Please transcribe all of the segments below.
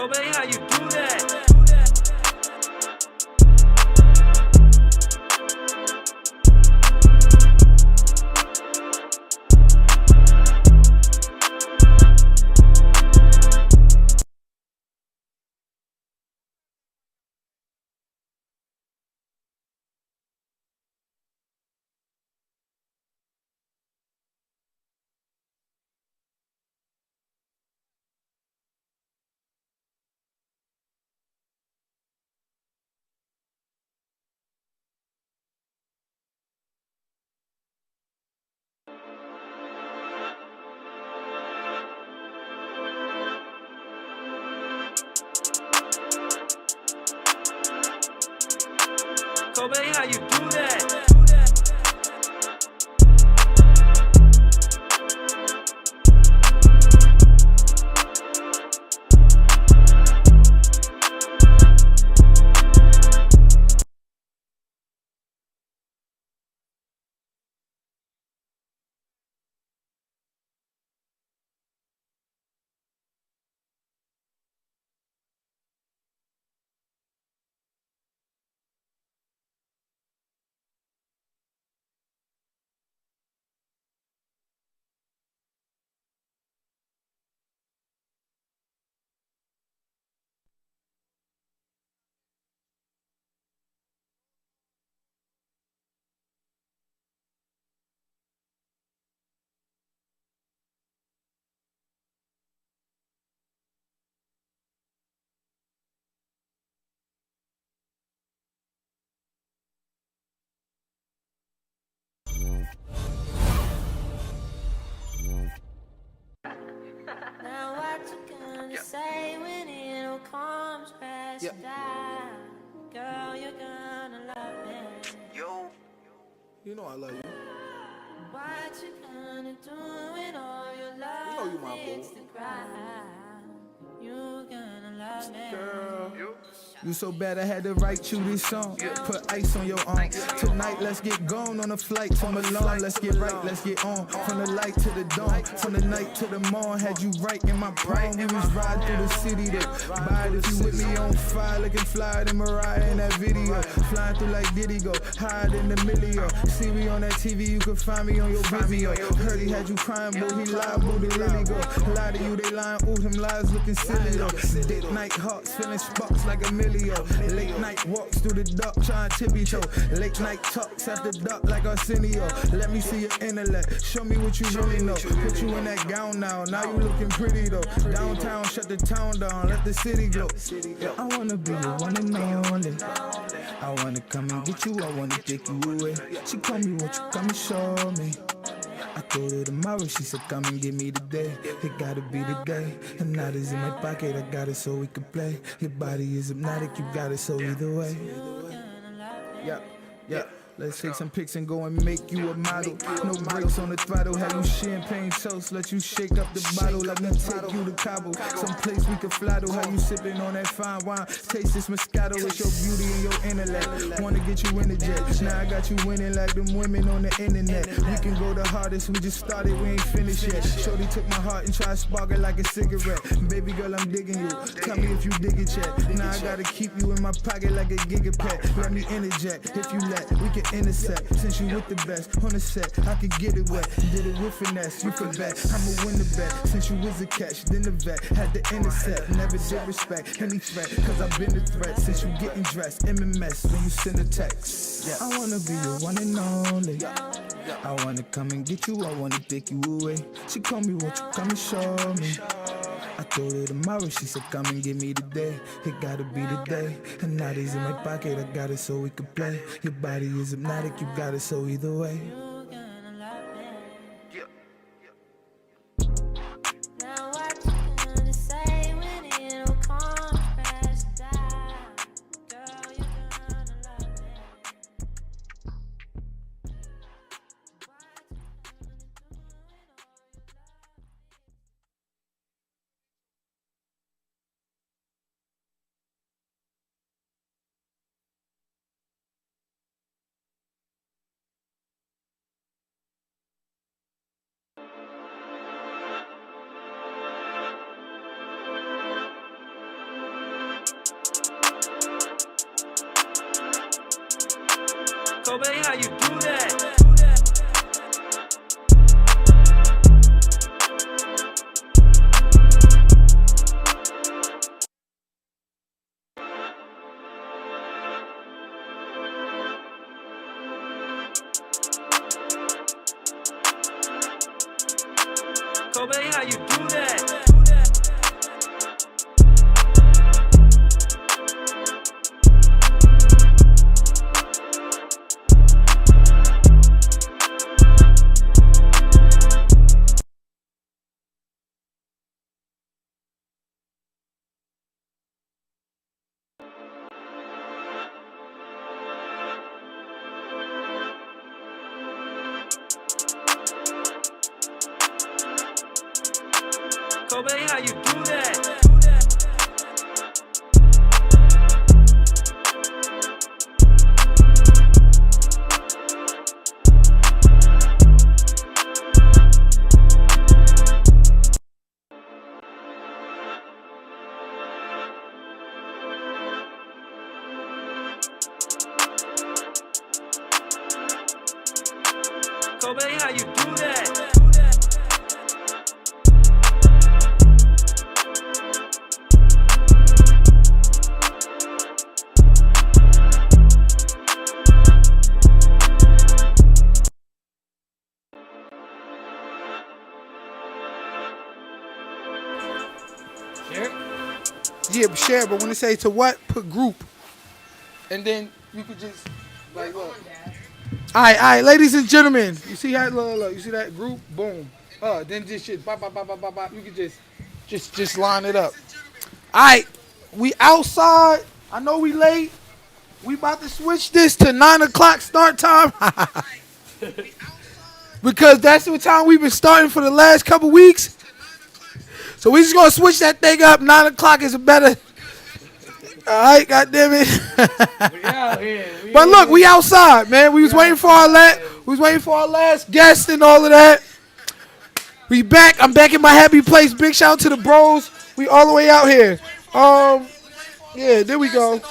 Kobe, how you do that? Kobe, how you do that? Now what you gonna say when it all comes crashing down? Girl, you're gonna love me. Yo, you know I love you. What you gonna do when all your love You know you my hits boo. the ground? You gonna love me. Girl, You so bad I had to write you this song. Put ice on your arm. Tonight let's get gone on a flight to Milan. Let's get right, let's get on. From the light to the dawn, from the night to the morn. Had you right in my prime. We was riding through the city to buy it. If you with me on fire, looking flyer than Mariah in that video. Flying through like Diddy go, hide in the million. See me on that TV, you can find me on your Vimeo. Heard he had you crying, boo, he lied, boo, they really go. Lie to you, they lying, ooh, them lies looking silly though. Date night hearts, feeling sparks like a millio. Late night walks through the dark, trying tippy toe. Late night talks after dark like Arsenio. Let me see your intellect, show me what you really know. Put you in that gown now you looking pretty though. Downtown, shut the town down, let the city glow. I wanna be your one and only. I wanna come and get you, I wanna take you away. She call me, won't you come and show me? I told her tomorrow, she said come and give me today. It gotta be the day. The night is in my pocket, I got it so we can play. Your body is hypnotic, you got it so either way. Yeah, yeah. Let's take some pics and go and make you a model. No brakes on the throttle, have you champagne toast. Let you shake up the bottle, let me take you to Cabo. Some place we can fly to, how you sipping on that fine wine. Taste this Moscato, it's your beauty and your intellect. Wanna get you in the jet, now I got you winning like them women on the internet. We can go the hardest, we just started, we ain't finished yet. Shorty took my heart and tried to spark it like a cigarette. Baby girl, I'm digging you, tell me if you dig it yet. Now I gotta keep you in my pocket like a gigapet. Let me interject, if you let, we can intersect. Since you with the best on the set, I could get it wet. Did it with finesse, you could bet I'ma win the bet. Since you was a catch, then the vet had to intercept. Never did respect any threat, cause I've been the threat. Since you getting dressed, MMS when you send a text. I wanna be your one and only. I wanna come and get you, I wanna take you away. She call me, won't you come and show me? I told her tomorrow, she said come and give me the day. It gotta be the day. And now these in my pocket, I got it so we can play. Your body is hypnotic, you got it so either way. Kobe, how you do that? Kobe, how you do that? Kobe, how you do that? Kobe, how you do that? Yeah, share, but when it say to what, put group. And then you could just, like, look. All right, ladies and gentlemen. You see how, look, you see that group? Boom. Then just shit, bop, bop, bop, bop, bop, bop. You could just line it up. All right, we outside. I know we late. We about to switch this to 9 o'clock start time. Because that's what time we've been starting for the last couple weeks. So we just gonna switch that thing up. 9 o'clock is a better. All right, goddamn it. We out here. But look, we outside, man. We was waiting for our last guest and all of that. We back. I'm back in my happy place. Big shout out to the bros. We all the way out here. Yeah, there we go.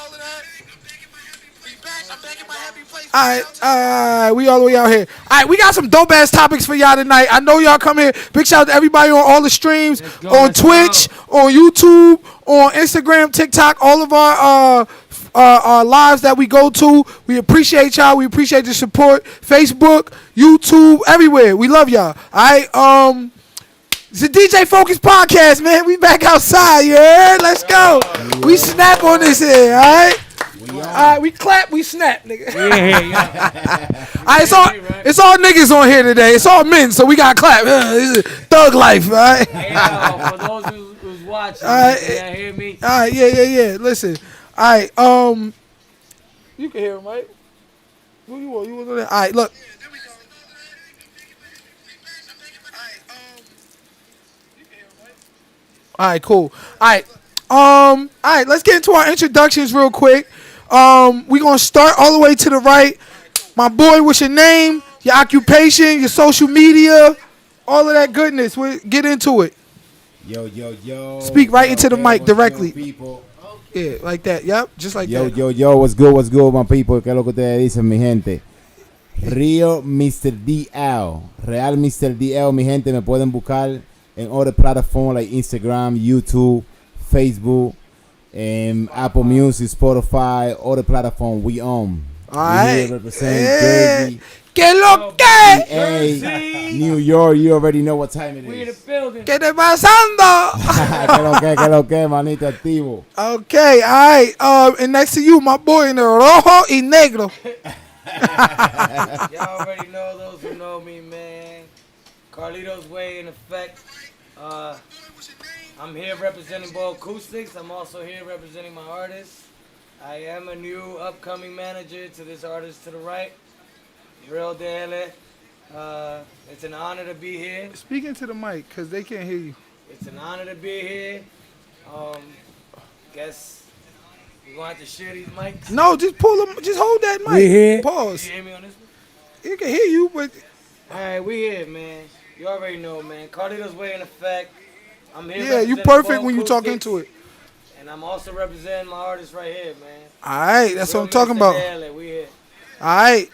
All right, we all the way out here. All right, we got some dope ass topics for y'all tonight. I know y'all come here. Big shout out to everybody on all the streams, on Twitch, on YouTube, on Instagram, TikTok, all of our lives that we go to. We appreciate y'all. We appreciate the support. Facebook, YouTube, everywhere. We love y'all. All right, it's the DJ Focus Podcast, man. We back outside, you heard? Let's go. We snap on this here, all right? All right, we clap, we snap, nigga. Yeah. All right, it's all niggas on here today. It's all men, so we got to clap. This is thug life, all right? Hey, for those who's watching, All right, yeah, hear me? All right, yeah. Listen, all right, you can hear him, right? Who you want? You want to do that? All right, look. All right, cool. All right, let's get into our introductions real quick. We're going to start all the way to the right. My boy, what's your name, your occupation, your social media, all of that goodness. We'll get into it. Yo. Speak right into the mic directly. People? Yeah, like that. Yep, just like that. Yo, what's good, my people? ¿Qué es lo que ustedes dicen, mi gente? Río Mr. DL. Real Mr. DL, mi gente. Me pueden buscar en other platforms like Instagram, YouTube, Facebook, Apple Music, Spotify, other platform we own. All right. We represent Jersey, ¿Qué lo que? PA, New York. You already know what time it We in the is. building. ¿Qué te pasando? ¿Qué lo que, manito activo? Okay, all right. And next to you, my boy in the rojo y negro. Y'all already know, those who know me, man. Carlito's Way in effect. I'm here representing Bo Acoustics. I'm also here representing my artist. I am a new upcoming manager to this artist to the right, Real DL. It's an honor to be here. Speaking to the mic, because they can't hear you. It's an honor to be here. Guess we're going to have to share these mics. No, just pull them. Just hold that mic. We here. Pause. You hear me on this one? He can hear you, but All right, we here, man. You already know, man. Carlito's Way in effect. I'm here. yeah, you representing perfect Bo when you talk Acoustics, into it. And I'm also representing my artist right here, man. All right, that's what I'm Real talking Mr. about. DL, we here. All right,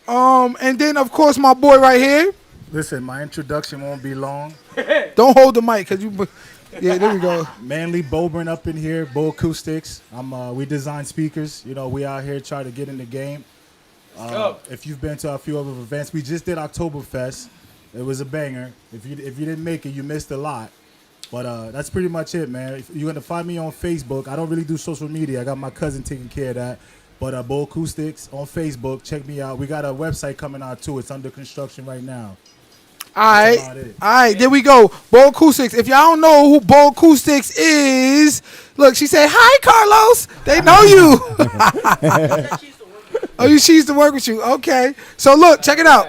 And then of course my boy right here. Listen, my introduction won't be long. Don't hold the mic, cause you. Yeah, there we go. Manly Bobrin up in here, Bo Acoustics. We design speakers. You know, we out here trying to get in the game. If you've been to a few other events, we just did Oktoberfest. It was a banger. If you didn't make it, you missed a lot. But that's pretty much it, man. If you're gonna find me on Facebook. I don't really do social media. I got my cousin taking care of that. But Bo Acoustics on Facebook. Check me out. We got a website coming out too. It's under construction right now. All right, there we go. Bo Acoustics. If y'all don't know who Bo Acoustics is, look, she said, hi, Carlos. They know you. Oh, she used to work with you. Okay. So, look, check it out.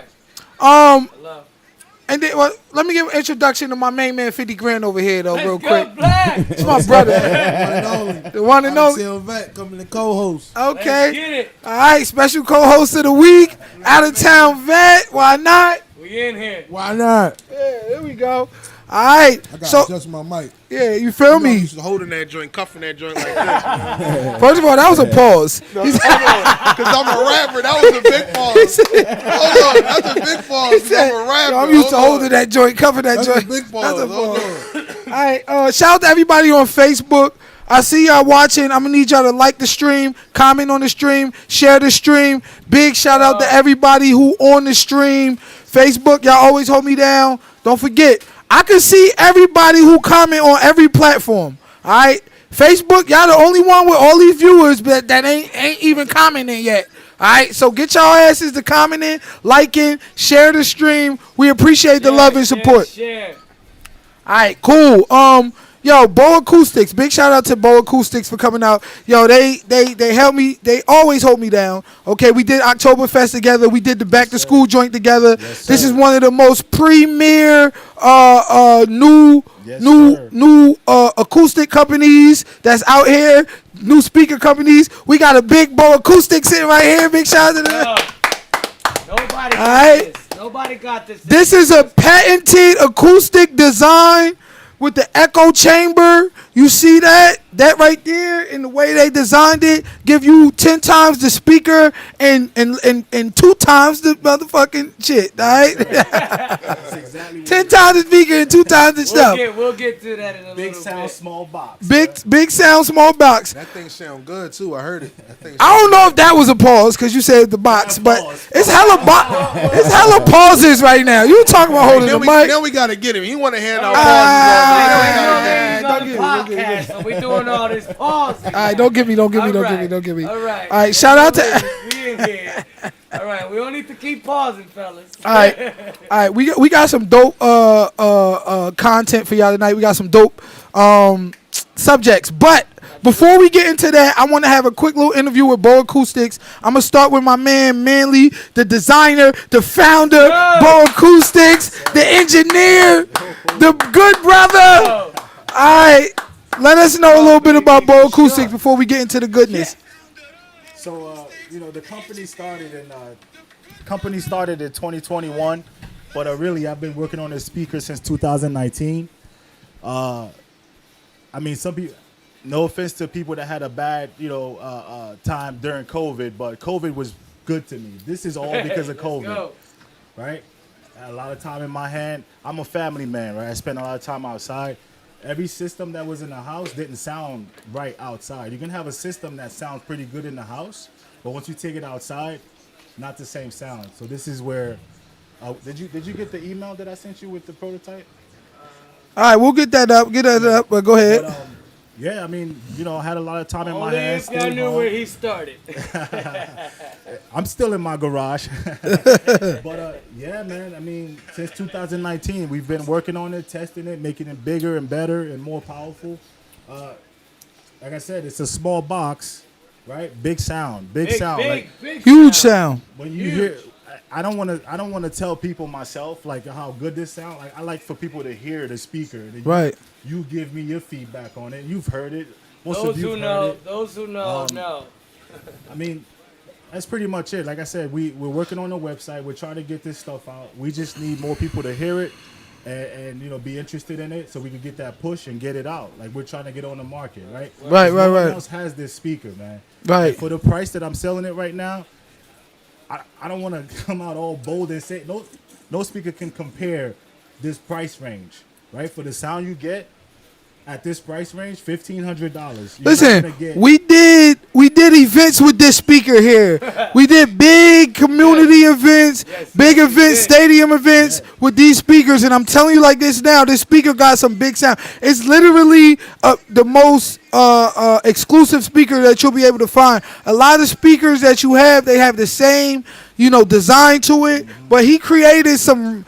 And then, well, let me give an introduction to my main man, 50 Grand over here, though, real quick. It's my brother. The one and only. Vet coming to co-host. Okay. Let's get it. All right, special co-host of the week, out of town vet. Why not? We in here. Why not? Yeah, there we go. All right. I got So, adjust my mic. yeah, you feel I'm me? used to holding that joint, cuffing that joint like this. Man. First of all, that was a pause. Because I'm a rapper. That was a big pause. Hold on. That's a big pause. 'Cause I'm a rapper. Yo, I'm used to Hold on. holding that joint, covering that That's joint. a big pause. That's a Hold pause. on. All right, shout out to everybody on Facebook. I see y'all watching. I'm gonna need y'all to like the stream, comment on the stream, share the stream. Big shout out to everybody who on the stream. Facebook, y'all always hold me down. Don't forget, I can see everybody who comment on every platform. All right, Facebook, y'all the only one with all these viewers that ain't even commenting yet. All right, so get y'all asses to commenting, liking, share the stream. We appreciate the love and support. Share. All right, cool. Yo, Bo Acoustics. Big shout out to Bo Acoustics for coming out. Yo, they help me. They always hold me down. Okay, we did Oktoberfest together. We did the back to school joint together. This is one of the most premier new acoustic companies that's out here. New speaker companies. We got a big Bo Acoustics sitting right here. Big shout out to them. Nobody got Alright. this. Nobody got this. This is a patented acoustic design with the echo chamber. You see that? That right there, in the way they designed it, give you 10 times the speaker and 2 times the motherfucking shit, all right? 10 times the speaker and 2 times the stuff. We'll get to that in a Big little sound, bit. small box. Big sound, small box. That thing sound good, too. I heard it. I don't know if that was a pause because you said the box, but it's hella pauses right now. You talking about holding the mic? Then we got to get him. He want to hand out He's on the podcast, so we doing all this pausing. All right, don't give me. All right. All All right. right, shout out to. We in here. All right, we don't need to keep pausing, fellas. All right. We got some dope content for y'all tonight. We got some dope subjects, but before we get into that, I want to have a quick little interview with Bo Acoustics. I'm gonna start with my man Manly, the designer, the founder, Bo Acoustics, the engineer, the good brother. All right, let us know a little bit about Bo Acoustics before we get into the goodness. So, the company started in 2021, but really I've been working on this speaker since 2019. Some people, no offense to people that had a bad, time during COVID, but COVID was good to me. This is all because of COVID, right? I had a lot of time in my hand. I'm a family man, right? I spent a lot of time outside. Every system that was in the house didn't sound right outside. You can have a system that sounds pretty good in the house, but once you take it outside, not the same sound. So this is where, did you get the email that I sent you with the prototype? All right, we'll get that up. But go ahead. But, yeah, I had a lot of time in my Only hands. if y'all knew where he started. I'm still in my garage. But, yeah, man, since 2019, we've been working on it, testing it, making it bigger and better and more powerful. Like I said, it's a small box, right? Big sound. Big sound. Big Huge sound. When you hear, I don't want to tell people myself like how good this sound. Like I like for people to hear the speaker. Right. You give me your feedback on it. You've heard it. Those who know, know. That's pretty much it. Like I said, we're working on the website. We're trying to get this stuff out. We just need more people to hear it and be interested in it so we can get that push and get it out. Like we're trying to get on the market, right? Right. No one else has this speaker, man. Right. And for the price that I'm selling it right now, I don't want to come out all bold and say no speaker can compare this price range, right? For the sound you get at this price range, $1,500. Listen, we did events with this speaker here. We did big community events, big events, stadium events with these speakers, and I'm telling you like this now, this speaker got some big sound. It's literally the most exclusive speaker that you'll be able to find. A lot of speakers that you have, they have the same, design to it, but he created some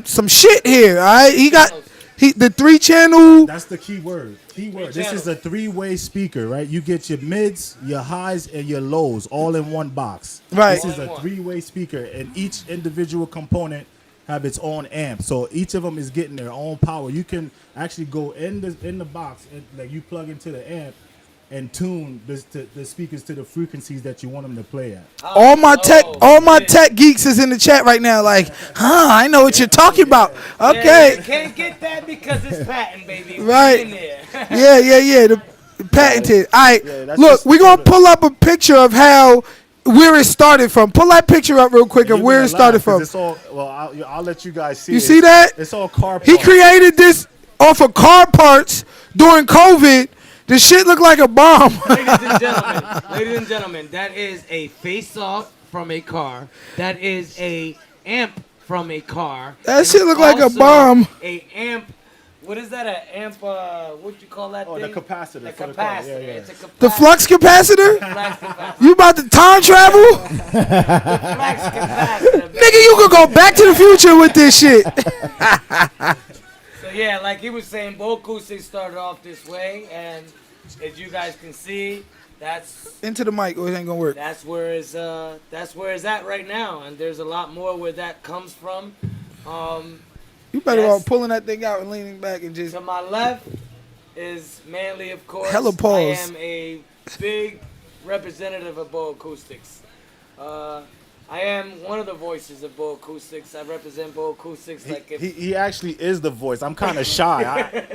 shit here. All right, he got. The 3-channel. That's the key word. This is a 3-way speaker, right? You get your mids, your highs, and your lows all in one box. Right. This is a 3-way speaker, and each individual component have its own amp. So each of them is getting their own power. You can actually go in the box and like you plug into the amp and tune the speakers to the frequencies that you want them to play at. All my tech geeks is in the chat right now, like, I know what you're talking about. Okay. Yeah, you can't get that because it's patent, baby. Right. In there. Yeah. The patented. All right. Look, we're gonna pull up a picture of where it started from. Pull that picture up real quick of where it started from. It's all, I'll let you guys see. You see that? It's all car parts. He created this off of car parts during COVID. This shit look like a bomb. Ladies and gentlemen, that is a face-off from a car. That is a amp from a car. That shit look like a bomb. A amp. What is that? An amp? What you call that thing? The capacitor. The for the car. capacitor. Yeah. It's a capacitor. The flux capacitor? Flex capacitor. You about to time travel? Flex capacitor. Nigga, you could go back to the future with this shit. So yeah, like he was saying, Bo Acoustic started off this way, and as you guys can see, that's into the mic, or it ain't gonna work. That's where it's at right now, and there's a lot more where that comes from. You better off pulling that thing out and leaning back and just. To my left is Manly, of course. Hella pause. I am a big representative of Bo Acoustics. I am one of the voices of Bo Acoustics. I represent Bo Acoustics. He actually is the voice. I'm kind of shy.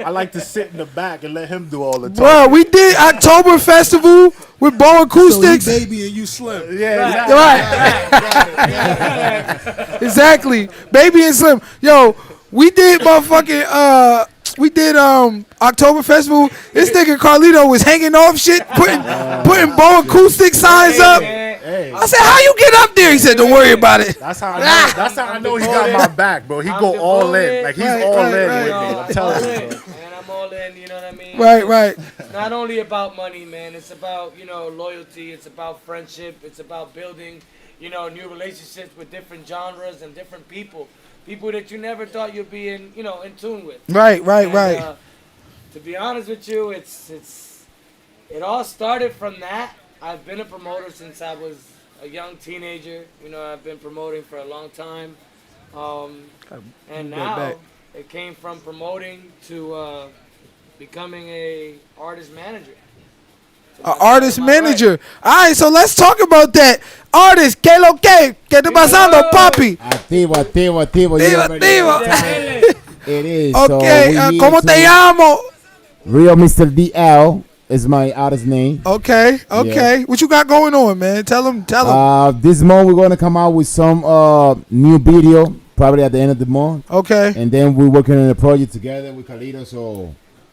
I like to sit in the back and let him do all the talking. Bro, we did October Festival with Bo Acoustics. So he baby and you slim. Yeah, Right. Exactly. Baby and Slim. Yo, we did motherfucking October Festival. This nigga Carlito was hanging off shit, putting Bo Acoustic signs up. I said, "How you get up there?" He said, "Don't worry about it." That's how I know he got my back, bro. He go all in, like he's all in with me. I'm telling you, bro. And I'm all in. You know what I mean? Right. It's not only about money, man. It's about loyalty. It's about friendship. It's about building new relationships with different genres and different people that you never thought you'd be in tune with. Right. To be honest with you, it all started from that. I've been a promoter since I was a young teenager. I've been promoting for a long time. And now it came from promoting to becoming a artist manager. An artist manager. All right, so let's talk about that. Artist, que lo que? ¿Qué te pasando, papi? Activo. Activo. It is. Okay, so ¿cómo te llamo? Real Mr. DL is my artist name. Okay. Yeah. What you got going on, man? Tell him. This month we're gonna come out with some new video, probably at the end of the month. Okay. And then we're working on a project together with Carlito,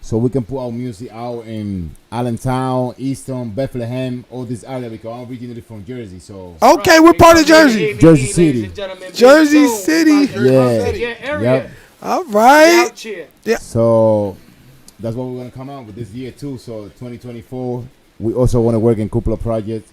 so we can put our music out in Allentown, Easton, Bethlehem, all this area, because I'm originally from Jersey. So okay, we're part of Jersey. Jersey City. Jersey City. Yeah. Yep. All right. Yeah. So that's what we're gonna come out with this year too. So 2024, we also want to work in a couple of projects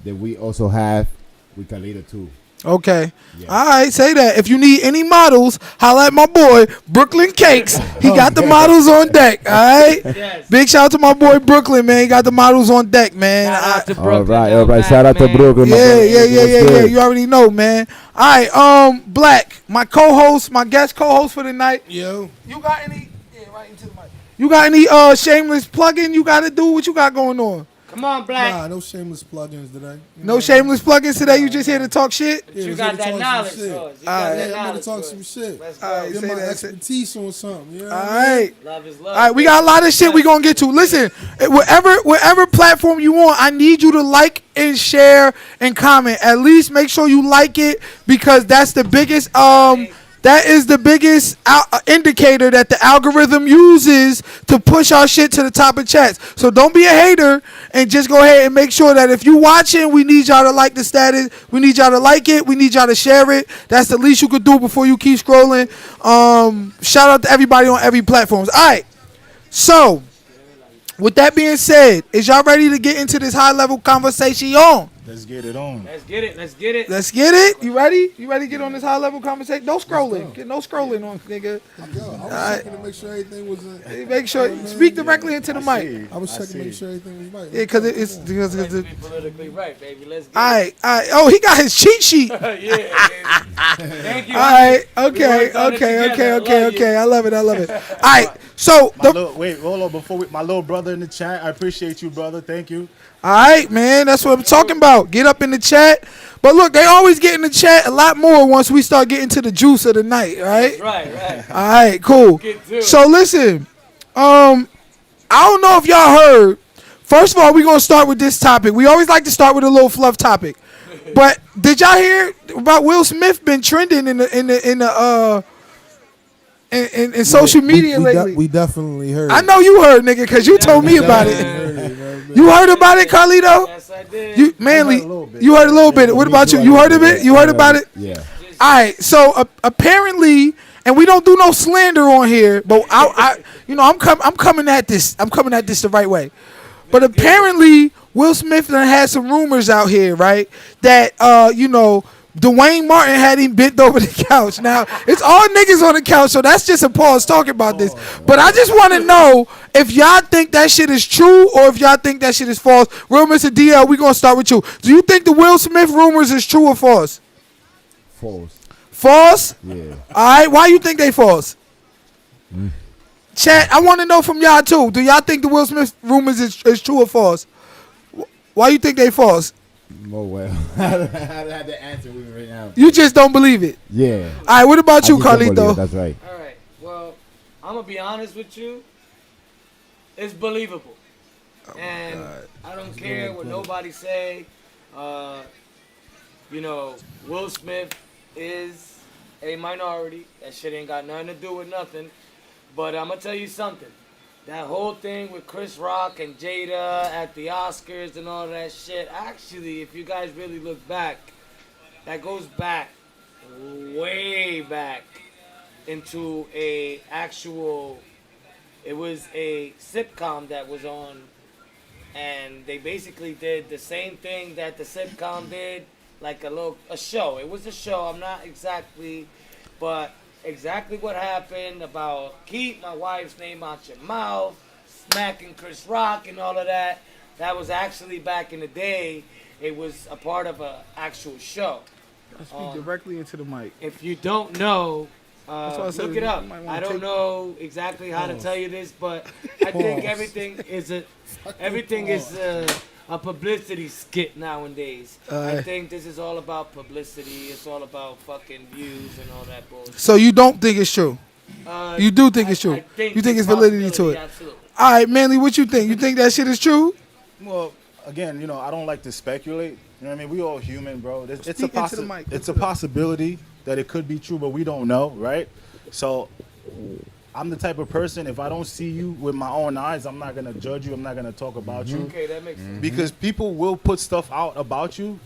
that we also have with Carlito too. Okay. Yeah. All right, say that. If you need any models, holla at my boy, Brooklyn Cakes. He got the models on deck, all right? Yes. Big shout out to my boy, Brooklyn, man. He got the models on deck, man. Shout out to Brooklyn. All right. Shout out to Brooklyn. Yeah. You already know, man. All right, Black, my co-host, my guest co-host for the night. Yo. You got any... Yeah, right into the mic. You got any shameless plug-in you got to do? What you got going on? Come on, Black. Nah, no shameless plugins today. No shameless plugins today. You just here to talk shit. Yeah, You just got here to that talk some knowledge, shit. George. You got Alright. that Yeah, I'm gonna knowledge, talk George. some shit. Let's Alright, go. Get say my that. expertise on something. You know All what I mean? right. Love is love. All right, we got a lot of shit we gonna get to. Listen, whatever platform you on, I need you to like and share and comment. At least make sure you like it because that's the biggest that is the biggest indicator that the algorithm uses to push our shit to the top of chats. So don't be a hater and just go ahead and make sure that if you watching, we need y'all to like the status. We need y'all to like it. We need y'all to share it. That's the least you could do before you keep scrolling. Shout out to everybody on every platform. All right. So, with that being said, is y'all ready to get into this high level conversation? Let's get it on. Let's get it. Let's get it. Let's get it. You ready? You ready to get on this high level conversation? No scrolling. Get no scrolling on, nigga. Yo, I was checking to make sure everything was. Make sure speak directly into the mic. I was checking to make sure everything was right. Yeah, because it's because Let's the. be politically right, baby. Let's get All right. Oh, he got his cheat sheet. All it. Yeah, baby. Thank you. right. We Okay. worked on it together. Okay. I love you. I love it. All right. So Wait, hold on. Before my little brother in the chat, I appreciate you, brother. Thank you. all right, man. That's what I'm talking about. Get up in the chat. But look, they always get in the chat a lot more once we start getting to the juice of the night, right? Right. All right, cool. Get to it. So listen, I don't know if y'all heard. First of all, we're gonna start with this topic. We always like to start with a little fluff topic. But did y'all hear about Will Smith been trending in social media lately? We definitely heard. I know you heard, nigga, because you told me about it. You heard about it, Carlito? Yes, I did. You Manly, I heard a little bit. you heard a little bit. What about you? You heard of it? You heard about it? Yeah. All right. So apparently, and we don't do no slander on here, but I'm coming at this. I'm coming at this the right way. But apparently, Will Smith done had some rumors out here, right? That Dwayne Martin had him bent over the couch. Now, it's all niggas on the couch, so that's just a pause talking about this. But I just want to know if y'all think that shit is true or if y'all think that shit is false. Real Mr. DL, we going to start with you. Do you think the Will Smith rumors is true or false? False. False? Yeah. All right. Why you think they false? Chat, I want to know from y'all, too. Do y'all think the Will Smith rumors is true or false? Why you think they false? Oh, well. I don't have the answer with me right now. You just don't believe it. Yeah. All right. What about you, I just don't believe it, Carlito? That's right. All right. Well, I'm gonna be honest with you. It's believable, and I don't care what nobody say. Will Smith is a minority. That shit ain't got nothing to do with nothing. But I'm gonna tell you something. That whole thing with Chris Rock and Jada at the Oscars and all that shit. Actually, if you guys really look back, that goes back, way back, into it was a sitcom that was on, and they basically did the same thing that the sitcom did, like a show. It was a show, I'm not exactly, but exactly what happened about keep my wife's name out your mouth, smacking Chris Rock and all of that. That was actually back in the day. It was a part of an actual show. Speak directly into the mic. If you don't know, why I said look you it up. might wanna I don't take- know exactly how to tell you this, but I think everything is a publicity skit nowadays. I think this is all about publicity. It's all about fucking views and all that bullshit. So you don't think it's true? You do think it's true? I think You think there's it's validity to it? Absolutely. All right, Manly, what you think? You think that shit is true? Well, again, I don't like to speculate. You know what I mean? We all human, bro. It's a Speak into the mic. it's a possibility that it could be true, but we don't know, right? So I'm the type of person, if I don't see you with my own eyes, I'm not gonna judge you. I'm not gonna talk about you. Okay, that makes sense. Because people will put stuff out about you.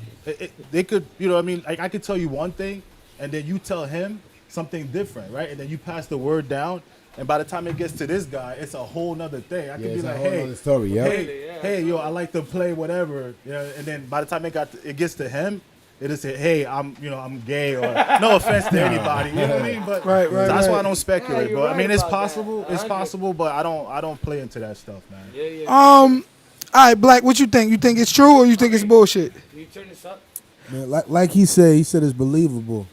They could, what I mean? Like, I could tell you one thing, and then you tell him something different, right? And then you pass the word down, and by the time it gets to this guy, it's a whole nother thing. I could be it's a like, whole hey, nother story, yeah. hey, yo, I like to play whatever, and then by the time it gets to him, it'll say, hey, I'm gay, or no offense to anybody, you know what I mean? But Right, so that's why I right. don't speculate, Yeah, bro. you're I mean, right it's about that. possible, it's 100. possible, but I don't play into that stuff, man. Yeah. All right, Black, what you think? You think it's true or you think it's bullshit? Can you turn this up? Man, like he said it's believable,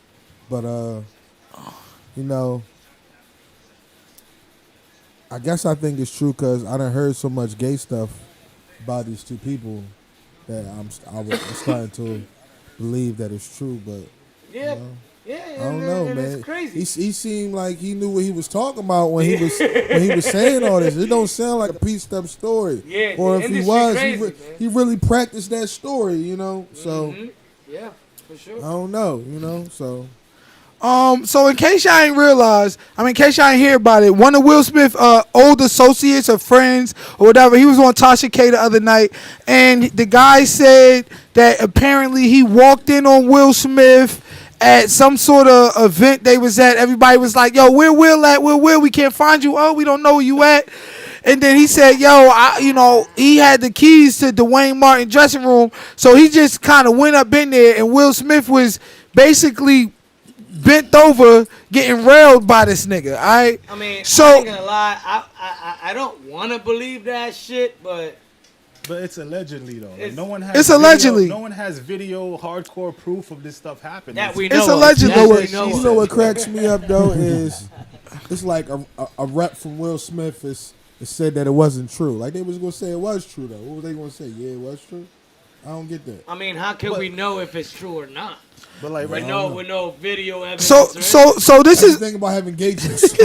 but I guess I think it's true because I done heard so much gay stuff about these two people that I'm starting to believe that it's true, but Yeah, you know, yeah. I don't know, and man. It's crazy. He seemed like he knew what he was talking about when he was saying all this. It don't sound like a pieced up story. Yeah, or the if he industry was, crazy, man. he really practiced that story, you know. So Yeah, for sure. I don't know, you know. So So in case y'all ain't realize, in case y'all ain't hear about it, one of Will Smith old associates or friends or whatever, he was on Tasha K the other night, and the guy said that apparently he walked in on Will Smith at some sort of event they was at. Everybody was like, "Yo, where Will at? Where Will? We can't find you. Oh, we don't know where you at." And then he said, "Yo, he had the keys to Dwayne Martin dressing room, so he just kind of went up in there, and Will Smith was basically bent over, getting railed by this nigga." All right. I mean, So- I ain't gonna lie. I don't want to believe that shit, but it's allegedly though. Like, It's- no one has. It's video- allegedly. No one has video, hardcore proof of this stuff happening. that we It's know. of. allegedly. That you know we what? know You of. know what cracks me up though is it's like a rep from Will Smith is said that it wasn't true. Like they was gonna say it was true though. What was they gonna say? Yeah, it was true. I don't get that. I mean, how can we know if it's true or not? But like With right no video evidence. So or anything? this This is thing about having engagements. it's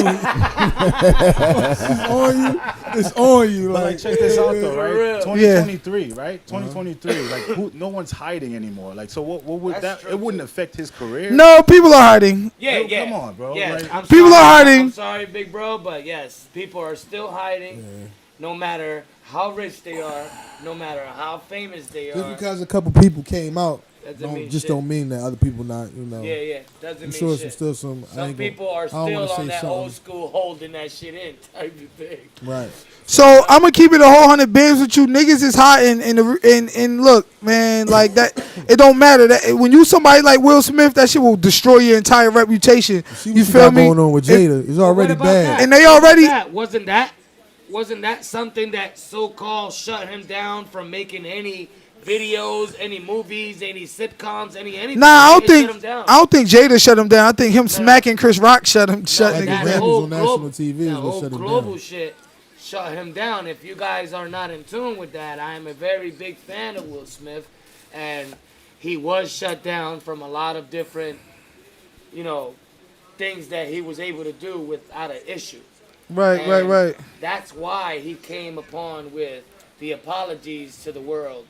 on you. It's on you. But like, Like check this out though, For right? real. 2023, right? 2023. Like, no one's hiding anymore. Like, so what would That's that? true, It wouldn't affect his career. no people are hiding. Yeah, Yo, yeah. come on, bro. Yes, Like- I'm People sorry, are hiding. I'm sorry, big bro, but yes, people are still hiding. No matter how rich they are, no matter how famous they just are. because a couple people came out, Doesn't mean just shit. don't mean that other people not. You know. Yeah, doesn't I'm mean sure shit. still some. I Some ain't gonna- people are I don't still wanna say on that something. old school holding that shit in type of thing. Right. So I'm gonna keep it a whole 100 bands with you. Niggas is hot and look, man, like that. It don't matter that when you somebody like Will Smith, that shit will destroy your entire reputation. See what You you feel got me? going on with Jada? It's already What about bad. that? And they What about already- that? Wasn't that something that so-called shut him down from making any videos, any movies, any sitcoms, anything? Nah, I It shut him down. don't think Jada shut him down. I think him smacking Chris Rock shut Like niggas the down. Grammys whole on national global- TV is that what whole shut him global down. shit shut him down. If you guys are not in tune with that, I am a very big fan of Will Smith, and he was shut down from a lot of different, things that he was able to do without an issue. Right. And That's why he came upon with the apologies to the world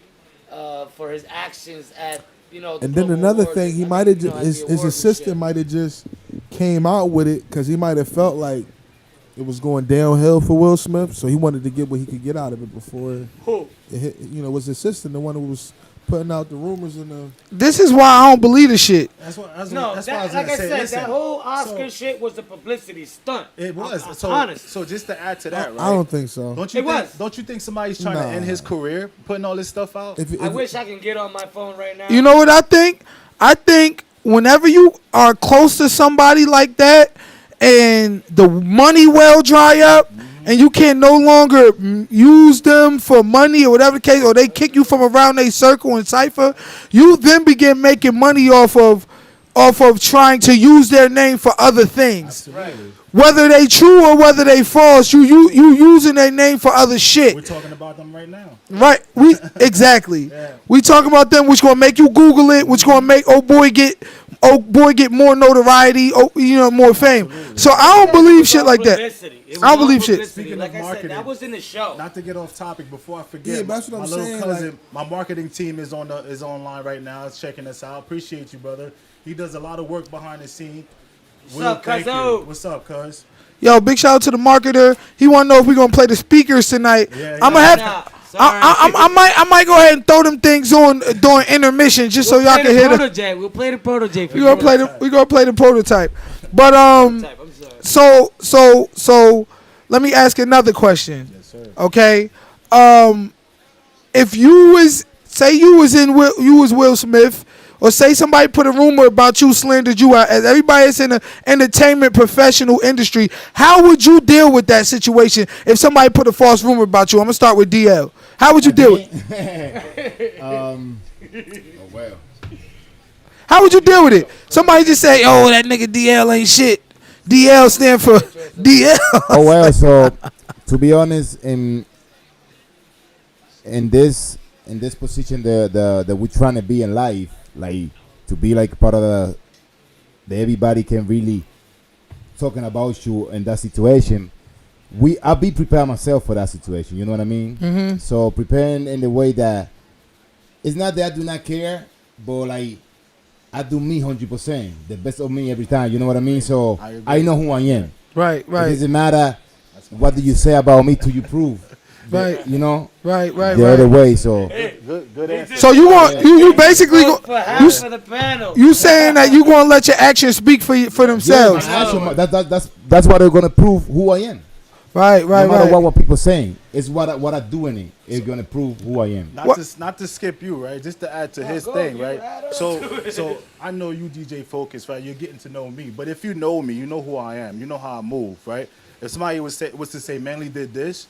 for his actions at, the And then Global another Awards thing, and- he I might mean, have at the his awards and assistant shit. might have just came out with it because he might have felt like it was going downhill for Will Smith, so he wanted to get what he could get out of it before Who? it hit. Was his assistant the one who was putting out the rumors and the. This is why I don't believe the shit. That's what. No, that's what I was like gonna I say. said, Listen, that whole Oscar so- shit was a publicity stunt. It was. I'm So, honest. so just to add to that, right? I don't think so. Don't you It think? was. Don't you think somebody's trying Nah. to end his career, putting all this stuff out? I wish I can get on my phone right now. You know what I think? I think whenever you are close to somebody like that and the money well dry up and you can no longer use them for money or whatever the case, or they kick you from around a circle and cipher, you then begin making money off of trying to use their name for other things. Whether they true or whether they false, you using their name for other shit. We're talking about them right now. Right, exactly. We talking about them, which gonna make you Google it, which gonna make old boy get more notoriety, more fame. So I don't believe shit like that. I don't believe shit. Speaking Like of I said, marketing, that was in the show. Not to get off topic before I forget. Yeah, but that's what my I'm little saying, cousin, my marketing team is online right now. Is checking us out. Appreciate you, brother. He does a lot of work behind the scene. What's up, thank cuzzo? you. What's up, cuz? Yo, big shout out to the marketer. He want to know if we gonna play the speakers tonight. Yeah, I'm gonna have. Nah, I might go ahead and throw them things on during intermission just so y'all can hear the. prototype. We'll play the prototype. For We gonna play the. We gonna play the prototype. But I'm sorry. So let me ask another question. Yes, sir. Okay, if you was Will Smith, or say somebody put a rumor about you, slandered you out, as everybody that's in the entertainment professional industry, how would you deal with that situation if somebody put a false rumor about you? I'm gonna start with DL. How would you deal with it? Oh well. How would you deal with it? Somebody just say, "Oh, that nigga DL ain't shit." DL stand for DL. Oh well. So to be honest, in this position that we're trying to be in life, like to be like part of the everybody can really talking about you in that situation. I'll be prepared myself for that situation. You know what I mean? Mm-hmm. So preparing in the way that it's not that I do not care, but like I do me 100%, the best of me every time. You know what I mean? So I know who I am. Right, It right, doesn't matter what do you say about me till you prove. right, You know right, right, the other right. way. So Good answer. So you want you basically Vote for half of the panel. you saying that you gonna let your actions speak for themselves? yeah, that's why they're gonna prove who I am. Right, right, No matter right. what people saying, it's what I do in it is gonna prove who I am. Not to skip you, right? Just to add to his thing, right? So I know you DJ Focus, right? You're getting to know me, but if you know me, you know who I am. You know how I move, right? If somebody was to say Manly did this,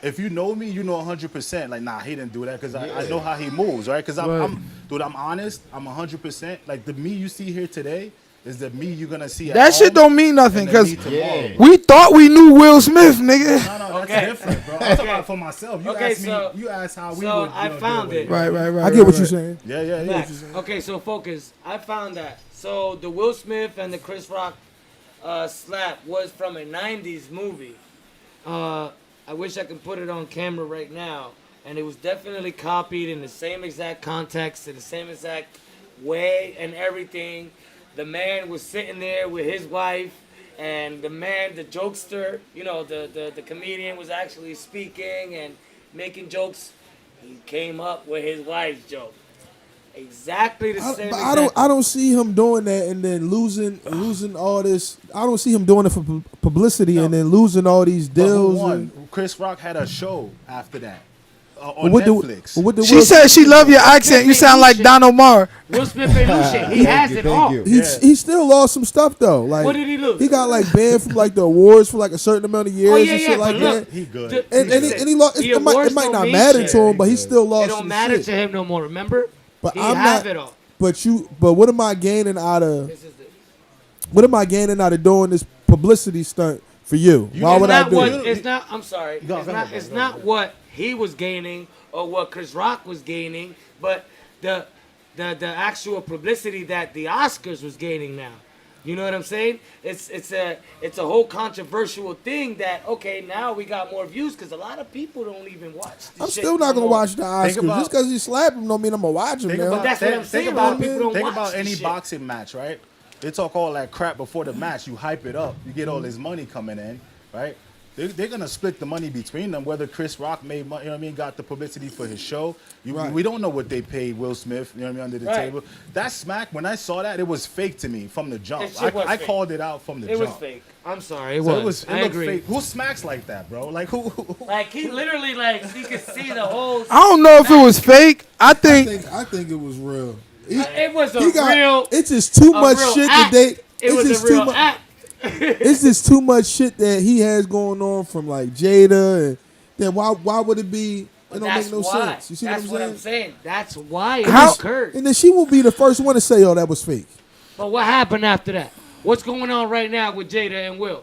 if you know me, you know 100%. Like, nah, he didn't do that because I know how he moves, right? Because I'm honest. I'm 100%. Like the me you see here today is the me you're gonna see. That shit don't mean nothing because tomorrow. we thought we knew Will Smith, nigga. No, that's different, bro. I'm talking about for myself. You Okay, asked me. You asked how we so would. I found it. Right, right, right. I get what you're saying. Yeah. Max, okay, so focus. I found that. So the Will Smith and the Chris Rock slap was from a 90s movie. I wish I could put it on camera right now. And it was definitely copied in the same exact context, in the same exact way and everything. The man was sitting there with his wife, and the man, the jokester, you know, the comedian was actually speaking and making jokes. He came up with his wife's joke. Exactly the same. I don't see him doing that and then losing all this. I don't see him doing it for publicity and then losing all these But who deals. won? And, Chris Rock had a show after that on what Netflix. She said she love your accent. You sound like Don Omar. Will Smith ain't lose shit. He has it all. he still lost some stuff though. Like What did he lose? He got like banned from like the awards for like a certain amount of years and shit like but look, that. He good. And he lost. the It awards might don't not mean matter shit. to him, but he still lost. It don't some matter shit. to him no more. Remember? But He I'm have not. it all. But what am I gaining out of? This is it. What am I gaining out of doing this publicity stunt for you? Why It's would I not do what, it? it's not. I'm sorry. It's not what he was gaining or what Chris Rock was gaining, but the actual publicity that the Oscars was gaining now. You know what I'm saying? It's a whole controversial thing that okay now we got more views because a lot of people don't even watch. This I'm shit still not no gonna more. watch the Oscars just because you slap him. Don't mean I'm gonna watch him. Now. That's what I'm saying. A lot of people don't Think watch about this any shit. boxing match, right? They talk all that crap before the match. You hype it up. You get all this money coming in, right? They're gonna split the money between them. Whether Chris Rock made money, you know what I mean, got the publicity for his show. We don't know what they paid Will Smith, you know what I mean, under the table. That smack, when I saw that, it was fake to me from the jump. I called it out from the jump. It was fake. I'm sorry. It So was. it I looked agree. fake. Who smacks like that, bro? Like who? Like he literally he could see the whole. I don't know if it was fake. I think I think it was real. It was a He got, real. It's just too a much real shit act. that they. It It's was just a real too much. act. It's just too much shit that he has going on from like Jada, and then why would it be? It don't That's make no why. sense. You see That's what I'm saying? saying? That's why it How- occurred. And then she will be the first one to say, "Oh, that was fake." But what happened after that? What's going on right now with Jada and Will?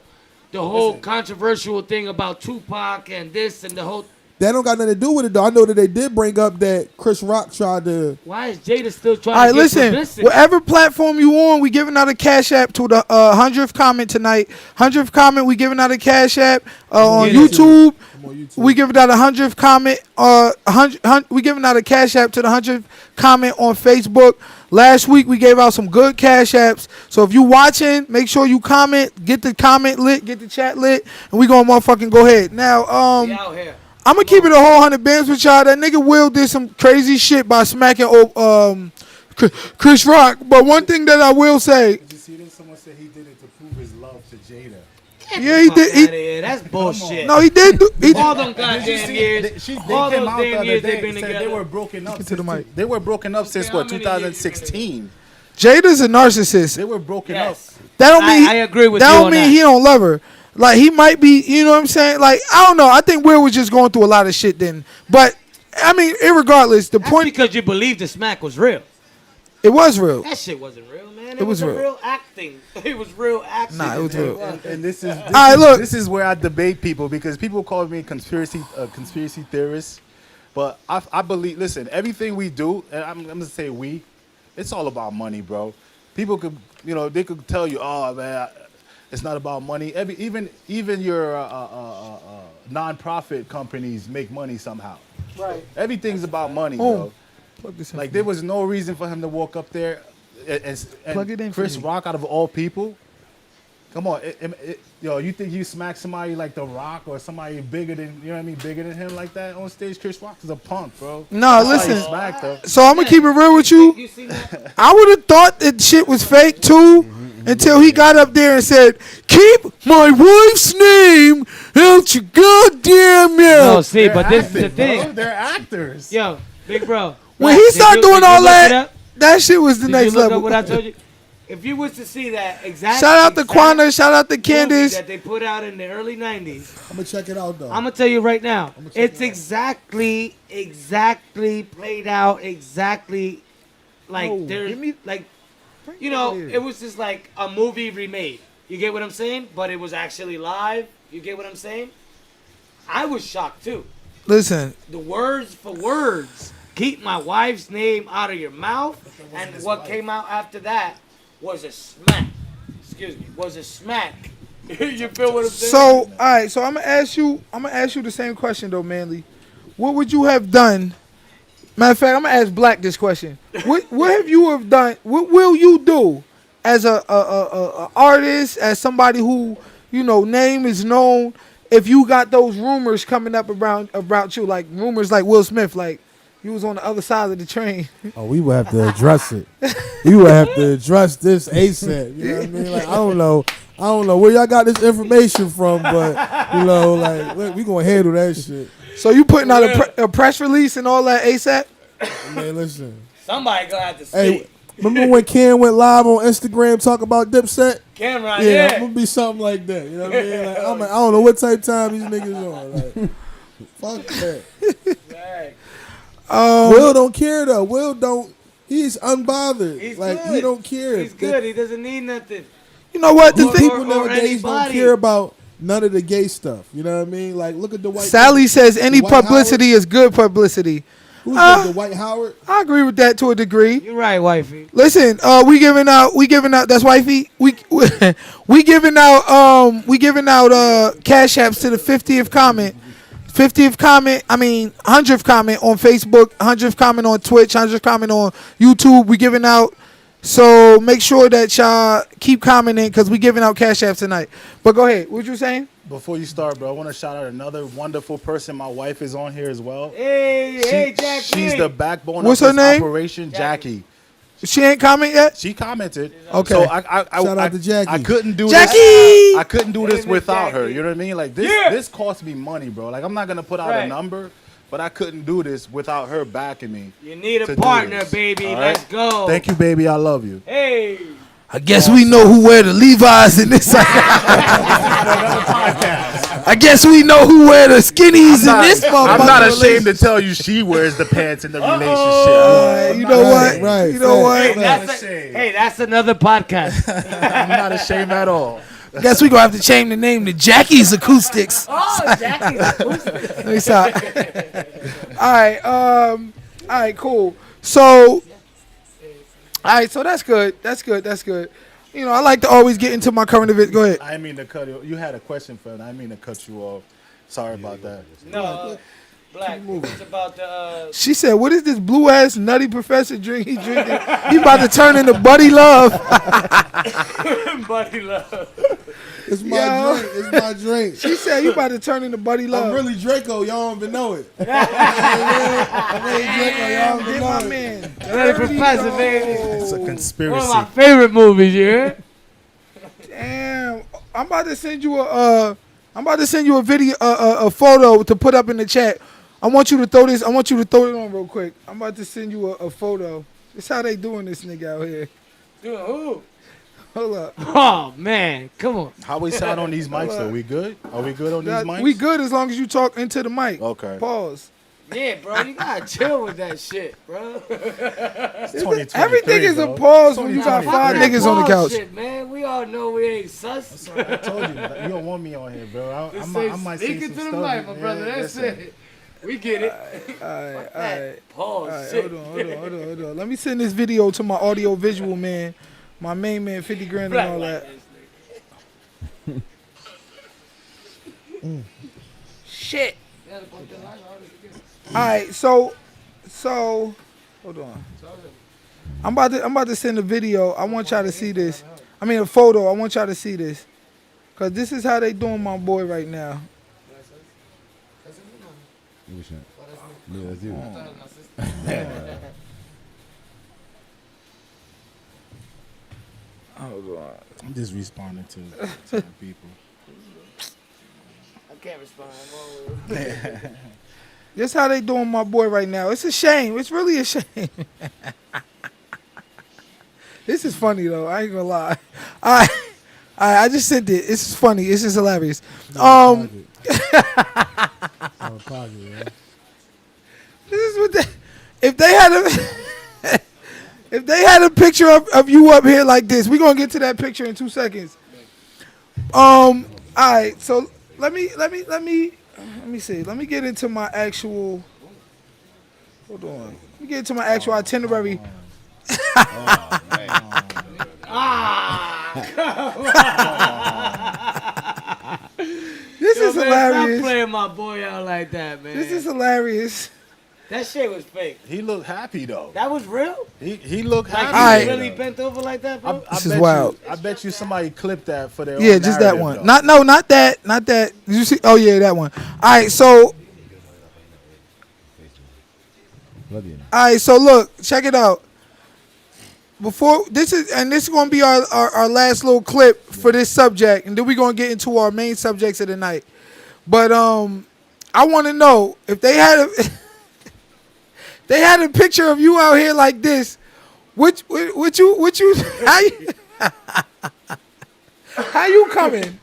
The whole controversial thing about Tupac and this and the whole. That don't got nothing to do with it though. I know that they did bring up that Chris Rock tried to. Why is Jada still trying All right, to get listen. publicity? Whatever platform you on, we giving out a cash app to the 100th comment tonight. 100th comment, we giving out a cash app on Get it. YouTube. I'm on YouTube. We giving out a 100th comment. We giving out a cash app to the 100th comment on Facebook. Last week we gave out some good cash apps. So if you watching, make sure you comment, get the comment lit, get the chat lit, and we gonna motherfucking go ahead. Now, We out here. I'm gonna keep it a whole 100 bands with y'all. That nigga Will did some crazy shit by smacking Chris Rock. But one thing that I will say, Did you see that someone said he did it to prove his love to Jada? yeah, he did. Outta here. That's bullshit. No, he did. All them goddamn years. They All came those out the damn other years day they've been and said together. they were broken up. to the mic. They were broken up since how what, many years you been 2016. Jada's a narcissist. They were broken Yes. up. That don't mean I agree with that you don't on mean that. he don't love her. Like he might be, you know what I'm saying? Like I don't know. I think Will was just going through a lot of shit then. But I mean, irregardless, the That's point because you believe the smack was real. it was real. That shit wasn't real, man. It was a real. real acting. It was real acting. Nah, it was real. And this right, look. this is where I debate people because people call me conspiracy theorist. But I believe. Listen, everything we do, and I'm gonna say we, it's all about money, bro. People could, they could tell you, oh man, it's not about money. Even your non-profit companies make money somehow. Right. Everything's about money, bro. Plug this in Like for there me. was no reason for him to walk up there and Plug it in for Chris me. Rock, out of all people. Come on, you think you smack somebody like The Rock or somebody bigger than bigger than him like that on stage? Chris Rock is a punk, bro. No, That's why he listen. smacked him. So I'm gonna keep it real with you. You see that? I would have thought that shit was fake too, until he got up there and said, "Keep my wife's name out your goddamn No, mouth." see, but this is the Acting, bro. thing. They're actors. Yo, big bro. When Black, he did started you- doing did you all look it that, up? that shit was the Did next you look level. up what I told you? If you was to see that exact Shout out to exact Quana, shout out to movie Candace. that they put out in the early 90s, I'm gonna check it out though. I'm gonna tell you right now, check it's it out. exactly played out exactly like No, there's give me- like Bring you it know here. it was just like a movie remade. You get what I'm saying? But it was actually live. You get what I'm saying? I was shocked too. Listen, The words for words. Keep my wife's name out of your mouth. And what came out after that was a smack. Excuse me. Was a smack. You feel what I'm saying? so all right, so I'm gonna ask you the same question though, Manly. What would you have done? Matter of fact, I'm gonna ask Black this question. What have you have done? What will you do as a artist, as somebody who name is known? If you got those rumors coming up about you, like rumors like Will Smith, like you was on the other side of the train. Oh, we would have to address it. We would have to address this ASAP. You know what I mean? Like I don't know where y'all got this information from, but like we gonna handle that shit. So you putting out a press release and all that ASAP? Man, listen. Somebody gonna have to speak. Hey, remember when Ken went live on Instagram talking about Dipset? Cameron, Yeah, yeah. I'm gonna be something like that. You know what I mean? Like, I don't know what type of time these niggas on. Like, fuck that. Right. Will don't care though. Will don't. He's unbothered. He's like good. he don't care. He's good. He doesn't need nothing. You know what? The Or- thing. or- People nowadays don't anybody. care about none of the gay stuff. You know what I mean? Like look at the white. Sally says any Dwight publicity is good publicity. Who's the Dwight Howard? I agree with that to a degree. You're right, wifey. Listen, we giving out. That's wifey. We giving out. Cash apps to the 50th comment. 50th comment. I mean 100th comment on Facebook. 100th comment on Twitch. 100th comment on YouTube. We giving out. So make sure that y'all keep commenting because we giving out cash apps tonight. But go ahead. What you saying? Before you start, bro, I want to shout out another wonderful person. My wife is on here as well. Hey, Jackie. She's the backbone What's of her this name? operation, Jackie. She ain't comment yet. She commented. Okay. So I Shout out to Jackie. I couldn't do Jackie! this. I couldn't do this Hey, without her. Jackie. You know what I mean? Like this. Yeah. This cost me money, bro. Like I'm not gonna put out Right. a number, but I couldn't do this without her backing me. You need a to do partner, this. baby. All right? Let's go. Thank you, baby. I love you. Hey. I guess we know who wear the Levi's in this. I guess we know who wear the skinnies in this motherfucker. I'm not ashamed to tell you she wears the pants in the relationship. You know what? Right, You know right. what? That's another podcast. I'm not ashamed at all. Guess we gonna have to change the name to Jackie's Acoustics. Oh, Jackie. Let me stop. All right, cool. So, all right, so that's good. That's good. You know, I like to always get into my current event. Go ahead. I didn't mean to cut you. You had a question for it. I didn't mean to cut you off. Sorry about that. No, Black. It's about the. She said, "What is this blue ass nutty professor drink he drinking? He about to turn into Buddy Love." Buddy love. It's my Yo. drink. It's my drink. She said, "You about to turn into Buddy Love." I'm really Draco. Y'all don't even know it. I'm really Draco. Y'all don't Get even my know it. man. Nutty Professor, baby. It's a One conspiracy. of my favorite movies, you hear? Damn, I'm about to send you a video, a photo to put up in the chat. I want you to throw this. I want you to throw it on real quick. I'm about to send you a photo. This how they doing this nigga out here. Dude, who? Hold up. Oh, man. Come on. How we sound on these mics though? We good? Are we good on these mics? We good as long as you talk into the mic. Okay. Pause. Yeah, bro. You got to chill with that shit, bro. It's 2023, Everything is a bro. pause when you got 2023. five That niggas on the couch. bullshit, man. We all know we ain't sus. I told you, you don't want me on here, bro. I might say Speak it some to the stuff. mic, my brother. That's listen. it. We get it. All right. Pause. All right, shit. hold on. Let me send this video to my audio visual man, my main man, 50 grand and all that. Shit. All right, so hold on. I'm about to send a video. I want y'all to see this. I mean a photo. I want y'all to see this, cause this is how they doing my boy right now. Yeah, that's you. Hold on. I'm just responding to the people. I can't respond. I'm always... This how they doing my boy right now. It's a shame. It's really a shame. This is funny though. I ain't gonna lie. I just sent it. This is funny. This is hilarious. This is what they, if they had a if they had a picture of you up here like this, we're gonna get to that picture in 2 seconds. All right, so let me see. Let me get into my actual. Hold on. Let me get into my actual itinerary. This is man, hilarious. Stop playing my boy out like that, man. This is hilarious. That shit was fake. He looked happy though. That was real? He looked Like, happy. he really bent over like that, bro? This is wild. I bet you somebody clipped that for their Yeah, own just that narrative, one. though. Not that. Did you see? Oh yeah, that one. All right, so look, check it out. Before this is gonna be our last little clip for this subject, and then we're gonna get into our main subjects of the night. But I want to know if they had a they had a picture of you out here like this. Which you how you coming?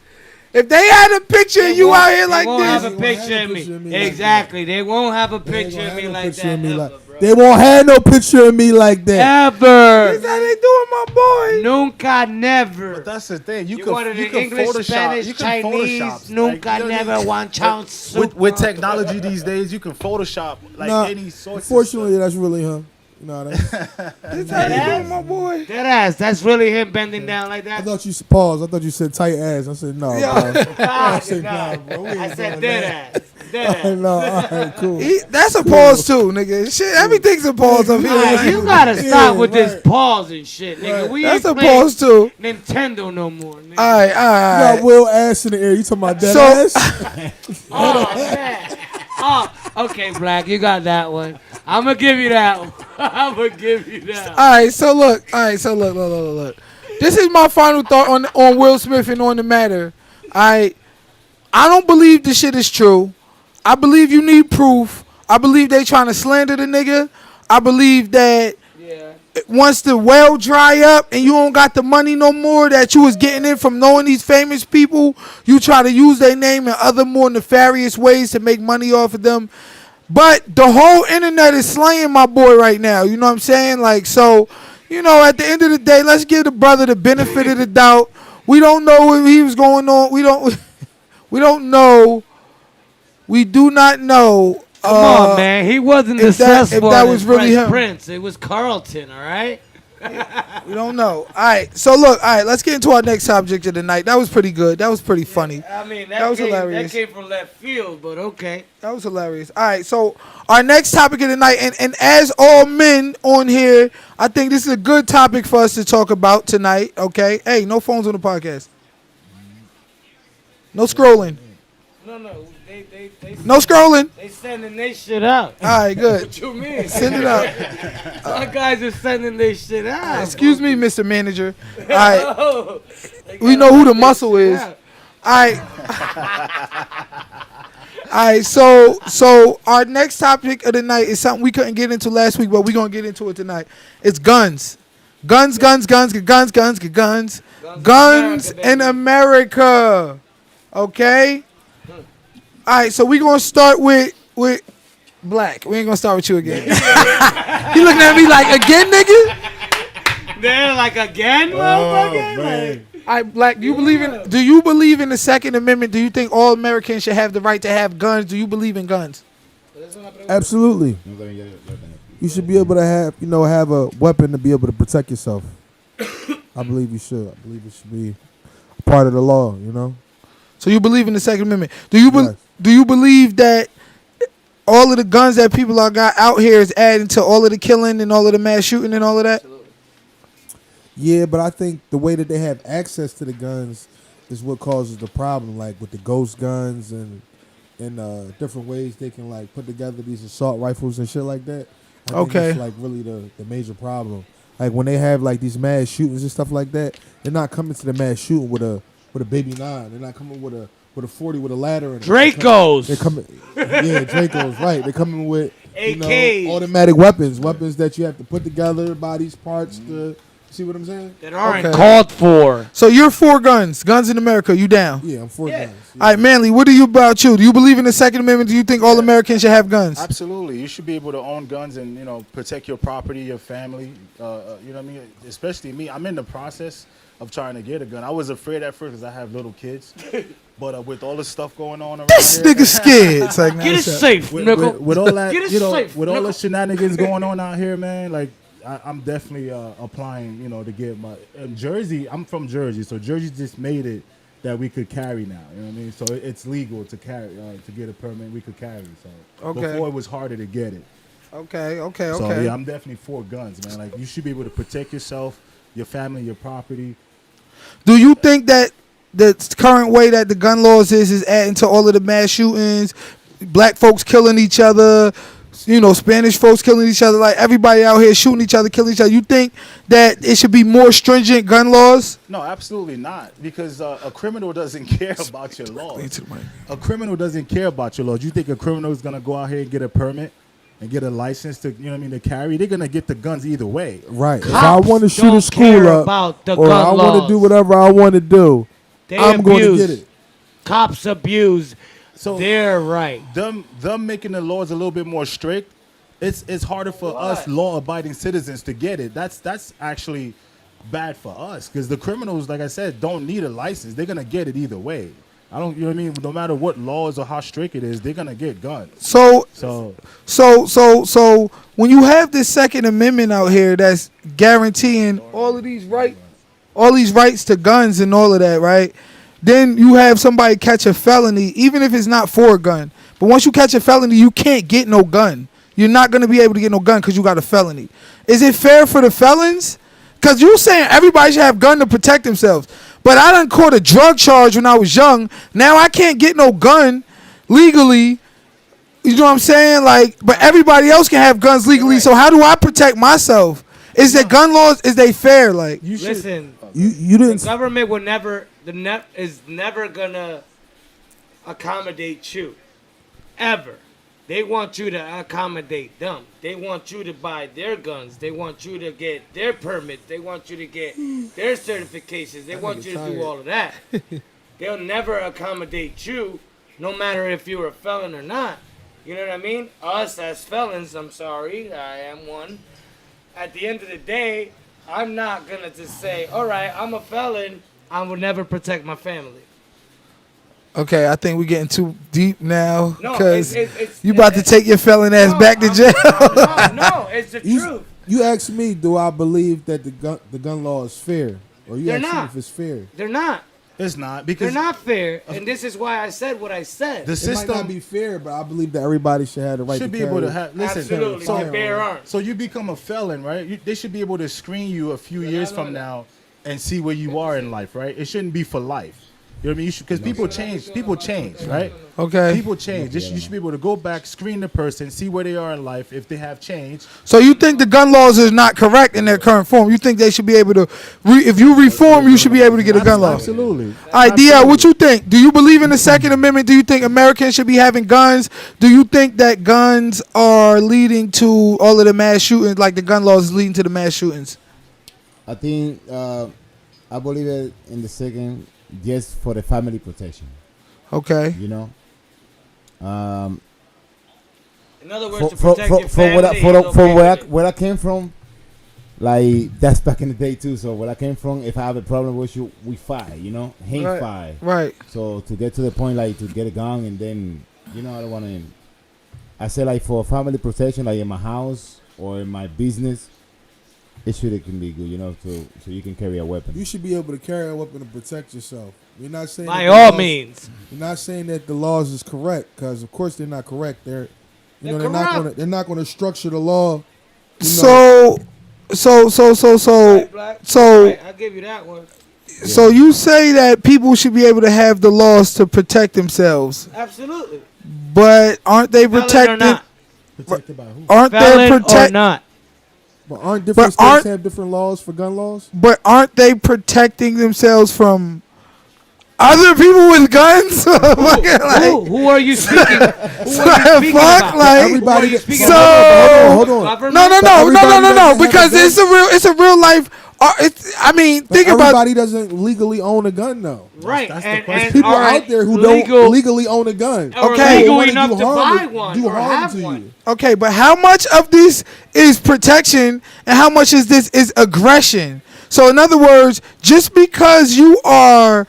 If they had a picture of you out here like They won't this, have a picture of me. Exactly. They won't have a picture of me like that ever, bro. They won't have no picture of me like that. Ever. that's how they doing my boy. Nunca, never. But that's the thing. You wanted can an English, Photoshop. Spanish, You can Chinese, Photoshop. nunca, Like, you know what I never, mean? one chance soup. With technology these days, you can Photoshop like Nah, any source. unfortunately, that's really him. You know what I mean? That's how they doing my boy. Dead ass. That's really him bending down like I that. thought you paused. I thought you said tight ass. I said no, Yeah. bro. Nah, said, nah. nah, bro, we ain't I said doing dead that. ass. Dead ass. No, all right, cool. That's a pause too, nigga. Shit, everything's a pause up here. Alright, you gotta Yeah, stop with this right. pause and shit, nigga. We That's ain't a playing pause too. Nintendo no more, nigga. All right, You all got Will ass in the air. You talking about dead So- ass? Oh, man. Oh, okay, Black, you got that one. I'm gonna give you that one. I'm gonna give you that one. All right, so look. This is my final thought on Will Smith and on the matter. I don't believe this shit is true. I believe you need proof. I believe they trying to slander the nigga. I believe that Yeah. once the well dry up and you don't got the money no more that you was getting in from knowing these famous people, you try to use their name in other more nefarious ways to make money off of them. But the whole internet is slaying my boy right now. You know what I'm saying? Like, so, you know, at the end of the day, let's give the brother the benefit of the doubt. We don't know what he was going on. We don't know. We do not know. Come on, man. He wasn't the if that successful was really him. Prince. It was Carlton, all right? We don't know. All right. So look. All right. Let's get into our next subject of the night. That was pretty good. That was pretty funny. I mean, That was hilarious. That came from left field, but okay. That was hilarious. All right. So our next topic of the night, and as all men on here, I think this is a good topic for us to talk about tonight. Okay. Hey, no phones on the podcast. No scrolling. No, they No scrolling. They sending their shit out. All right. Good. What you mean? Send it out. Our guys are sending their shit out. Excuse me, Mr. Manager. All right. Oh, they We gotta know who the send muscle their is. shit out. All right. All right, so our next topic of the night is something we couldn't get into last week, but we're going to get into it tonight. It's guns. Guns in America. Okay? All right, so we're going to start with Black. We ain't going to start with you again. You looking at me like, again, nigga? They're like, again, motherfucker? Like, All right, Black, do you believe in the Second Amendment? Do you think all Americans should have the right to have guns? Do you believe in guns? Absolutely. You should be able to have a weapon to be able to protect yourself. I believe you should. I believe it should be a part of the law. So you believe in the Second Amendment? Yes. Do you believe that all of the guns that people are got out here is adding to all of the killing and all of the mass shooting and all of that? Yeah, but I think the way that they have access to the guns is what causes the problem. Like with the ghost guns and different ways they can like put together these assault rifles and shit like that. I think it's like really the major problem. Like when they have like these mass shootings and stuff like that, they're not coming to the mass shooting with a baby 9. They're not coming with a 40 with a ladder. Dracos. They're coming. Yeah, Dracos. Right. They're coming with AKs. Automatic weapons that you have to put together, bodies, parts. To see what I'm saying? That aren't called for. So you're for guns in America. You down? Yeah, I'm for guns. All right, Manly. What do you about you? Do you believe in the Second Amendment? Do you think all Americans should have guns? Absolutely. You should be able to own guns and, protect your property, your family. You know what I mean? Especially me. I'm in the process of trying to get a gun. I was afraid at first because I have little kids. But with all the stuff going on around This here, nigga scared. It's like, Get it safe, nigga. with all that, Get it safe, with all nigga. the shenanigans going on out here, man, like I'm definitely applying, to get my Jersey. I'm from Jersey, so Jersey just made it that we could carry now. You know what I mean? So it's legal to carry, to get a permit. We could carry. So before it was harder to get it. Okay. So yeah, I'm definitely for guns, man. Like you should be able to protect yourself, your family, your property. Do you think that the current way that the gun laws is adding to all of the mass shootings, black folks killing each other, Spanish folks killing each other, like everybody out here shooting each other, killing each other? You think that it should be more stringent gun laws? No, absolutely not. Because a criminal doesn't care about your laws. A criminal doesn't care about your laws. You think a criminal is going to go out here and get a permit and get a license to, to carry? They're going to get the guns either way. Right. If I want to shoot a don't school care up about the or gun I want to laws. do whatever I want to do, I'm going to abuse. get it. Cops abuse. So they're right. Them making the laws a little bit more strict, it's harder for us law-abiding citizens to get it. That's actually bad for us because the criminals, like I said, don't need a license. They're gonna get it either way. You know what I mean? No matter what laws or how strict it is, they're gonna get guns. So when you have this Second Amendment out here that's guaranteeing all these rights to guns and all of that, right? Then you have somebody catch a felony, even if it's not for a gun. But once you catch a felony, you can't get no gun. You're not going to be able to get no gun because you got a felony. Is it fair for the felons? Because you saying everybody should have a gun to protect themselves. But I done caught a drug charge when I was young. Now I can't get no gun legally. You know what I'm saying? But everybody else can have guns legally. So how do I protect myself? Is the gun laws, is they fair? Listen, you didn't. the government will never, is never gonna accommodate you, ever. They want you to accommodate them. They want you to buy their guns. They want you to get their permits. They want you to get their certifications. They want you to do all of that. They'll never accommodate you, no matter if you're a felon or not. You know what I mean? Us as felons, I'm sorry, I am one. At the end of the day, I'm not gonna just say, all right, I'm a felon, I will never protect my family. Okay, I think we're getting too deep now No, because it's you about to take your felon ass back to jail. No, it's the truth. You asked me, do I believe that the gun law is fair? Or you They're asked me not. if it's fair? They're not. It's not They're because not fair, and this is why I said what I said. the It might not system be fair, but I believe that everybody should have the right should to be carry able to have. Listen, Absolutely, so, to bear arms. so you become a felon, right? They should be able to screen you a few years from now and see where you are in life, right? It shouldn't be for life. You know what I mean? Because people change, right? Okay. People change. You should be able to go back, screen the person, see where they are in life, if they have changed. So you think the gun laws is not correct in their current form? You think they should be able to, if you reform, you should be able to get a gun law? Absolutely. All right, D.L., what you think? Do you believe in the Second Amendment? Do you think Americans should be having guns? Do you think that guns are leading to all of the mass shootings, like the gun laws is leading to the mass shootings? I think I believe it in the second, just for the family protection. Okay. You know. In other words, to protect your family. Where I came from, like that's back in the day too. So where I came from, if I have a problem with you, we fight. You know, hang fight. Right. So to get to the point, like to get a gun, and then I don't want to. I say like for family protection, like in my house or in my business, it can be good, so you can carry a weapon. You should be able to carry a weapon to protect yourself. We're not saying By that the all laws- means. We're not saying that the laws is correct, because of course they're not correct. They're They're they're not gonna structure the law. So Right, Black? so Right, I'll give you that one. so you say that people should be able to have the laws to protect themselves, Absolutely. but aren't they Felon or protected? not. Protected by who? Aren't they Felon or protect? not. But aren't different But aren't- states have different laws for gun laws? But aren't they protecting themselves from other people with guns? Fucking like, Who are you speaking? Who are you speaking fuck, about? like, Who are you speaking so- about? Hold on. Government? no, everybody doesn't have because a gun. it's a real life. I mean, But think about. everybody doesn't legally own a gun though. Right, That's the and question. People all right, out there who legal, don't legally own a gun. or Okay. legal Wanna enough do to harm buy to- one do or harm have to one. you. Okay, but how much of this is protection and how much is this is aggression? So in other words, just because everybody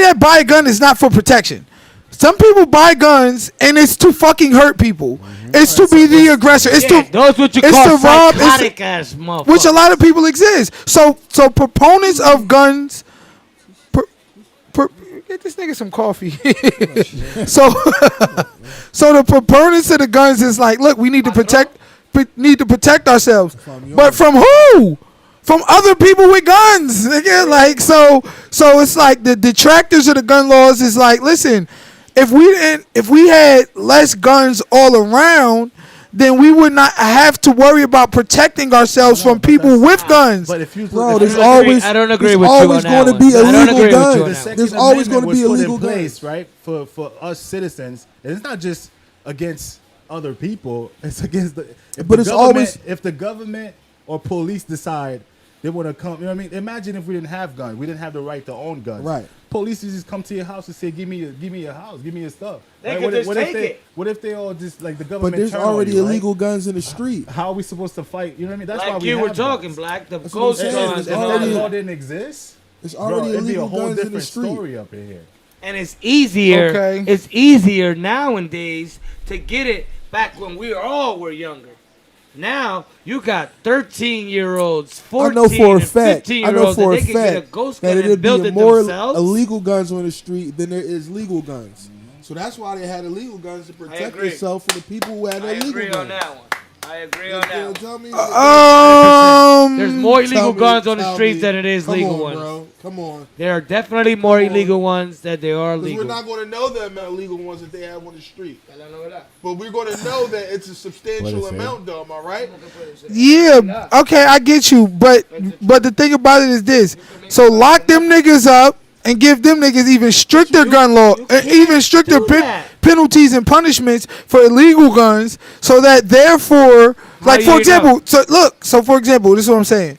that buy a gun is not for protection. Some people buy guns and it's to fucking hurt people. It's to be the aggressor. It's Yeah, to those what you it's call to rob. It's to, psychotic ass motherfuckers. which a lot of people exist. So proponents of guns. Get this nigga some coffee. so so the proponents of the guns is like, look, we need to protect ourselves. But from who? From other people with guns. Nigga. Like so it's like the detractors of the gun laws is like, listen, if we had less guns all around, then we would not have to worry about protecting ourselves from people with guns. But if you Bro, if there's you- always I don't agree there's with you always on that going to one. be I don't illegal agree with you on guns. that the one. Second There's always Amendment going to be was put illegal in guns. place, right? For us citizens, and it's not just against other people. It's against the. If But the it's government- always- if the government or police decide they want to come. You know what I mean? Imagine if we didn't have guns. We didn't have the right to own guns. Right. Police would just come to your house and say, "Give me your house. Give me your stuff." They Right? could just if take they, it. What if they all just like the government? But there's turn on already you, right? illegal guns in the street. How are we supposed to fight? You know what I mean? That's why Like we you have were talking, guns. Black, the That's what I'm ghost saying. guns It's and If all that already- law that. didn't exist, It's bro, already it'd be a illegal whole guns in the different street. story up in here. And it's easier. Okay. It's easier nowadays to get it back when we all were younger. Now you got 13-year-olds, 14 I know for a and fact. 15-year-olds I know for that a they can get a fact ghost that gun and it'd build be it more themselves. illegal guns on the street than there is legal guns. So that's why they had illegal guns to protect agree. themselves from the people who had I illegal agree guns. on that one. I agree on You that one. tell me? There's more illegal Tell me- guns on the tell streets me. than it is Come legal on, ones. Bro. Come on. There are definitely more Come on. illegal ones than there are Because legal. we're not going to know the amount of legal ones that they have on the street. But we're going to know that it's a substantial What is it? amount, though. Am I right? Yeah, okay, I get you, but the thing about it is this: so lock them niggas up and give them niggas even stricter gun law, even stricter do that. penalties and punishments for illegal guns, so that therefore, like do for you example, know? so for example, this is what I'm saying: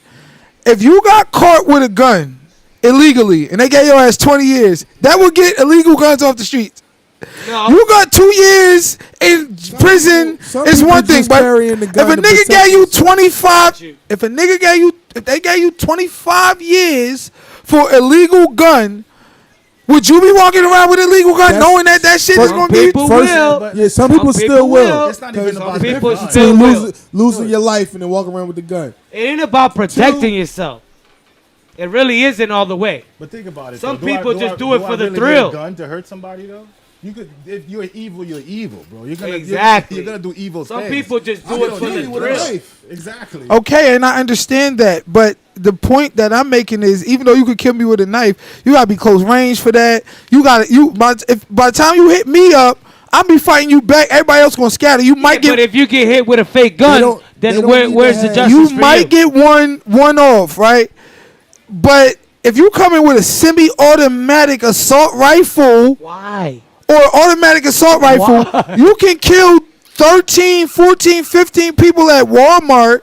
if you got caught with a gun illegally and they gave your ass 20 years, that would get illegal guns off the streets. No. You got 2 years in prison. some It's people one thing, just but carrying the if gun a to nigga protect gave you themselves. 25, You. if they gave you 25 years for illegal gun, would you be walking around with an illegal gun That's- knowing that shit is Some gonna be? people First- will. Yeah, some people people still will. will. It's not even Some about people the gun. still will. Losing your life and then walking around with the gun. It ain't about protecting yourself. It really isn't all the way. But think about it. Some though. people just do it I for the really thrill. Get a gun to hurt somebody though. You could, if you're evil, you're evil, bro. You're gonna Exactly. You're gonna do evil Some things. people just do I it can for kill the you with a thrill. knife. Exactly. Okay, and I understand that, but the point that I'm making is, even though you could kill me with a knife, you gotta be close range for that. You gotta by the time you hit me up, I'll be fighting you back. Everybody else gonna scatter. You might But get if you get hit with a fake gun, don't- they then don't need to where's the have- justice you for might get one off, right? But if you come in with a semi-automatic assault rifle Why? or automatic assault rifle, you can kill 13, 14, 15 people at Walmart.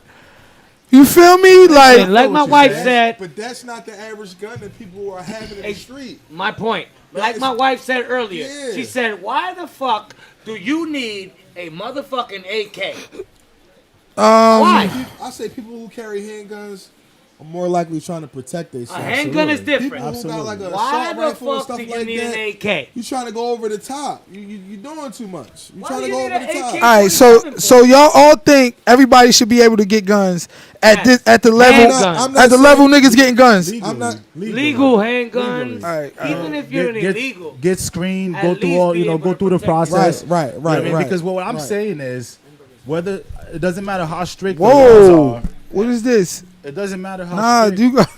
You feel me? Like, And like my wife said, But that's not the average gun that people are having in the street. my point. Like my wife said earlier, Yeah. she said, "Why the fuck do you need a motherfucking AK? Why? I say people who carry handguns more likely trying to protect A themselves. handgun is People different. who got like a Why assault the rifle and fuck stuff do you like need that, an AK? you trying to go over the top. You doing too much. You Why trying do to you go need over the an top. AK? All right, so y'all all think everybody should be able to get guns at Yes. at the level Handguns. I'm not at the saying- level niggas getting guns. Legally, I'm not- Legal handguns. All right, Even if you're an illegal. Get screened, At go through least all, be you know, able go to through the protect process. Right, You know what I mean? right. Because what I'm right. saying is, whether it doesn't matter how strict the laws Whoa, are, what is this? it doesn't matter how Nah, strict, you got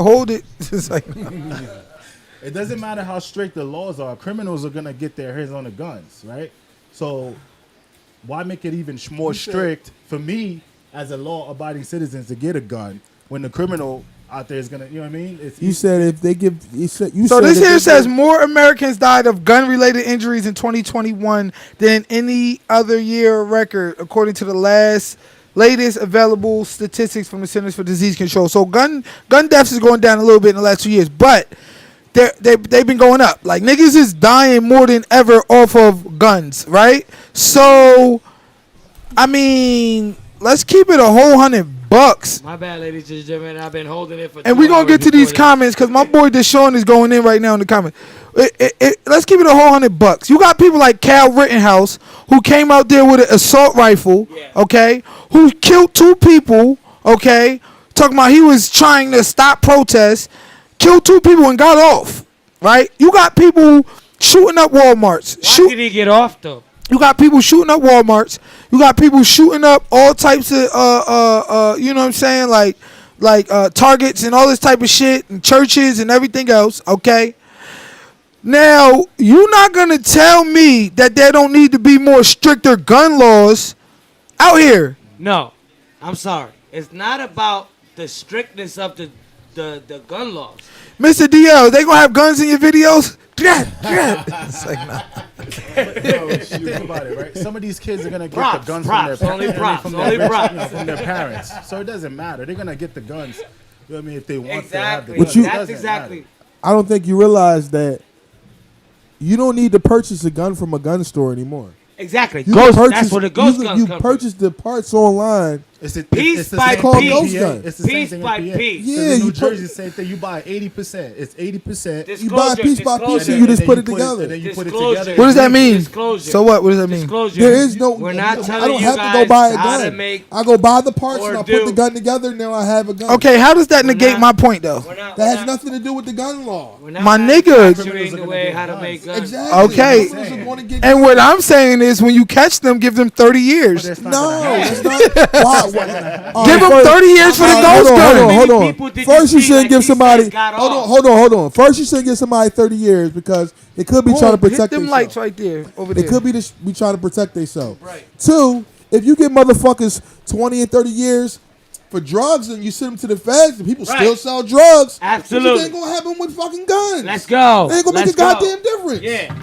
hold it. It's like, it doesn't matter how strict the laws are. Criminals are gonna get their hands on the guns, right? So why make it even more strict for me as a law-abiding citizen to get a gun when the criminal out there is gonna, you know what I mean? It's You said if they give, you said you so said this if here they says give- more Americans died of gun-related injuries in 2021 than any other year record, according to the latest available statistics from the Centers for Disease Control. So gun deaths is going down a little bit in the last 2 years, but they've been going up. Like niggas is dying more than ever off of guns, right? So, I mean, let's keep it a whole $100. My bad, ladies and gentlemen. I've been holding it for. And 2 we're going hours to get to these before this. comments because my boy Deshaun is going in right now in the comments. Let's keep it a whole $100. You got people like Cal Rittenhouse who came out there with an assault rifle, okay, who killed 2 people, okay, talking about he was trying to stop protests, killed 2 people and got off, right? You got people shooting up Walmarts. Why did he get off though? You got people shooting up Walmarts. You got people shooting up all types of you know what I'm saying, like Targets and all this type of shit and churches and everything else, okay? Now, you're not going to tell me that there don't need to be more stricter gun laws out here. No, I'm sorry. It's not about the strictness of the gun laws. Mr. DL, they going to have guns in your videos? It's like, nah. think about it, right? Some of these kids are gonna get Props, the guns props, from their only props, from only their, props. you know, from their parents. So it doesn't matter. They're gonna get the guns. You know what I mean? If they want to have the Exactly. guns. But you- It That's doesn't exactly. matter. I don't think you realize that you don't need to purchase a gun from a gun store anymore. Exactly. You Ghost. can That's where the ghost you, guns you come from. purchase the parts online. It's Piece the by same piece. thing in Ghost PA. gun. It's the same Piece thing in by PA. piece. Yeah, Yeah, in you New put- Jersey, same thing. You buy 80%. It's 80%. You buy Disclosure, piece by piece disclosure. and you just then put it and together. then you put it Disclosure. together. What does that mean? Disclosure. So what? What does that mean? Disclosure. There is no. We're not I telling don't you have to guys go buy a how to gun. make I go buy the parts or and I do. put the gun together. Now I have a gun. Okay, how does that We're negate not- my point, though? We're not, That we're has not, nothing to do with the gun law. we're not My nigga. manufacturing the way how to make guns. Exactly. Okay. Criminals are gonna get And what I'm saying is when you catch them, give them 30 years. That's not No, gonna happen. it's not. Why? Give them 30 years for the Hold ghost on, gun. hold on, hold on. People did First, you you see, shouldn't like give these somebody. guys got Hold on, off? hold on. First, you shouldn't give somebody 30 years because they could be trying to Hit protect them themselves. lights right there, over They there. could be trying to protect themselves. Right. 2, if you give motherfuckers 20 and 30 years for drugs and you send them to the feds and people Right. still sell drugs, Absolutely. What ain't gonna happen with fucking guns? Let's go. They ain't gonna make Let's a goddamn difference. Yeah.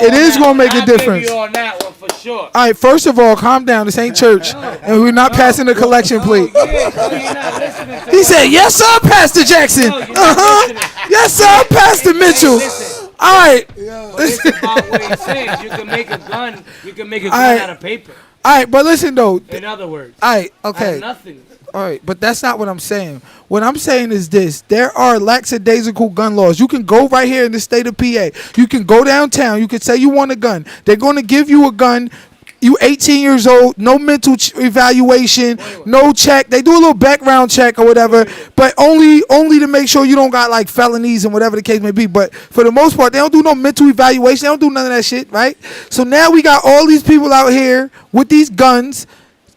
It is gonna make a I'll give difference. you on that one for sure. All right, first of all, calm down. This ain't church, and we're not passing the collection plate. Yeah, so you're not listening to He what- said, "Yes, sir, Pastor Jackson." No, you're not listening. Yes, sir, Pastor Mitchell. Listen, All right, it's about what he says. You can make a gun. You can make a gun Alright. out of paper. all right, but listen though. In other words, All right, out okay. of nothing. All right, but that's not what I'm saying. What I'm saying is this. There are lackadaisical gun laws. You can go right here in the state of PA. You can go downtown. You can say you want a gun. They're going to give you a gun. You 18 years old, no mental evaluation, no check. They do a little background check or whatever, but only to make sure you don't got like felonies and whatever the case may be. But for the most part, they don't do no mental evaluation. They don't do none of that shit, right? So now we got all these people out here with these guns,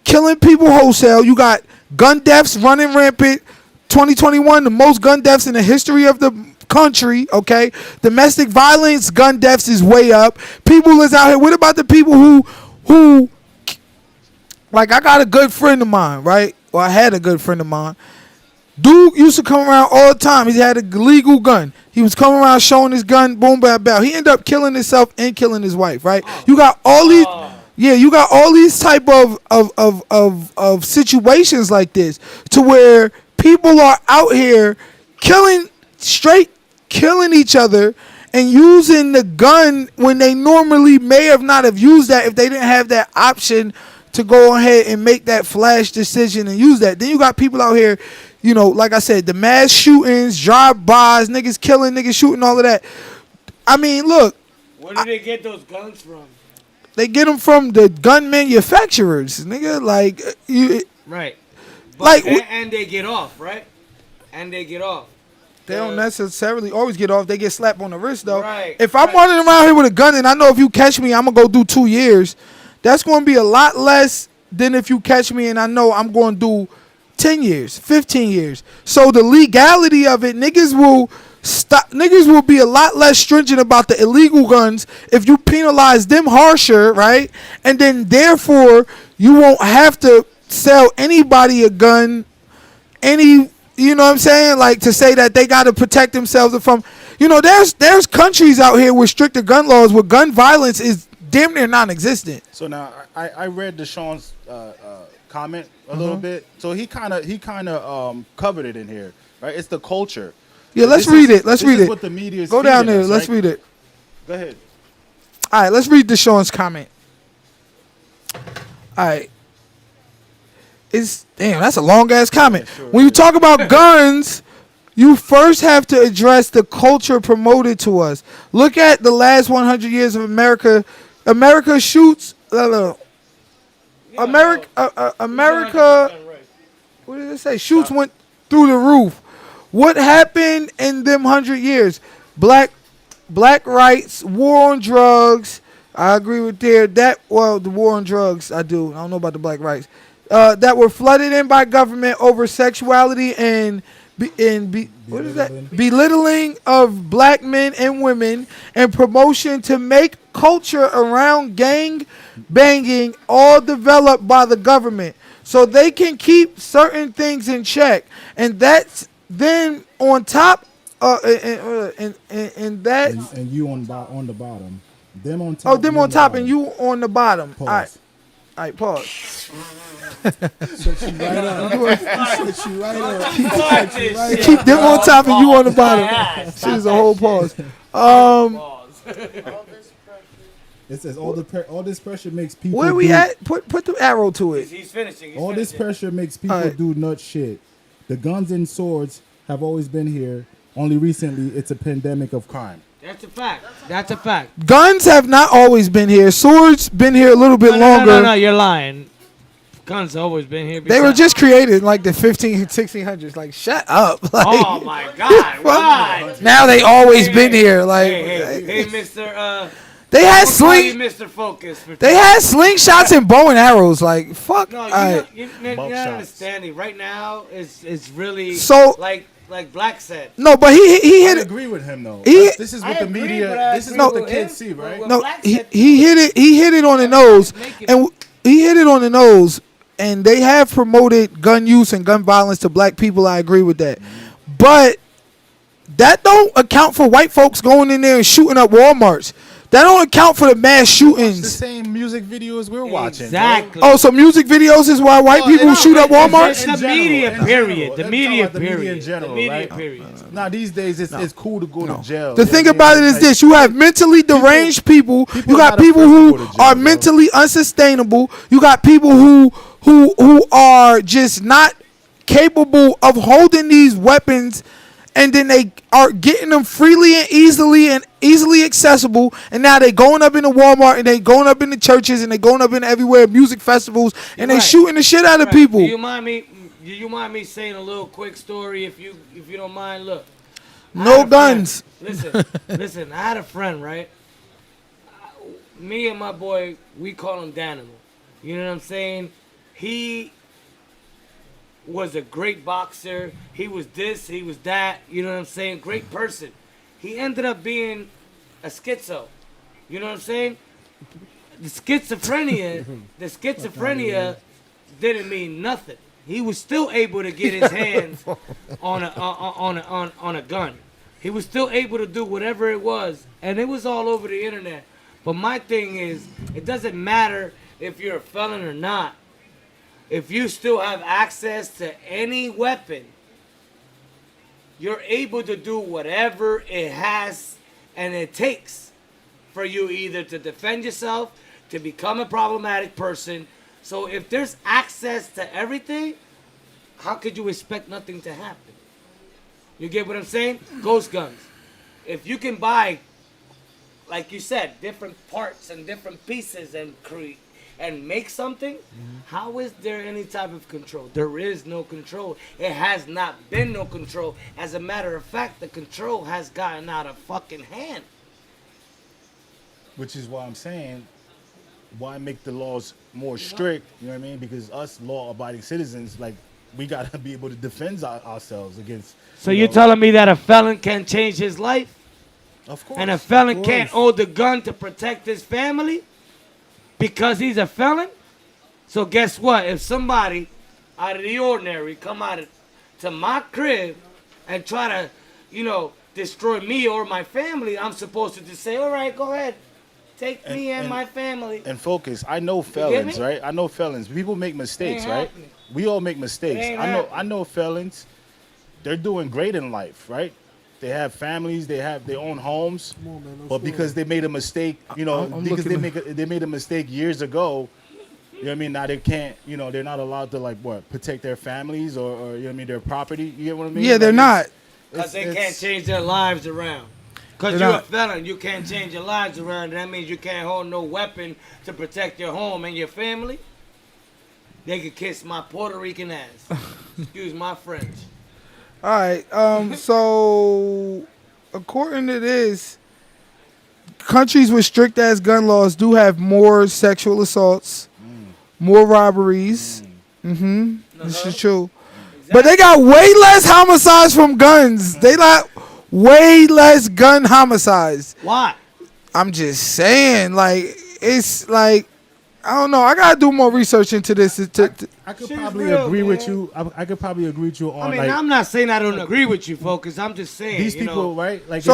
killing people wholesale. You got gun deaths running rampant. 2021, the most gun deaths in the history of the country, okay? Domestic violence, gun deaths is way up. People is out here. What about the people who like, I got a good friend of mine, right? Well, I had a good friend of mine. Dude used to come around all the time. He had a legal gun. He was coming around showing his gun, boom, bam, bam. He ended up killing himself and killing his wife, right? You got all these... Yeah, you got all these type of situations like this to where people are out here killing each other and using the gun when they normally may have not have used that if they didn't have that option to go ahead and make that flash decision and use that. Then you got people out here you know, like I said, the mass shootings, drive-bys, niggas killing, niggas shooting, all of that. I mean, look, Where do they get those guns from? they get them from the gun manufacturers, nigga. Like, you, Right. Like, and they get off, right? And they get off. they don't necessarily always get off. They get slapped on the wrist, though. Right, If I'm right. running around here with a gun and I know if you catch me, I'm going to go do 2 years, that's going to be a lot less than if you catch me and I know I'm going to do 10 years, 15 years. So the legality of it, niggas will be a lot less stringent about the illegal guns if you penalize them harsher, right? And then therefore you won't have to sell anybody a gun, you know what I'm saying? Like, to say that they got to protect themselves from, you know, there's countries out here with stricter gun laws where gun violence is damn near non-existent. So now I read Deshaun's comment a little bit. So he kind of covered it in here, right? It's the culture. Yeah, let's This read is- it. Let's this read is it. what the media is Go down feeding there. us, Let's right? read it. Go ahead. All right, let's read Deshaun's comment. All right. Damn, that's a long ass comment. When you talk about guns, you first have to address the culture promoted to us. Look at the last 100 years of America. America shoots. America. What did it say? Shoots went through the roof. What happened in them 100 years? Black rights, war on drugs. I agree with the war on drugs. I do. I don't know about the black rights. That were flooded in by government over sexuality and what is that? Belittling of black men and women, and promotion to make culture around gang banging all developed by the government, so they can keep certain things in check. And that's then on top, and that. And you on the bottom. Them on top. Oh, them on top and you on the bottom. Pause. All right, pause. Set you right up. Set you right up. Keep them on top and you on the bottom. Shit is a whole pause. It says all this pressure makes people. Where we at? Put the arrow to it. He's finishing. All this pressure makes people Alright. do nut shit. The guns and swords have always been here. Only recently, it's a pandemic of crime. That's a fact. That's a fact. Guns have not always been here. Swords been here a little bit longer. No, you're lying. Guns always been here. They were just created in like the 1600s. Like, shut up. Like, Oh my God! What? now they always been here. Like, Hey, Mr. they had I'll call you sling. Mr. Focus. They had slingshots and bow and arrows. Like, fuck. No, Alright. you're not understanding. Right now, it's really So- like Black said. No, but he I hit it. agree with him though. He- This is I what the agree, media. but I This is agree what the with kids him. see, right? Well, No, Black he said- hit it. He hit it on the nose, Make it- and he hit it on the nose. And they have promoted gun use and gun violence to black people. I agree with that, but that don't account for white folks going in there and shooting up Walmarts. That don't account for the mass It's the shootings. same music videos we're watching. Exactly. Oh, so music videos is why white people shoot up Walmarts? It's the media period. The media period. in general, The media right? period. Now these days it's cool to go to jail. The thing about it is this: you have mentally deranged people. You are got not people afraid to who go to jail, are bro. mentally unsustainable. You got people who are just not capable of holding these weapons, and then they are getting them freely and easily accessible. And now they going up in the Walmart, and they going up in the churches, and they going up in everywhere, music festivals, and they Right. shooting the shit out of Right. people. Do you mind me saying a little quick story if you don't mind? Look. I No had a guns. friend. Listen. I had a friend, right? Me and my boy, we call him Danimal. You know what I'm saying? He was a great boxer. He was this, he was that. You know what I'm saying? Great person. He ended up being a schizo. You know what I'm saying? The schizophrenia didn't mean nothing. He was still able to get his hands on a gun. He was still able to do whatever it was, and it was all over the internet. But my thing is, it doesn't matter if you're a felon or not. If you still have access to any weapon, you're able to do whatever it has and it takes for you either to defend yourself, to become a problematic person. So if there's access to everything, how could you expect nothing to happen? You get what I'm saying? Ghost guns. If you can buy, like you said, different parts and different pieces and create and make something, how is there any type of control? There is no control. It has not been no control. As a matter of fact, the control has gotten out of fucking hand. Which is why I'm saying, why make the laws more strict? You know what I mean? Because us law-abiding citizens, like, we gotta be able to defend ourselves against. So you're telling me that a felon can change his life? Of course. And a felon can't hold the gun to protect his family? Because he's a felon? So guess what? If somebody out of the ordinary come to my crib and try to, destroy me or my family, I'm supposed to just say, all right, go ahead. Take me and my family. And focus. I know felons, right? I know felons. People make mistakes, right? happening. We all make mistakes. Ain't I know felons. They're doing great in life, right? They have families, they have their own homes, but because they made a mistake, because they made a mistake years ago, you know what I mean? Now they can't, they're not allowed to protect their families or you know what I mean, their property. You get what I mean? Yeah, they're not. Because they can't change their lives around. Because you're a felon, you can't change your lives around. That means you can't hold no weapon to protect your home and your family. They could kiss my Puerto Rican ass. Excuse my French. All right. So according to this, countries with strict ass gun laws do have more sexual assaults, more robberies. This is true. But they got way less homicides from guns. They got way less gun homicides. Why? I'm just saying, it's like, I don't know. I gotta do more research into this. I could probably agree with you. I could probably agree with you on. I mean, I'm not saying I don't agree with you, Focus. I'm just saying these people, right? Areas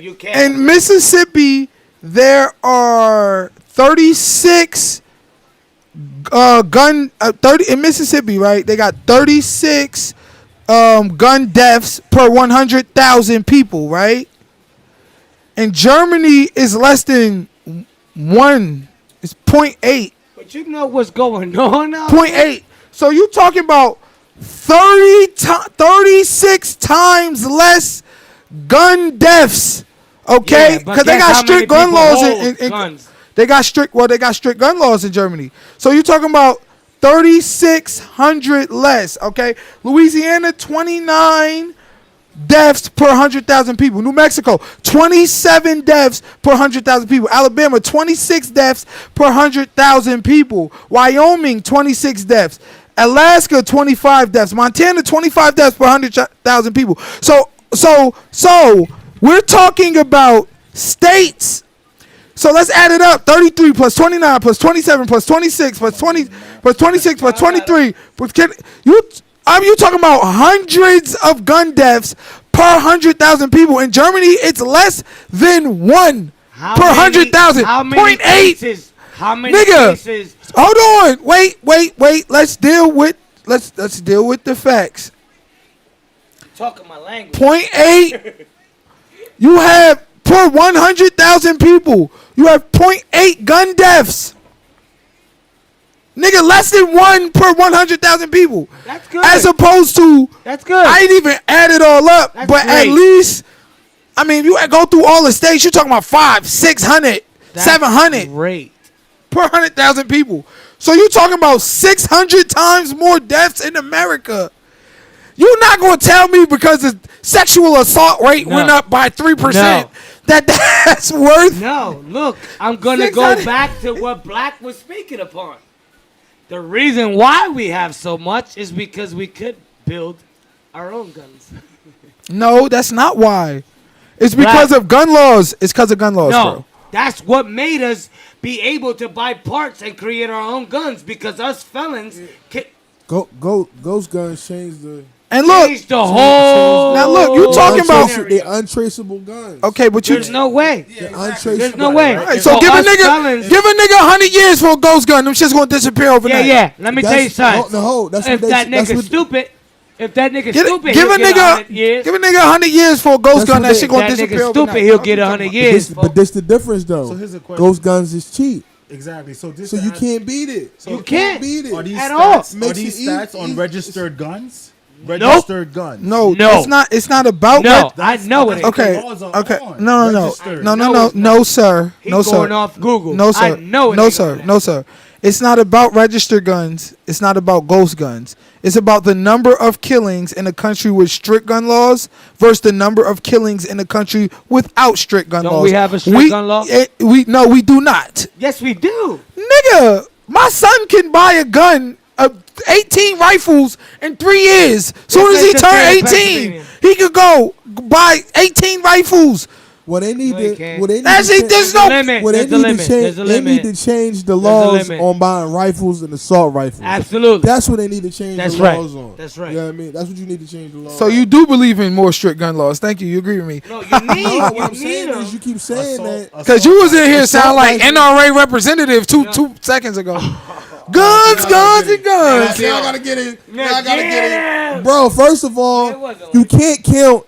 you can't. In Mississippi, there are 36 in Mississippi, right? They got 36 gun deaths per 100,000 people, right? And Germany is less than 1. It's 0.8. But you know what's going on now? 0.8. So you talking about 36 times less gun deaths, okay? Because they got strict gun laws in guns. They got strict gun laws in Germany. So you're talking about 3,600 less, okay? Louisiana, 29 deaths per 100,000 people. New Mexico, 27 deaths per 100,000 people. Alabama, 26 deaths per 100,000 people. Wyoming, 26 deaths. Alaska, 25 deaths. Montana, 25 deaths per 100,000 people. So we're talking about states. So let's add it up. 33 plus 29 plus 27 plus 26 plus 20 plus 26 plus 23. You talking about hundreds of gun deaths per 100,000 people. In Germany, it's less than 1 per 100,000. 0.8. How many cases? Hold on. Wait. Let's deal with the facts. Talking my language. 0.8. You have per 100,000 people. You have 0.8 gun deaths. Nigga, less than 1 per 100,000 people. That's good. As opposed to, that's good. I didn't even add it all up, that's but great. at least, I mean, if you go through all the states, you're talking about 500, 600, 700 great per 100,000 people. So you're talking about 600 times more deaths in America. You're not going to tell me because the sexual assault rate went up by 3% that's worth. No, look, I'm going to go back to what Black was speaking upon. The reason why we have so much is because we could build our own guns. No, that's not why. It's because of gun laws. It's because of gun laws, bro. That's what made us be able to buy parts and create our own guns because us felons can... Ghost guns changed the... And look, the whole... Now look, you talking about... They're untraceable guns. Okay, but There's no way. They're untraceable. There's no way. Right, so give a nigga 100 years for a ghost gun. Them shit's gonna disappear overnight. Yeah. Let me tell you something. If that nigga stupid, give a nigga 100 years for a ghost gun. That shit gonna disappear overnight. He'll get 100 years. But this the difference though. So here's a question. Ghost guns is cheap. Exactly. So this So you has- can't beat it. So You can't. beat it. Are these At stats, all. Are Makes these it stats easy- on easy- registered guns? Registered guns. No, No. it's not. It's not about. No, I know it. Okay. The laws are Okay. on. No. Registered. No. No, it's No, sir. He's No, sir. going off Google. No, sir. I know it. No, ain't sir. on No, sir. It's not about registered guns. It's not about ghost guns. It's about the number of killings in a country with strict gun laws versus the number of killings in a country without strict gun Don't laws. we have a strict gun law? No, we do not. Yes, we do. Nigga, my son can buy a gun, 18 rifles in 3 years. Soon Yes, as he they just turn did in 18, Pennsylvania. he could go buy 18 rifles. Well, they need No, you to. can't. Well, they need That's to it. change- There's There's a no. limit. Well, they There's a need limit. to change. There's a They need limit. to change the There's a laws limit. on buying rifles and assault rifles. Absolutely. That's what they need to change That's the right. laws on. That's right. You know what I mean? That's what you need to change the laws. So you do believe in more strict gun laws? Thank you. You agree with me? No, you No, need. what You I'm need saying them. is you keep saying that. Because you was in here Assault sound like rifle. NRA representative two seconds ago. Guns, guns, and guns. Now I gotta get it. Now I gotta Yeah. get it, bro. First of It all, wasn't you like- can't count.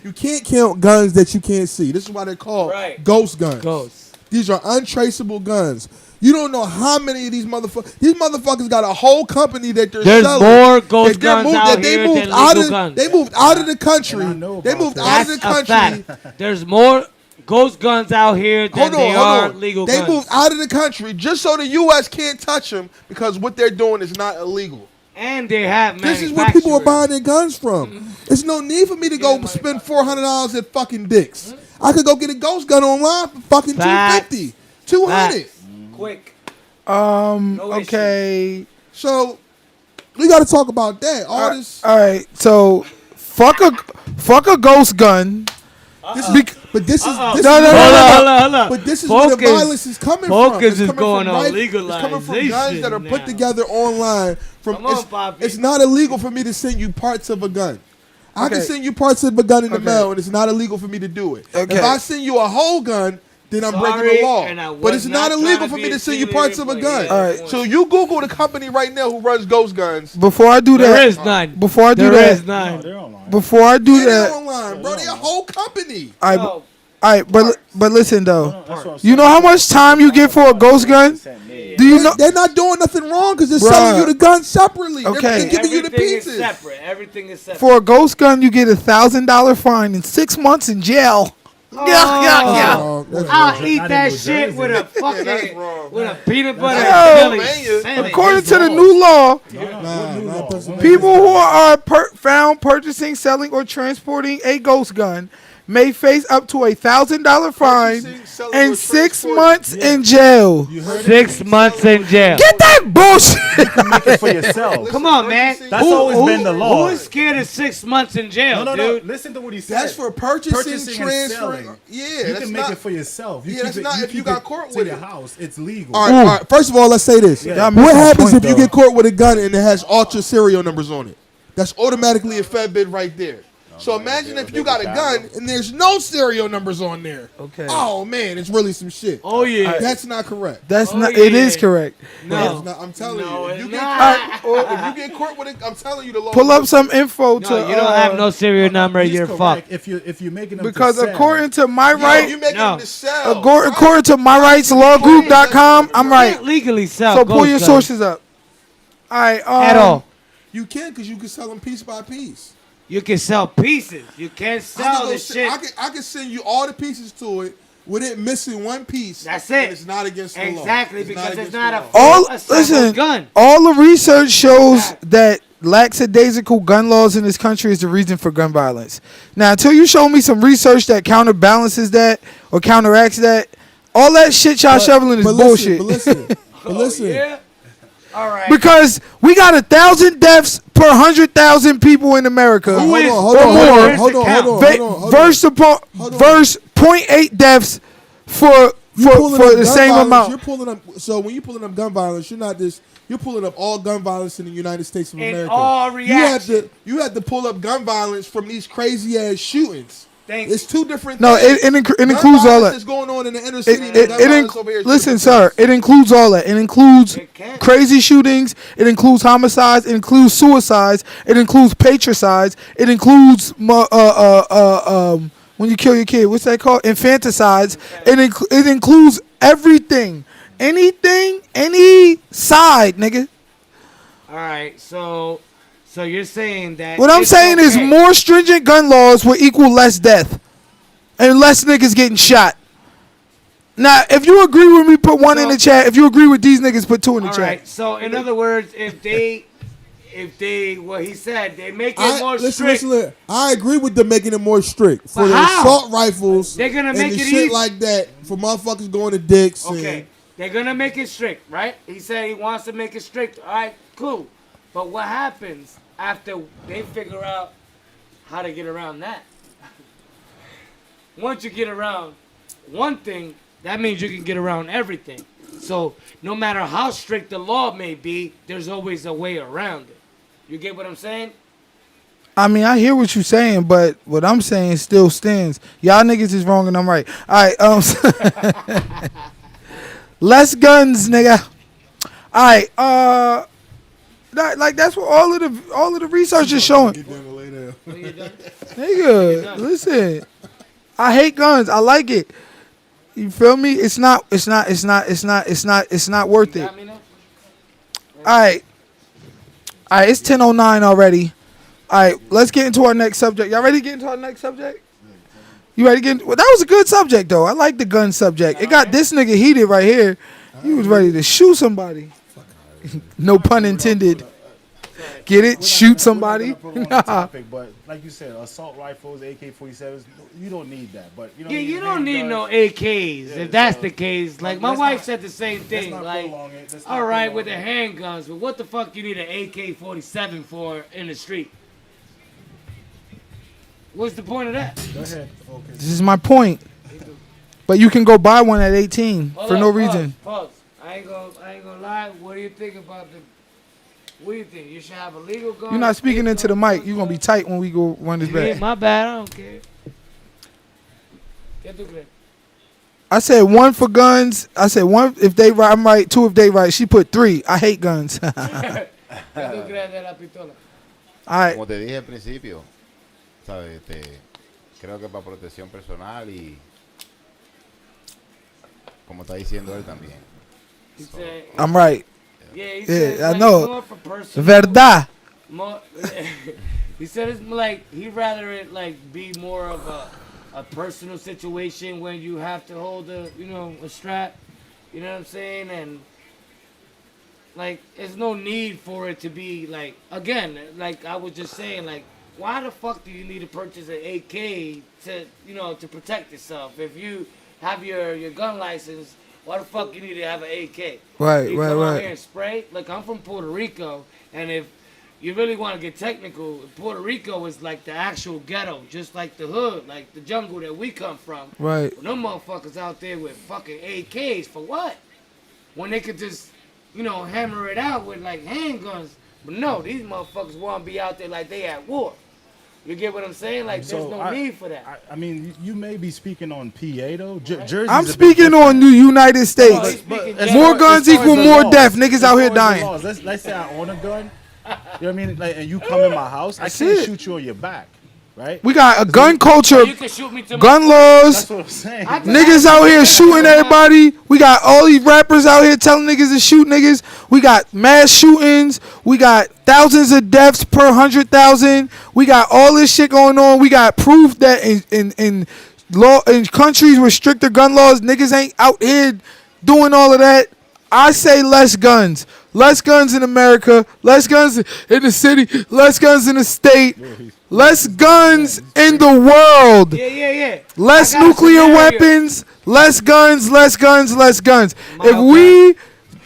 You can't count guns that you can't see. This is why they're called Right. ghost guns. Ghosts. These are untraceable guns. You don't know how many of these motherfuckers. These motherfuckers got a whole company that they're There's selling. more ghost that they're guns moved- out that they here moved than out legal of, guns. They moved out of the country. And I know They about moved that. out of That's the a country. fact. There's more ghost guns out here than Hold on, they are hold on. legal They guns. moved out of the country just so the U.S. can't touch them because what they're doing is not illegal. And they have This is where people are manufacturers. buying their guns from. There's no need for me to go spend $400 at fucking Dick's. I could go get a ghost gun online for fucking Facts. $250, $200. Facts. Quick. No issue. Okay. So we got to talk about that. All this, All right. So fuck a ghost gun. this is, but this is this No, is no, where- Hold on, hold on. But this is where the Focus. violence is coming from. Focus It's is coming going from on It's coming from guns that are legalization put now. together online. From Come on, it's, Poppy. it's not illegal for me to send you parts of a gun. I can Okay. send you parts of a gun in the Okay. mail, and it's not illegal for me to do it. Okay. If I send you a whole gun, then I'm breaking Sorry, the law. and I was But it's not not trying illegal to for be me to send you parts of a intimidated, gun. but yeah. All right. So you Google the company right now who runs ghost guns. Before I do There that, is none. before I do There is that, none. They're online. before I do They're that, online, bro. They're a whole company. all right, No. all right, but listen though, That's what I'm you know how much time you get for a ghost gun? Do you know? They're not doing nothing wrong because they're Bruh. selling you the gun separately. Okay. They're giving you the Everything pieces. is separate. Everything is separate. For a ghost gun, you get $1,000 fine and 6 months in jail. Yeah. Oh, that's I'll wrong. eat Not in that New shit Jersey. with a fucking that's wrong. with a peanut butter Yo, and man, jelly sandwich. According to the new law, Nah, not Pennsylvania. people who are found purchasing, selling, or transporting a ghost gun may face up to $1,000 fine Purchasing, selling, and or 6 transporting. months in jail. You heard it? 6 months in jail. Get that bullshit. Make it for yourself. Come on, man. That's always been the law. Who is scared of 6 months in jail, No, no, no. dude? Listen to what he said. That's for purchasing, and transferring. selling. Yeah, You that's can make not, it for yourself. You Yeah, keep that's it, not you if you keep got it caught to with your it. house. It's legal. All right, all right. First of all, let's say this. Y'all missing What the happens point, if you though. get caught with a gun and it has ultra serial numbers on it? That's automatically a Fed bid right there. So imagine if you got a gun and there's no serial numbers on there. Okay. Oh man, it's really some shit. Oh yeah. That's not correct. That's Oh, not. It is yeah. correct. No. That's not, I'm telling No, you. If it's you, get not. caught, if you get caught with it, I'm telling you the law. Pull up some info No, to. you don't have no serial number. He's You're correct. fucked. If you're making them because to sell, according to my Yo, right, you making No. them to sell. according to myrightslawgroup.com, I'm You right. can't legally sell. So pull ghost your guns sources up. All right. at all. You can because you can sell them piece by piece. You can sell pieces. You can't I sell can, the go shit. I can send you all the pieces to it with it missing one piece. That's and it. it's not against the law. Exactly, It's because it's against not the a law. All assembled listen. gun. All the research shows that lackadaisical gun laws in this country is the reason for gun violence. Now, until you show me some research that counterbalances that or counteracts that, all that shit y'all shoveling is bullshit. Listen, but listen. Yeah. All right. Because we got 1,000 deaths per 100,000 people in America. Hold is- on, hold or on, more. hold on, hold on, Va- hold on, hold on. Hold on. verse 0.8 deaths for You pulling up the gun same violence, amount. You're pulling up. So when you're pulling up gun violence, you're not just. You're pulling up all gun violence in the United States of In America. all reactions. You had to pull up gun violence from these crazy ass shootings. Thank It's two different. No, things. it Gun includes all violence that. is going on in the inner city. and It, gun it, violence over here is listen, two sir. different It includes all that. It includes It can. crazy shootings. It includes homicides. It includes suicides. It includes patricides. It includes when you kill your kid. What's that called? Infanticides. It includes everything anything, any side, nigga. All right, so you're saying that What I'm it's saying is okay. more stringent gun laws will equal less death and less niggas getting shot. Now, if you agree with me, put one in the chat. If you agree with these niggas, put two in the All chat. right. So in other words, if they, what he said, they make it more Listen, strict. listen. I agree with them making it more strict for But the how? assault rifles. They're gonna and make the it shit easy. like that for motherfuckers going to dicks. Okay, they're gonna make it strict, right? He said he wants to make it strict. All right, cool. But what happens after they figure out how to get around that? Once you get around one thing, that means you can get around everything. So no matter how strict the law may be, there's always a way around it. You get what I'm saying? I mean, I hear what you're saying, but what I'm saying still stands. Y'all niggas is wrong and I'm right. All right, less guns, nigga. All right, that's what all of the research is showing. Nigga, listen. I hate guns. I like it. You feel me? It's not worth it. All right, it's 10:09 already. All right, let's get into our next subject. Y'all ready to get into our next subject? You ready to get? Well, that was a good subject though. I like the gun subject. It got this nigga heated right here. He was ready to shoot somebody. No pun intended. Get it? Shoot somebody? Nah. Topic, but like you said, assault rifles, AK-47s, you don't need that. But you know, Yeah, you don't need no AKs if that's the case. Like my wife said the same thing. Like, all right with the handguns, but what the fuck you need an AK-47 for in the street? What's the point of that? Go ahead. Okay. This is my point. But you can go buy one at 18 Hold for up, no pause, reason. Pause. I ain't gonna lie. What do you think about the? What do you think? You should have a legal gun. You're not speaking into the mic. You're gonna be tight when we go run this Yeah, back. my bad. I don't care. ¿Qué tú crees? I said one for guns. I said one if they right, I'm right. Two if they right. She put three. I hate guns. All ¿Qué tú crees de la pistola? right. Como te dije al principio, ¿sabes? Creo que para protección personal y como está diciendo él también. He said, I'm right. yeah, he said Yeah, I like know. more for personal. Verdad. More, he said it's like he'd rather it like be more of a personal situation when you have to hold a strap, you know what I'm saying, and like there's no need for it to be like again like I was just saying like why the fuck do you need to purchase an AK to protect yourself if you have your gun license? Why the fuck you need to have an AK? Right, you right, come out right. here and spray. Look, I'm from Puerto Rico, and if you really want to get technical, Puerto Rico is like the actual ghetto, just like the hood, like the jungle that we come from. Right. Well, them motherfuckers out there with fucking AKs for what? When they could just, hammer it out with like handguns. But no, these motherfuckers want to be out there like they at war. You get what I'm saying? Like, there's no need for that. I mean, you may be speaking on PA though. Jersey's I'm a bit speaking different. on the United States. As More far- guns as far equal as the more laws, death. Niggas as out here far as the dying. laws, Let's say I own a gun. You know what I mean? Like, and you come in my house, That's I can't it. shoot you on your back, right? We got a gun culture, You can shoot me to gun my laws. That's what I'm saying. Niggas out here shooting everybody. We got all these rappers out here telling niggas to shoot niggas. We got mass shootings. We got thousands of deaths per 100,000. We got all this shit going on. We got proof that in countries with stricter gun laws, niggas ain't out here doing all of that. I say less guns. Less guns in America. Less guns in the city. Less guns in the state. Less guns in the world. Yeah. Less I got a nuclear scenario. weapons, less guns, less guns, less guns. If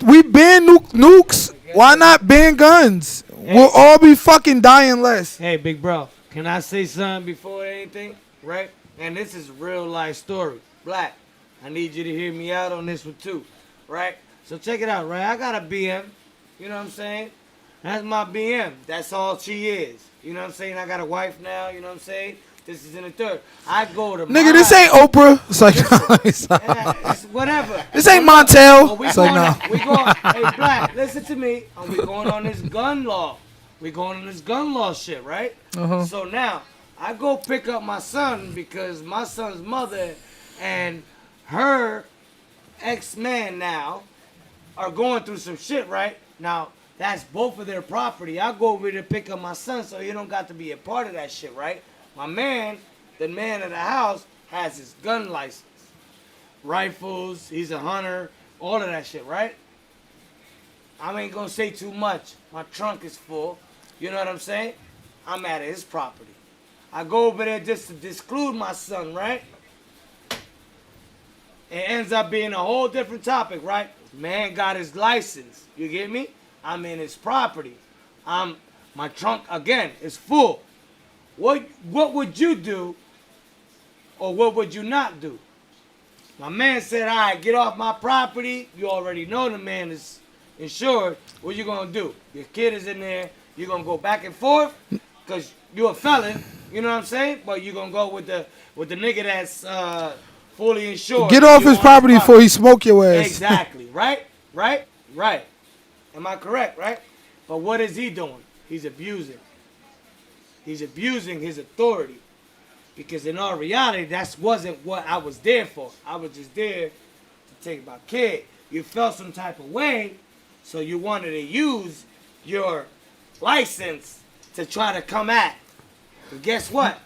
we ban nukes, why not ban guns? We'll all be fucking dying less. Hey, big bro, can I say something before anything? Right? And this is real life story. Black, I need you to hear me out on this one too. Right? So check it out, right? I got a BM. You know what I'm saying? That's my BM. That's all she is. You know what I'm saying? I got a wife now. You know what I'm saying? This is in the third. I go to Nigga, this ain't Oprah. It's like, it's whatever. This ain't Montel. Oh, we It's going, like, no. we going, hey, Black, listen to me. We going on this gun law. We going on this gun law shit, right? Uh-huh. So now, I go pick up my son because my son's mother and her ex-man now are going through some shit, right? Now, that's both of their property. I go over to pick up my son, so you don't got to be a part of that shit, right? My man, the man of the house, has his gun license. Rifles, he's a hunter, all of that shit, right? I ain't gonna say too much. My trunk is full. You know what I'm saying? I'm at his property. I go over there just to disclude my son, right? It ends up being a whole different topic, right? Man got his license. You get me? I'm in his property. My trunk again is full. What would you do, or what would you not do? My man said, "All right, get off my property." You already know the man is insured. What you gonna do? Your kid is in there. You gonna go back and forth because you're a felon. You know what I'm saying? But you gonna go with the nigga that's fully insured. Get off his property before he smoke your ass. Exactly. Right. Am I correct? Right. But what is he doing? He's abusing. He's abusing his authority. Because in all reality, that wasn't what I was there for. I was just there to take my kid. You felt some type of way, so you wanted to use your license to try to come at. But guess what?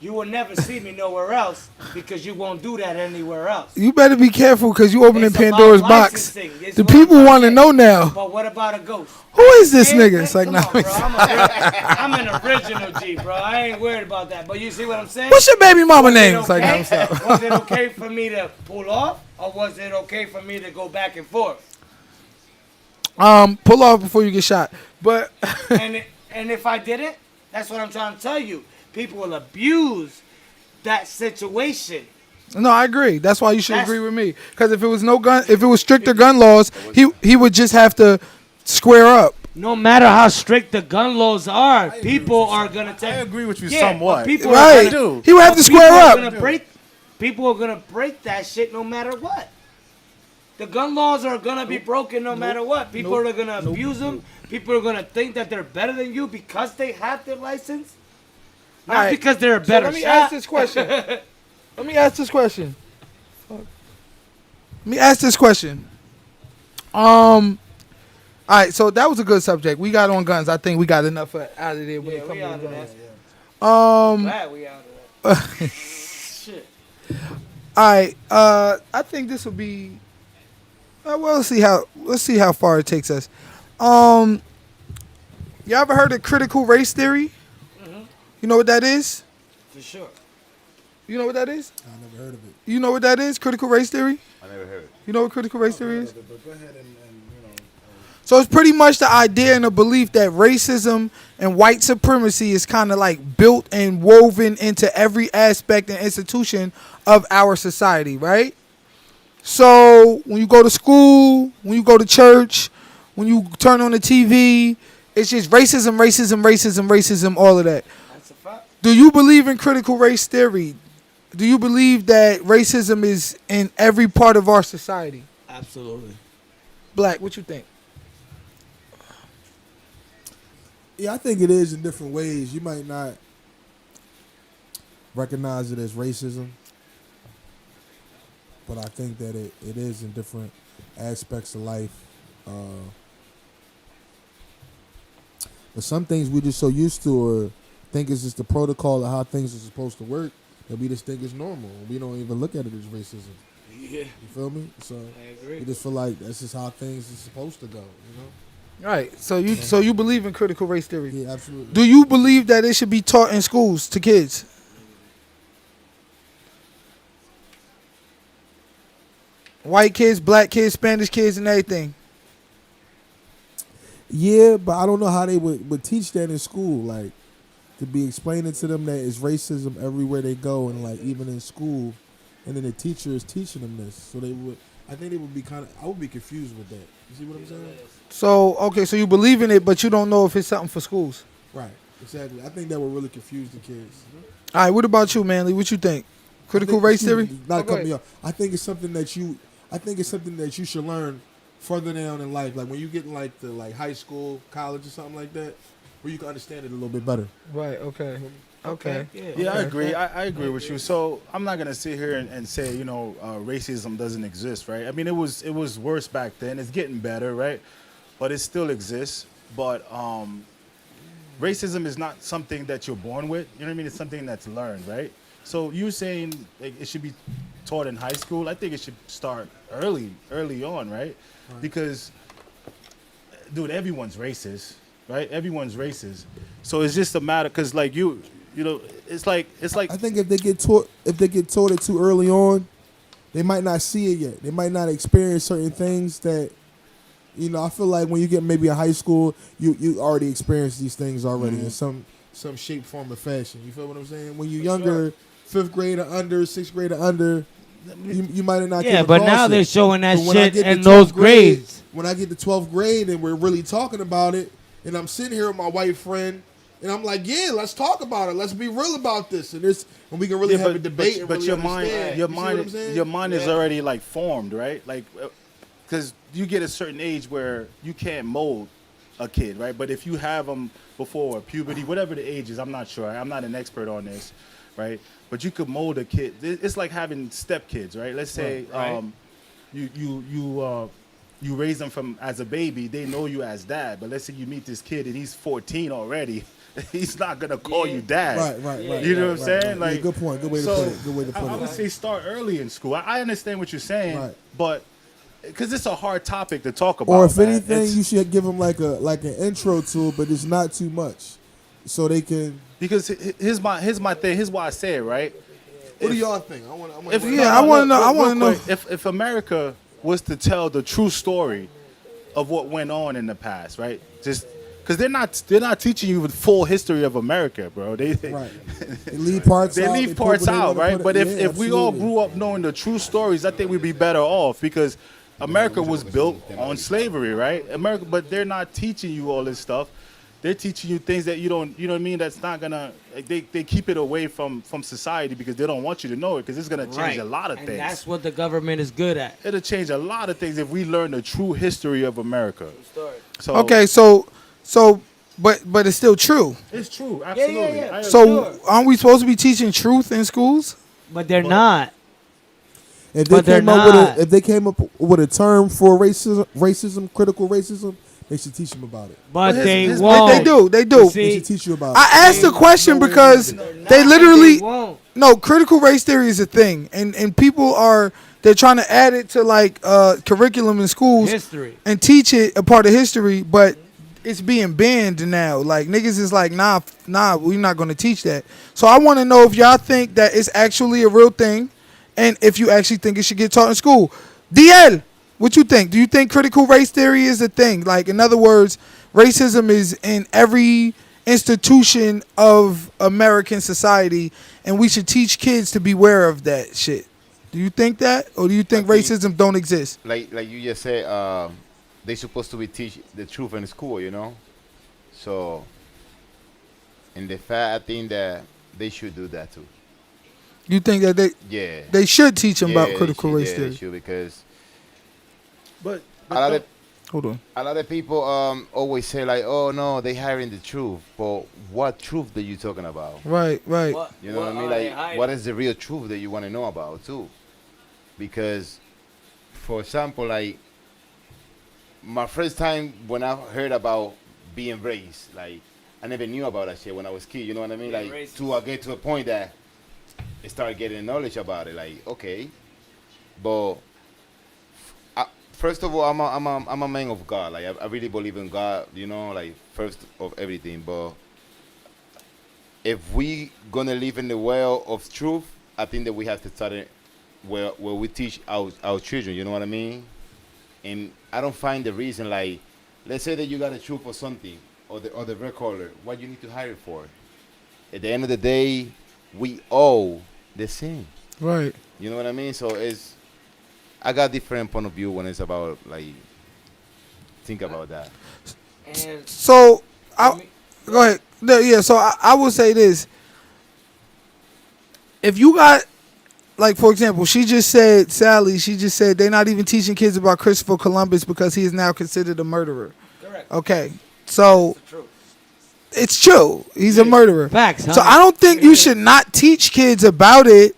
You will never see me nowhere else because you won't do that anywhere else. You better be careful because you opening It's Pandora's about box. licensing. It's The what people I'm want to saying. know now. But what about a ghost? Who is this Yeah, nigga? It's like, come no. on, bro. I'm an original G, bro. I ain't worried about that. But you see what I'm saying? What's your baby mama Was it name? It's like, no, okay? stop. Was it okay for me to pull off, or was it okay for me to go back and forth? Pull off before you get shot. But And if I didn't, that's what I'm trying to tell you. People will abuse that situation. no, I agree. That's why you should That's- agree with me. Because if it was stricter gun laws, he would just have to square up. No matter how strict the gun laws are, people are gonna take. I agree with you Yeah, somewhat. but people Right. are gonna, He would have to people square are up. gonna break. People are gonna break that shit no matter what. The gun laws are gonna be broken no matter what. People are gonna abuse them. People are gonna think that they're better than you because they have their license, not All right. because they're a So better let me shot. ask this question. Let me ask this question. All right, so that was a good subject. We got on guns. I think we got enough out of there when it Yeah, comes we to out of guns. that. Glad we out of that. Shit. All right, I think this will be. Well, let's see how far it takes us. You ever heard of critical race theory? Mm-hmm. You know what that is? For sure. You know what that is? I never heard of it. You know what that is? Critical race theory? I never heard it. You know what critical race theory is? But go ahead and So it's pretty much the idea and the belief that racism and white supremacy is kind of like built and woven into every aspect and institution of our society, right? So when you go to school, when you go to church, when you turn on the TV, it's just racism, racism, racism, racism, all of that. That's a fact. Do you believe in critical race theory? Do you believe that racism is in every part of our society? Absolutely. Black, what you think? Yeah, I think it is in different ways. You might not recognize it as racism, but I think that it is in different aspects of life. But some things we just so used to or think it's just the protocol of how things are supposed to work that we just think is normal. We don't even look at it as racism. Yeah. You feel me? So I agree. we just feel like that's just how things are supposed to go, you know? Right. So you believe in critical race theory? Yeah, absolutely. Do you believe that it should be taught in schools to kids? White kids, black kids, Spanish kids, and everything. Yeah, but I don't know how they would teach that in school. Like, to be explaining to them that it's racism everywhere they go, and like even in school, and then the teacher is teaching them this. So I think they would be I would be confused with that. You see what I'm saying? So okay, so you believe in it, but you don't know if it's something for schools. Right. Exactly. I think that would really confuse the kids. All right. What about you, Manly? What you think? Critical race theory? Not go cut me ahead. off. I think it's something that you should learn further down in life. Like when you get in like high school, college, or something like that, where you can understand it a little bit better. Right. Okay. Okay. Yeah, I agree. I agree with you. So I'm not gonna sit here and say racism doesn't exist, right? I mean, it was worse back then. It's getting better, right? But it still exists. But racism is not something that you're born with. You know what I mean? It's something that's learned, right? So you're saying like, it should be taught in high school. I think it should start early on, right? Because, dude, everyone's racist, right? Everyone's racist. So it's just a matter, because like it's like I think if they get taught it too early on, they might not see it yet. They might not experience certain things that, I feel like when you get maybe in high school, you already experienced these things already in some shape, form, or fashion. You feel what I'm saying? When you're younger, 5th grade or under, 6th grade or under, you might have not. Yeah, came but across now it. they're showing that But when I shit get to in 12th those grade- grades. When I get to 12th grade and we're really talking about it, and I'm sitting here with my white friend, and I'm like, yeah, let's talk about it. Let's be real about this, and we can really have a debate. and But really your understand. mind, your You see what I'm mind, saying? your mind is already like formed, right? Like, because you get a certain age where you can't mold a kid, right? But if you have them before puberty, whatever the age is, I'm not sure. I'm not an expert on this, right? But you could mold a kid. It's like having stepkids, right? Let's say Right. you raise them from as a baby, they know you as dad. But let's say you meet this kid and he's 14 already, he's not gonna call you dad. Right. You know what I'm saying? Right. Like, Yeah, good point. Good way to so put it. Good way to put I it. would say start early in school. I understand what you're saying, Right. but because it's a hard topic to talk about. Or if man. anything, It's- you should give them like an intro to it, but it's not too much, so they can. because here's my thing. Here's why I say it, right? What do y'all think? I want. If, I wanna know- I wanna know. If America was to tell the true story of what went on in the past, right? Just because they're not teaching you the full history of America, bro. They Right. They leave parts they out. leave put parts what they out, wanna right? put But in. if Yeah, we all absolutely. grew up knowing the true stories, I think we'd be better off, because America was built on slavery, right? But they're not teaching you all this stuff. They're teaching you things that you don't, you know what I mean? That's not gonna. They keep it away from society because they don't want you to know it, because it's gonna change a lot of and things. that's what the government is good at. It'll change a lot of things if we learn the true history of America. So Okay, but it's still true. it's true, absolutely. yeah. I So agree. aren't we supposed to be teaching truth in schools? But they're not. If they But they're came up not. if they came up with a term for racism, critical racism, they should teach them about it. But his- they his- won't. They do. They See, should teach you about it. I asked the question because they literally won't. no critical race theory is a thing, and people they're trying to add it to like curriculum in schools History. and teach it a part of history, but it's being banned now. Like niggas is like, nah, we're not gonna teach that. So I want to know if y'all think that it's actually a real thing, and if you actually think it should get taught in school. DL, what you think? Do you think critical race theory is a thing? Like, in other words, racism is in every institution of American society, and we should teach kids to beware of that shit. Do you think that, or do you think racism don't exist? Like you just said, they supposed to be teach the truth in school, you know. So, in the fact, I think that they should do that too. You think that Yeah. they should teach them Yeah, about critical race they theory? should, because but a lot of Hold on. a lot of people always say like, oh no, they hiding the truth. But what truth are you talking about? Right. You know what I mean? Like, what is the real truth that you want to know about too? Because, for example, like my first time when I heard about being raised, like I never knew about that shit when I was kid. You know what I mean? Being Like racist. to get to a point that I started getting knowledge about it. Like, okay, but first of all, I'm a man of God. Like I really believe in God. You know, like first of everything. But if we gonna live in the well of truth, I think that we have to start it where we teach our children. You know what I mean? And I don't find the reason, like, let's say that you got a truth or something, or the red color, what you need to hire it for. At the end of the day, we all the same. Right. You know what I mean? So I got different point of view when it's about, like, think about that. And So go ahead. No, yeah. So I will say this: if you got, like, for example, Sally just said they're not even teaching kids about Christopher Columbus because he is now considered a murderer. correct. Okay, so That's the truth. it's true. He's a murderer. Facts, So huh? I don't think you should not teach kids about it,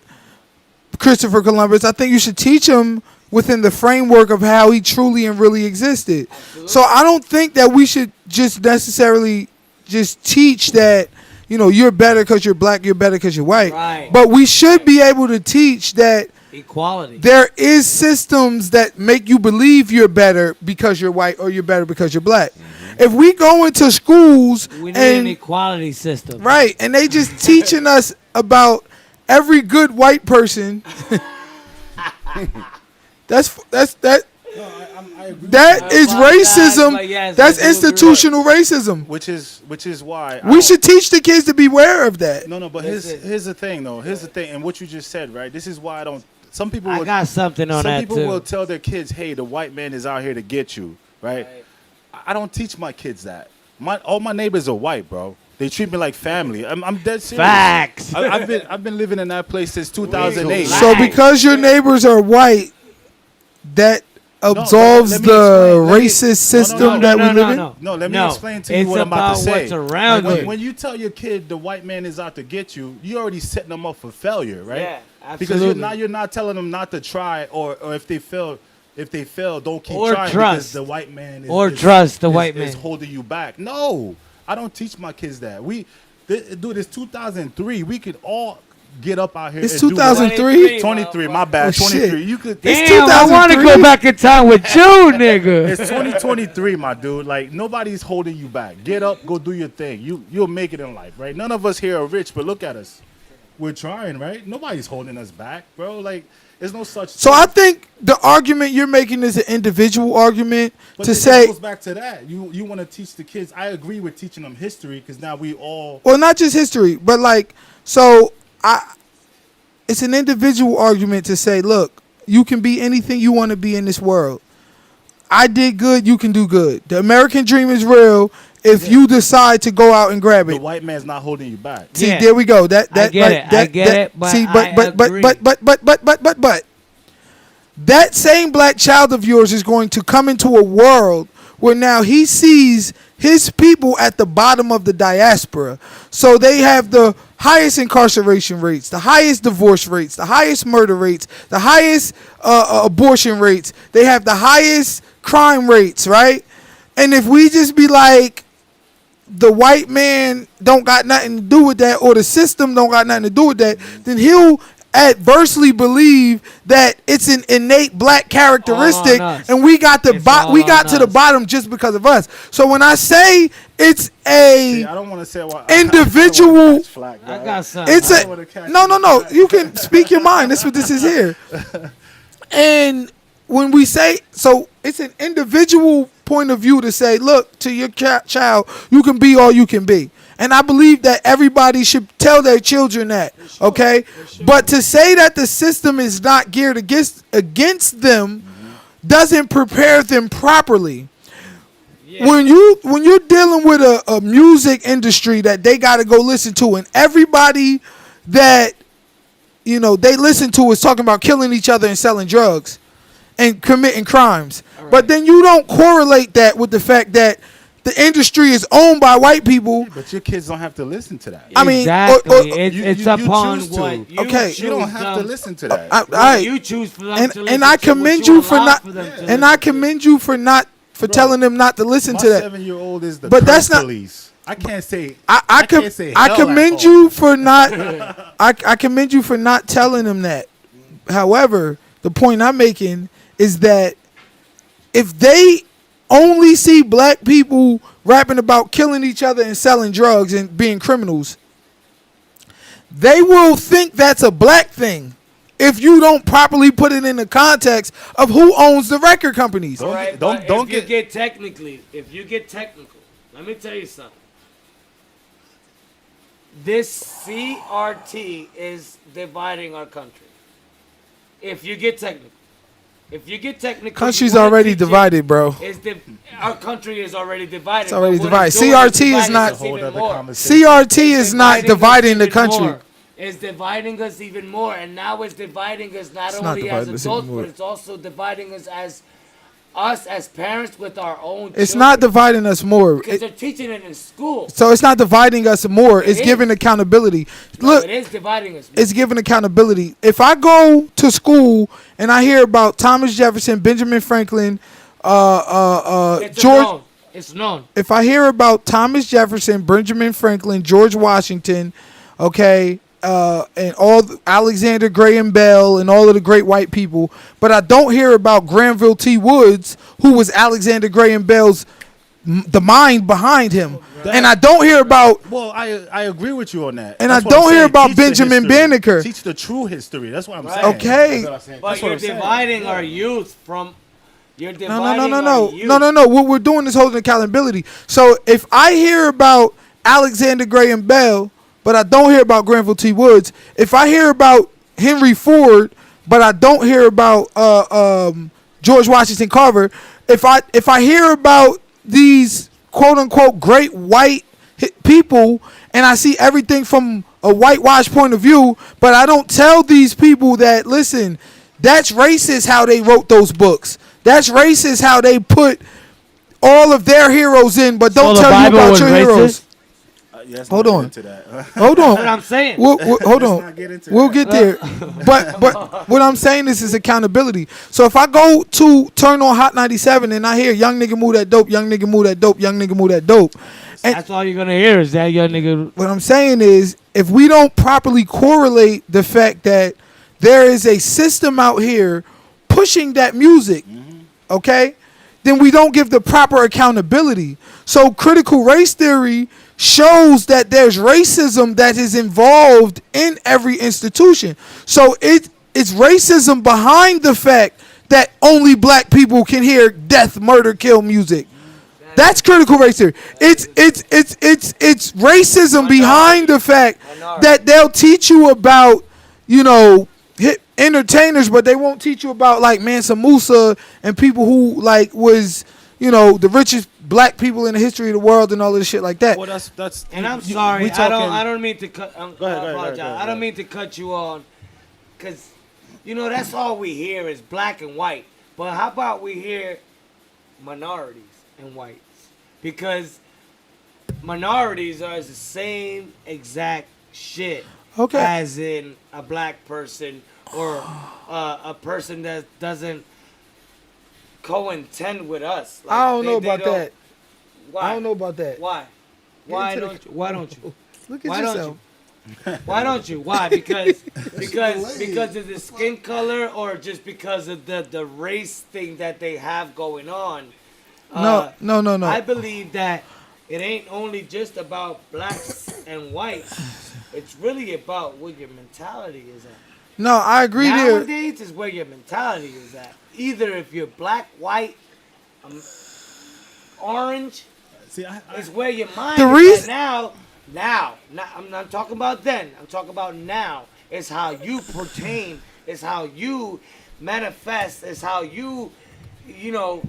Christopher Columbus. I think you should teach them within the framework of how he truly and really existed. So I don't think that we should just necessarily just teach that, you know, you're better because you're black, you're better because you're white. Right. But we should be able to teach that Equality. there is systems that make you believe you're better because you're white or you're better because you're black. If we go into schools We need an and equality system. right, and they just teaching us about every good white person, that that is racism. but yes, That's I do agree. institutional racism. Which is why I We don't- should teach the kids to beware of that. No, but here's the thing though. Here's the thing, and what you just said, right? This is why I don't. Some people. I will, got something on some that people too. will tell their kids, "Hey, the white man is out here to get you," right? I don't teach my kids that. All my neighbors are white, bro. They treat me like family. I'm dead serious. Facts. I've been living in that place since 2008. So because your neighbors are white, that absolves let me the explain. Let me- racist system that we live in. No, let me explain to you It's what I'm about to about say. what's around when, you. when you tell your kid the white man is out to get you, you're already setting them up for failure, right? Yeah, Because absolutely. you're not telling them not to try, or if they fail, don't keep Or trying trust. because the white man is, Or trust the white is man. holding you back. No, I don't teach my kids that. Dude, it's 2003. We could all get up out here. It's and do 2003? 23. My bad. Oh, 23. shit. You could. It's Damn, I want to 2003? go back in time with you, nigga. It's 2023, my dude. Like, nobody's holding you back. Get up, go do your thing. You'll make it in life, right? None of us here are rich, but look at us. We're trying, right? Nobody's holding us back, bro. Like, there's no such So thing. I think the argument you're making is an individual argument But to it say, goes back to that. You want to teach the kids. I agree with teaching them history because now we all. well, not just history, but like, it's an individual argument to say, look, you can be anything you want to be in this world. I did good, you can do good. The American dream is real if you decide to go out and grab The it. white man's not holding you back. See, Yeah. there we go. That I get right, it. I that, get that- it, but see, I agree. but that same black child of yours is going to come into a world where now he sees his people at the bottom of the diaspora. So they have the highest incarceration rates, the highest divorce rates, the highest murder rates, the highest abortion rates. They have the highest crime rates, right? And if we just be like, the white man don't got nothing to do with that, or the system don't got nothing to do with that, then he'll adversely believe that it's an innate black characteristic, All on us. and we got It's all we got on to the us. bottom just because of us. So when I say it's a See, I don't want to say why. individual, I don't wanna catch flack, I dog. got something. it's I don't wanna a catch no. You can speak your mind. That's what this is here. And when we say so, it's an individual point of view to say, look, to your child, you can be all you can be. And I believe that everybody should tell their children that, okay? But to say that the system is not geared against them doesn't prepare them properly. When you're dealing with a music industry that they got to go listen to, and everybody that they listen to is talking about killing each other and selling drugs and committing crimes, but then you don't correlate that with the fact that the industry is owned by white people. But your kids don't have to listen to that. I mean, exactly. or- It's you upon choose to. what you Okay. choose You don't have to them- listen to that. I- what you choose for them to listen and I to, commend what you for allow not, them to and listen I to. commend you for telling them not to listen My to that. 7-year-old is the But that's curse not- police. I can't say. I can't say I hell commend at all. you for not. I commend you for not telling them that. However, the point I'm making is that if they only see black people rapping about killing each other and selling drugs and being criminals, they will think that's a black thing if you don't properly put it in the context of who owns the record companies. All right, Don't but if you get. get technical, let me tell you something. This CRT is dividing our country. If you get technical. Country's you wanna already teach it, divided, bro. Our country is already divided. It's already but what it's divided. doing CRT is dividing not- us Whole even other more. conversation. CRT It's is not us dividing the even country. more. It's dividing us even more, and now it's dividing us not It's not only dividing as us even adults, more. but it's also dividing us as us as parents with our own. It's children, not dividing us more. because they're teaching it in school. So it's not dividing us more. It's is. giving accountability. No, Look, it is dividing us. it's giving accountability. If I go to school and I hear about Thomas Jefferson, Benjamin Franklin, It's George. known. It's known. If I hear about Thomas Jefferson, Benjamin Franklin, George Washington, okay, and Alexander Graham Bell and all of the great white people, but I don't hear about Granville T. Woods, who was Alexander Graham Bell's the mind behind him, and I don't hear about. Well, I agree with you on that. And That's I what I'm don't hear saying. about Teach the Benjamin history. Banneker. Teach the true history. That's what I'm Right. saying. Okay. But what you're I'm saying. dividing our youth from. You're No, dividing no. our youth. No. What we're doing is holding accountability. So if I hear about Alexander Graham Bell, but I don't hear about Granville T. Woods, if I hear about Henry Ford, but I don't hear about George Washington Carver, if I hear about these quote unquote great white people and I see everything from a whitewashed point of view, but I don't tell these people that, listen, that's racist how they wrote those books. That's racist how they put all of their heroes in, but don't So the tell you Bible about was your racist? heroes. Yes, Hold not on. into that. Hold on. That's what I'm saying. Hold on. not get into We'll that. get there. But what I'm saying is accountability. So if I go to turn on Hot 97 and I hear young nigga move that dope, young nigga move that dope, young nigga move that dope, and That's all you're gonna hear is that young nigga. what I'm saying is, if we don't properly correlate the fact that there is a system out here pushing that music, okay, then we don't give the proper accountability. So critical race theory shows that there's racism that is involved in every institution. So it's racism behind the fact that only black people can hear death, murder, kill music. That's critical race theory. It's racism behind the fact that they'll teach you about, you know, entertainers, but they won't teach you about like Mansa Musa and people who like was, you know, the richest black people in the history of the world and all of this shit like that. Well, that's. And I'm you- sorry, we I talking- don't mean to cut. Go ahead, I apologize. go ahead. I don't mean to cut you on, cause, you know, that's all we hear is black and white. But how about we hear minorities and whites? Because minorities are the same exact shit. Okay. As in a black person or a person that doesn't co-intend with us. Like, I don't know they about don't- that. Why? I don't know about that. Why? Why don't you? Why don't you? Look at Why don't yourself. Why don't you? Why? Because of the skin color, or just because of the race thing that they have going on? No. I believe that it ain't only just about blacks and whites. It's really about what your mentality is at. No, I agree there. Nowadays is where your mentality is at. Either if you're black, white, orange, See, is where your mind The is reason- at now, I'm not talking about then. I'm talking about now. It's how you pertain. It's how you manifest. It's how you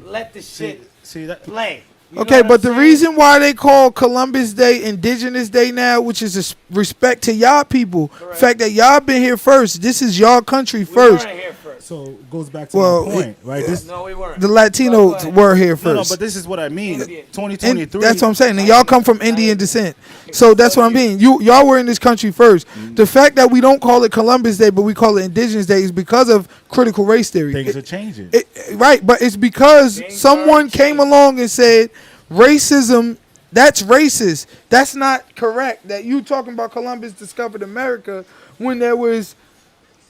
let the shit see that. play. You know Okay, what but I'm the saying? reason why they call Columbus Day Indigenous Day now, which is a respect to y'all people, Correct. fact that y'all been here first. This is y'all country We first. weren't here first. So it goes back to Well, my point, right? This, No, we weren't. The Go Latinos ahead. were here no, first. but this is what I mean. Indian. 2023. That's what I'm saying. And y'all come from Indian descent. So that's what I'm mean. Y'all were in this country first. The fact that we don't call it Columbus Day, but we call it Indigenous Day is because of critical race theory. Things are changing. Right, but it's because Things someone are came changing. along and said racism, that's racist. That's not correct. That you talking about Columbus discovered America when there was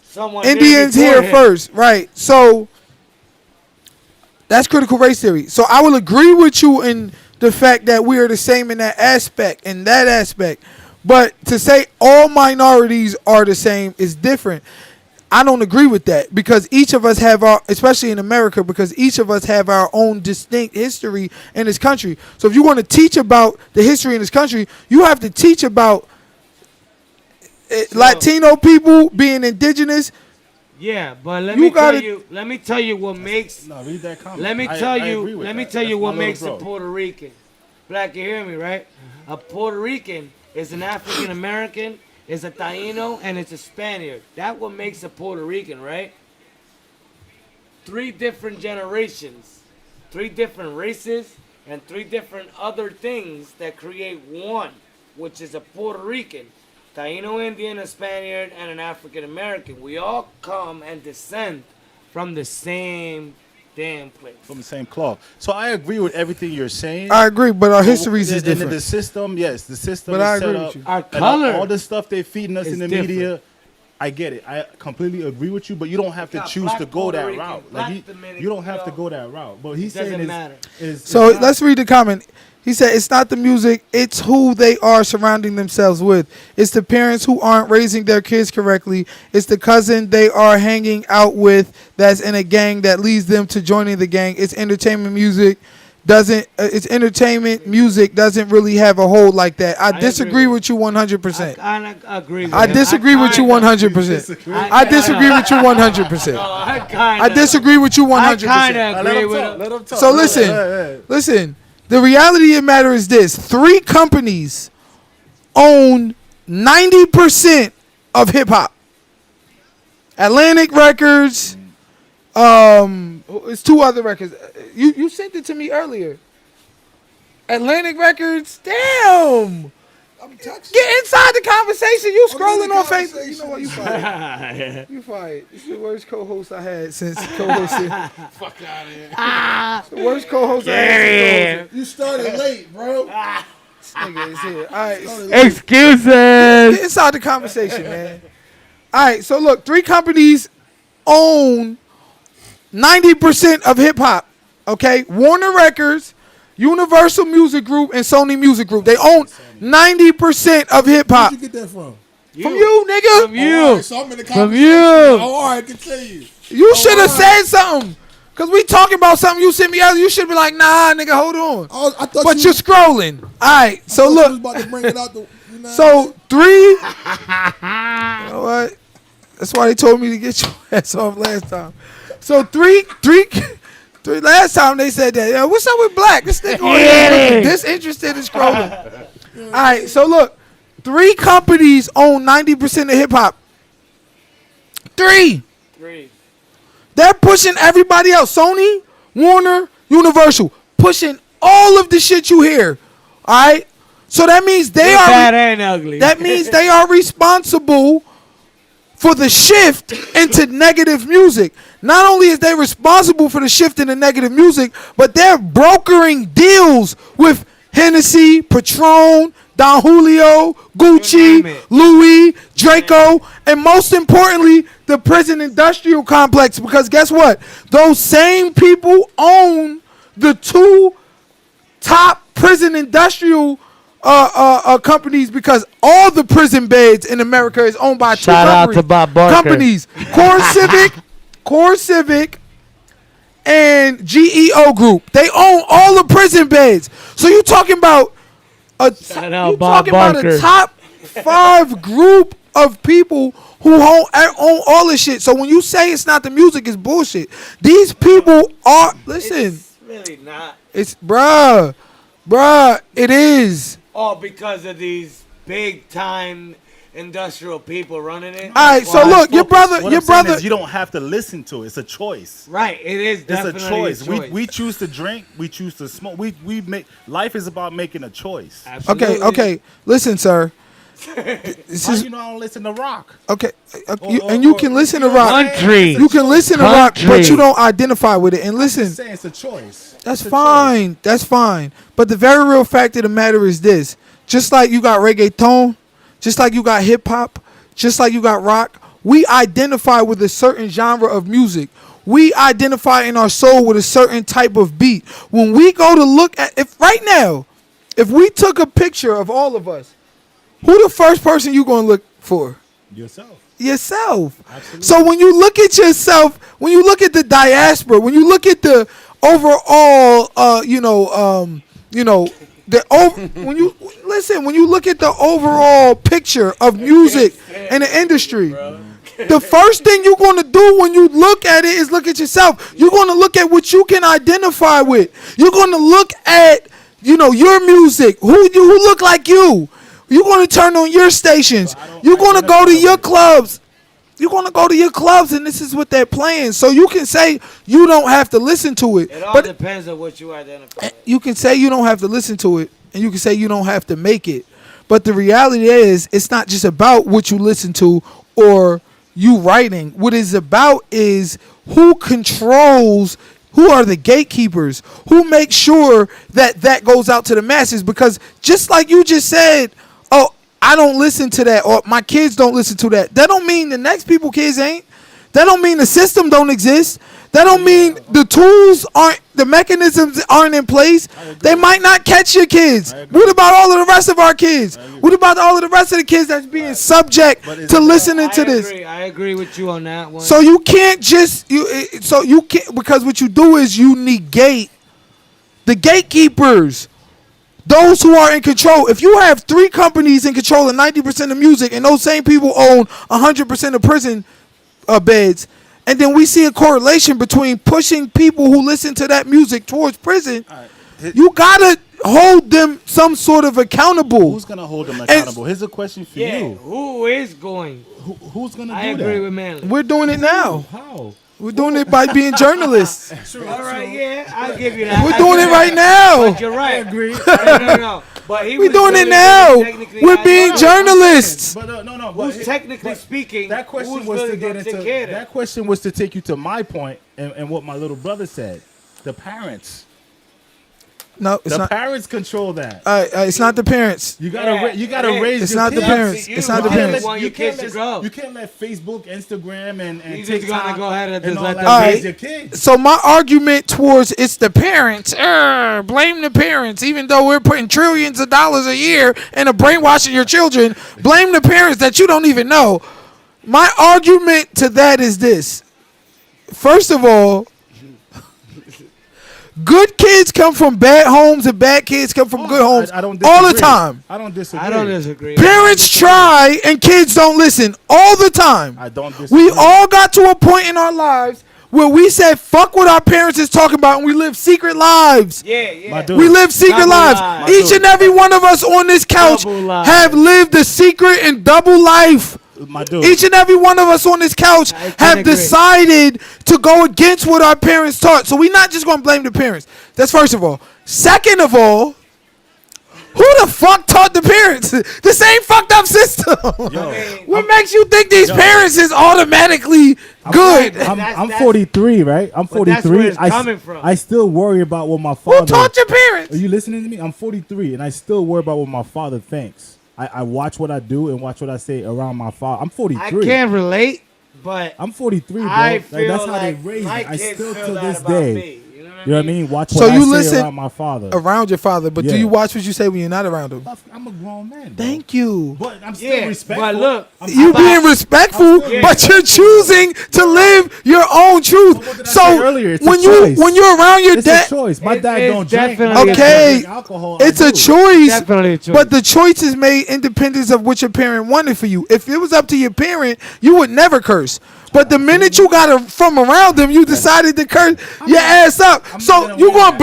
Someone did Indians before here him. first. Right. So that's critical race theory. So I will agree with you in the fact that we are the same in that aspect, But to say all minorities are the same is different. I don't agree with that because each of us have our, especially in America, because each of us have our own distinct history in this country. So if you want to teach about the history in this country, you have to teach about Latino people being indigenous. Yeah, but let You me tell gotta- you. Let me tell you what makes. No, read that comment. Let me I tell agree you. with Let me that. tell you That's what my little makes a bro. Puerto Rican. Black, you hear me, right? A Puerto Rican is an African American, is a Taino, and it's a Spaniard. That what makes a Puerto Rican, right? 3 different generations three different races and three different other things that create one, which is a Puerto Rican, Taino Indian, a Spaniard, and an African American. We all come and descend from the same damn place. From the same cloth. So I agree with everything you're saying. I agree, but our histories is And different. the system, yes, the system But is I set agree up. with you. Our and color all the stuff they're feeding us is in the different. media, I get it. I completely agree with you, but you don't have to got choose black to go Puerto that Rican, route. black Like Dominican, you don't have to yo. go that route. But he's Doesn't saying matter. So let's read the comment. He said, it's not the music, it's who they are surrounding themselves with. It's the parents who aren't raising their kids correctly. It's the cousin they are hanging out with that's in a gang that leads them to joining the gang. It's entertainment music. It's entertainment music doesn't really have a hold like that. I disagree with you 100%. I agree with I him. disagree with you 100%. I disagree with you 100%. I disagree with you 100%. I kind of agree with him. Let him talk. So listen. The reality of the matter is this: 3 companies own 90% of hip hop. Atlantic Records. It's 2 other records. You sent it to me earlier. Atlantic Records. Damn. I'm texting. Get inside the conversation. You I'm in scrolling the on Facebook. conversation. You know what? You fired. You fired. It's the worst co-host I had since co-hosted. Fuck out of here. It's the worst co-host I had since co-hosted. You started late, bro. This nigga is here. All right. Excuses. Get inside the conversation, man. All right. So look, 3 companies own 90% of hip hop. Okay, Warner Records, Universal Music Group, and Sony Music Group. They own 90% of hip hop. Where'd you get that from? From you, nigga. From you. All right, so I'm in the From conversation. you. Oh, all right, continue. You should have all right. said something. Cause we talking about something you sent me out. You should be like, nah, nigga, hold on. I thought But you you're scrolling. All right. So thought you was look. about to bring it out. You know So 3. You know what? That's why they told me to get your ass off last time. So three. Last time they said that. Yeah, what's up with Black? This nigga over here disinterested in scrolling. All right. So look, 3 companies own 90% of hip hop. 3. They're pushing everybody else. Sony, Warner, Universal, pushing all of the shit you hear. All right. So that means they are. Bad and ugly. That means they are responsible for the shift into negative music. Not only is they responsible for the shift into negative music, but they're brokering deals with Hennessy, Patron, Don Julio, Gucci, Louis, Draco, and most importantly, the prison industrial complex. Because guess what? Those same people own the 2 top prison industrial companies, because all the prison beds in America is owned by 2 Shout out to Bob Barker. companies. Core Civic, and GEO Group. They own all the prison beds. So you talking about Shout out you Bob talking about Barker. a top 5 group of people who own all this shit. So when you say it's not the music, it's bullshit. These people are It's really not. It's bruh, it is. All because of these big time industrial people running it. All right, so look, your brother, What I'm saying is you don't have to listen to it. It's a choice. Right, it is It's definitely a choice. a choice. We choose to drink. We choose to smoke. We make life is about making a choice. Absolutely. Okay. Listen, sir. This How is you know I don't listen to rock? okay. You can listen to rock. Country. You can listen to rock, Country. but you don't identify with it. And I'm listen, saying it's a choice. that's It's a fine. That's fine. But the very real fact of the matter is this: just like you got reggaeton, just like you got hip hop, just like you got rock, we identify with a certain genre of music. We identify in our soul with a certain type of beat. When we go to look at, if we took a picture of all of us, who the first person you gonna look for? Yourself. Yourself. Absolutely. So when you look at yourself, when you look at the diaspora, when you look at the overall, when you look at the overall picture of music and the industry, the first thing you're going to do when you look at it is look at yourself. You're going to look at what you can identify with. You're going to look at, your music, who look like you. You're going to turn on your stations. You're going to go to your clubs. you're gonna go to your clubs and this is what they're playing. So you can say you don't have to listen to it. It all But depends on what you identify with. you can say you don't have to listen to it, and you can say you don't have to make it. But the reality is, it's not just about what you listen to or you writing. What it's about is who controls, who are the gatekeepers, who makes sure that that goes out to the masses. Because just like you just said, oh, I don't listen to that, or my kids don't listen to that. That don't mean the next people kids ain't. That don't mean the system don't exist. That don't mean the tools aren't, the mechanisms aren't in place. They might not catch your kids. What about all of the rest of our kids? What about all of the rest of the kids that's being subject to listening to this? I agree with you on that one. So you can't just because what you do is you negate the gatekeepers, those who are in control. If you have 3 companies in control of 90% of music, and those same people own 100% of prison beds, and then we see a correlation between pushing people who listen to that music towards prison, you gotta hold them some sort of accountable. Who's gonna hold them accountable? Here's a question for you. Who is going? Who's gonna do I that? agree with Manly. We're doing it now. How? We're doing it by being journalists. All right, yeah, I'll give you that. We're doing it right now. But you're right. I agree. No. But We're doing it now. We're being journalists. But no. Who's technically speaking? That question who's was really to get gonna into. take care of That question was to take you to my point and what my little brother said. The parents. No, it's The not. parents control that. It's not the parents. You gotta you gotta raise. It's your not the kids. parents. It's not the You can't parents. want your kids to grow. You can't let Facebook, Instagram, and You just gotta TikTok go ahead and just all let that them raise raise your kids. So my argument towards it's the parents, blame the parents, even though we're putting trillions of dollars a year into brainwashing your children, blame the parents that you don't even know. My argument to that is this. First of all, good kids come from bad homes and bad kids come from good homes I don't all the disagree. time. I don't disagree. I don't disagree. Parents try and kids don't listen all the time. I don't disagree. We all got to a point in our lives where we said, fuck what our parents is talking about, and we live secret lives. Yeah. My dude. We live secret Double lives. lives. Each and every one of us on this couch Double lives. have lived a secret and double life. My dude. Each and every one of us on this couch can have agree. decided to go against what our parents taught. So we're not just going to blame the parents. That's first of all. Second of all, who the fuck taught the parents? The same fucked up system. What makes you think these parents is automatically good? I'm 43, right? I'm But that's 43. where it's coming from. I still worry about what my father. Who taught your parents? Are you listening to me? I'm 43, and I still worry about what my father thinks. I watch what I do and watch what I say around my father. I'm 43. I can't relate, but I'm 43, bro. I Like, feel that's how they like raised me. my I kids still feel to that this about day. me. You You know what I mean? Watch So what I you say listen around my father. around your father, but do Yeah. you watch what you say when you're not around him? I'm a grown man. Bro. Thank you. But I'm still Yeah, respectful. but look, You being respectful, but you're choosing to live your own truth. what did I So say earlier? It's a when choice. you're around your It's dad, a choice. My It dad is don't drink. definitely My a dad Okay. don't drink alcohol. I it's a do. choice. Definitely a choice. But the choice is made independent of what your parent wanted for you. If it was up to your parent, you would never curse. But the minute you got it from around them, you decided to curse your ass up. So gonna you wear gonna that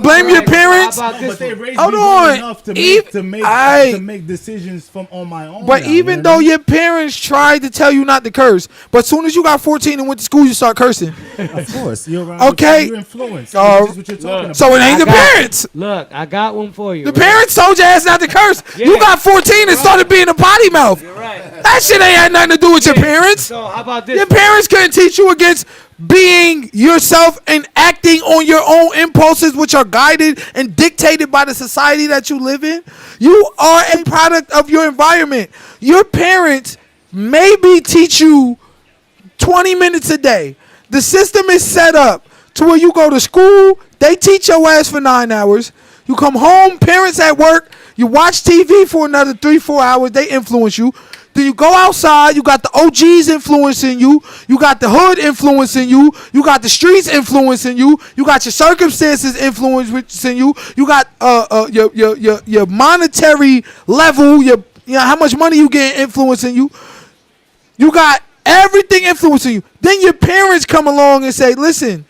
blame your Alright, parents? how about this But they one? raised Hold me on. well enough to make decisions from on my own. But now, even you know though what I mean? your parents tried to tell you not to curse, but as soon as you got 14 and went to school, you start cursing. Of course, you're around. Okay. You're influenced. Uh, This is what you're talking about. So it ain't the parents. Look, I got one for you. The right? parents told your ass not to curse. Yeah. You got 14 and started being a potty mouth. You're right. That shit ain't had nothing to do with your parents. So how about this? Your parents couldn't teach you against being yourself and acting on your own impulses, which are guided and dictated by the society that you live in. You are a product of your environment. Your parents maybe teach you 20 minutes a day. The system is set up to where you go to school, they teach your ass for 9 hours. You come home, parents at work, you watch TV for another 3-4 hours, they influence you. Then you go outside, you got the OGs influencing you, you got the hood influencing you, you got the streets influencing you, you got your circumstances influencing you, you got your monetary level, how much money you get influencing you. You got everything influencing you. Then your parents come along and say, listen,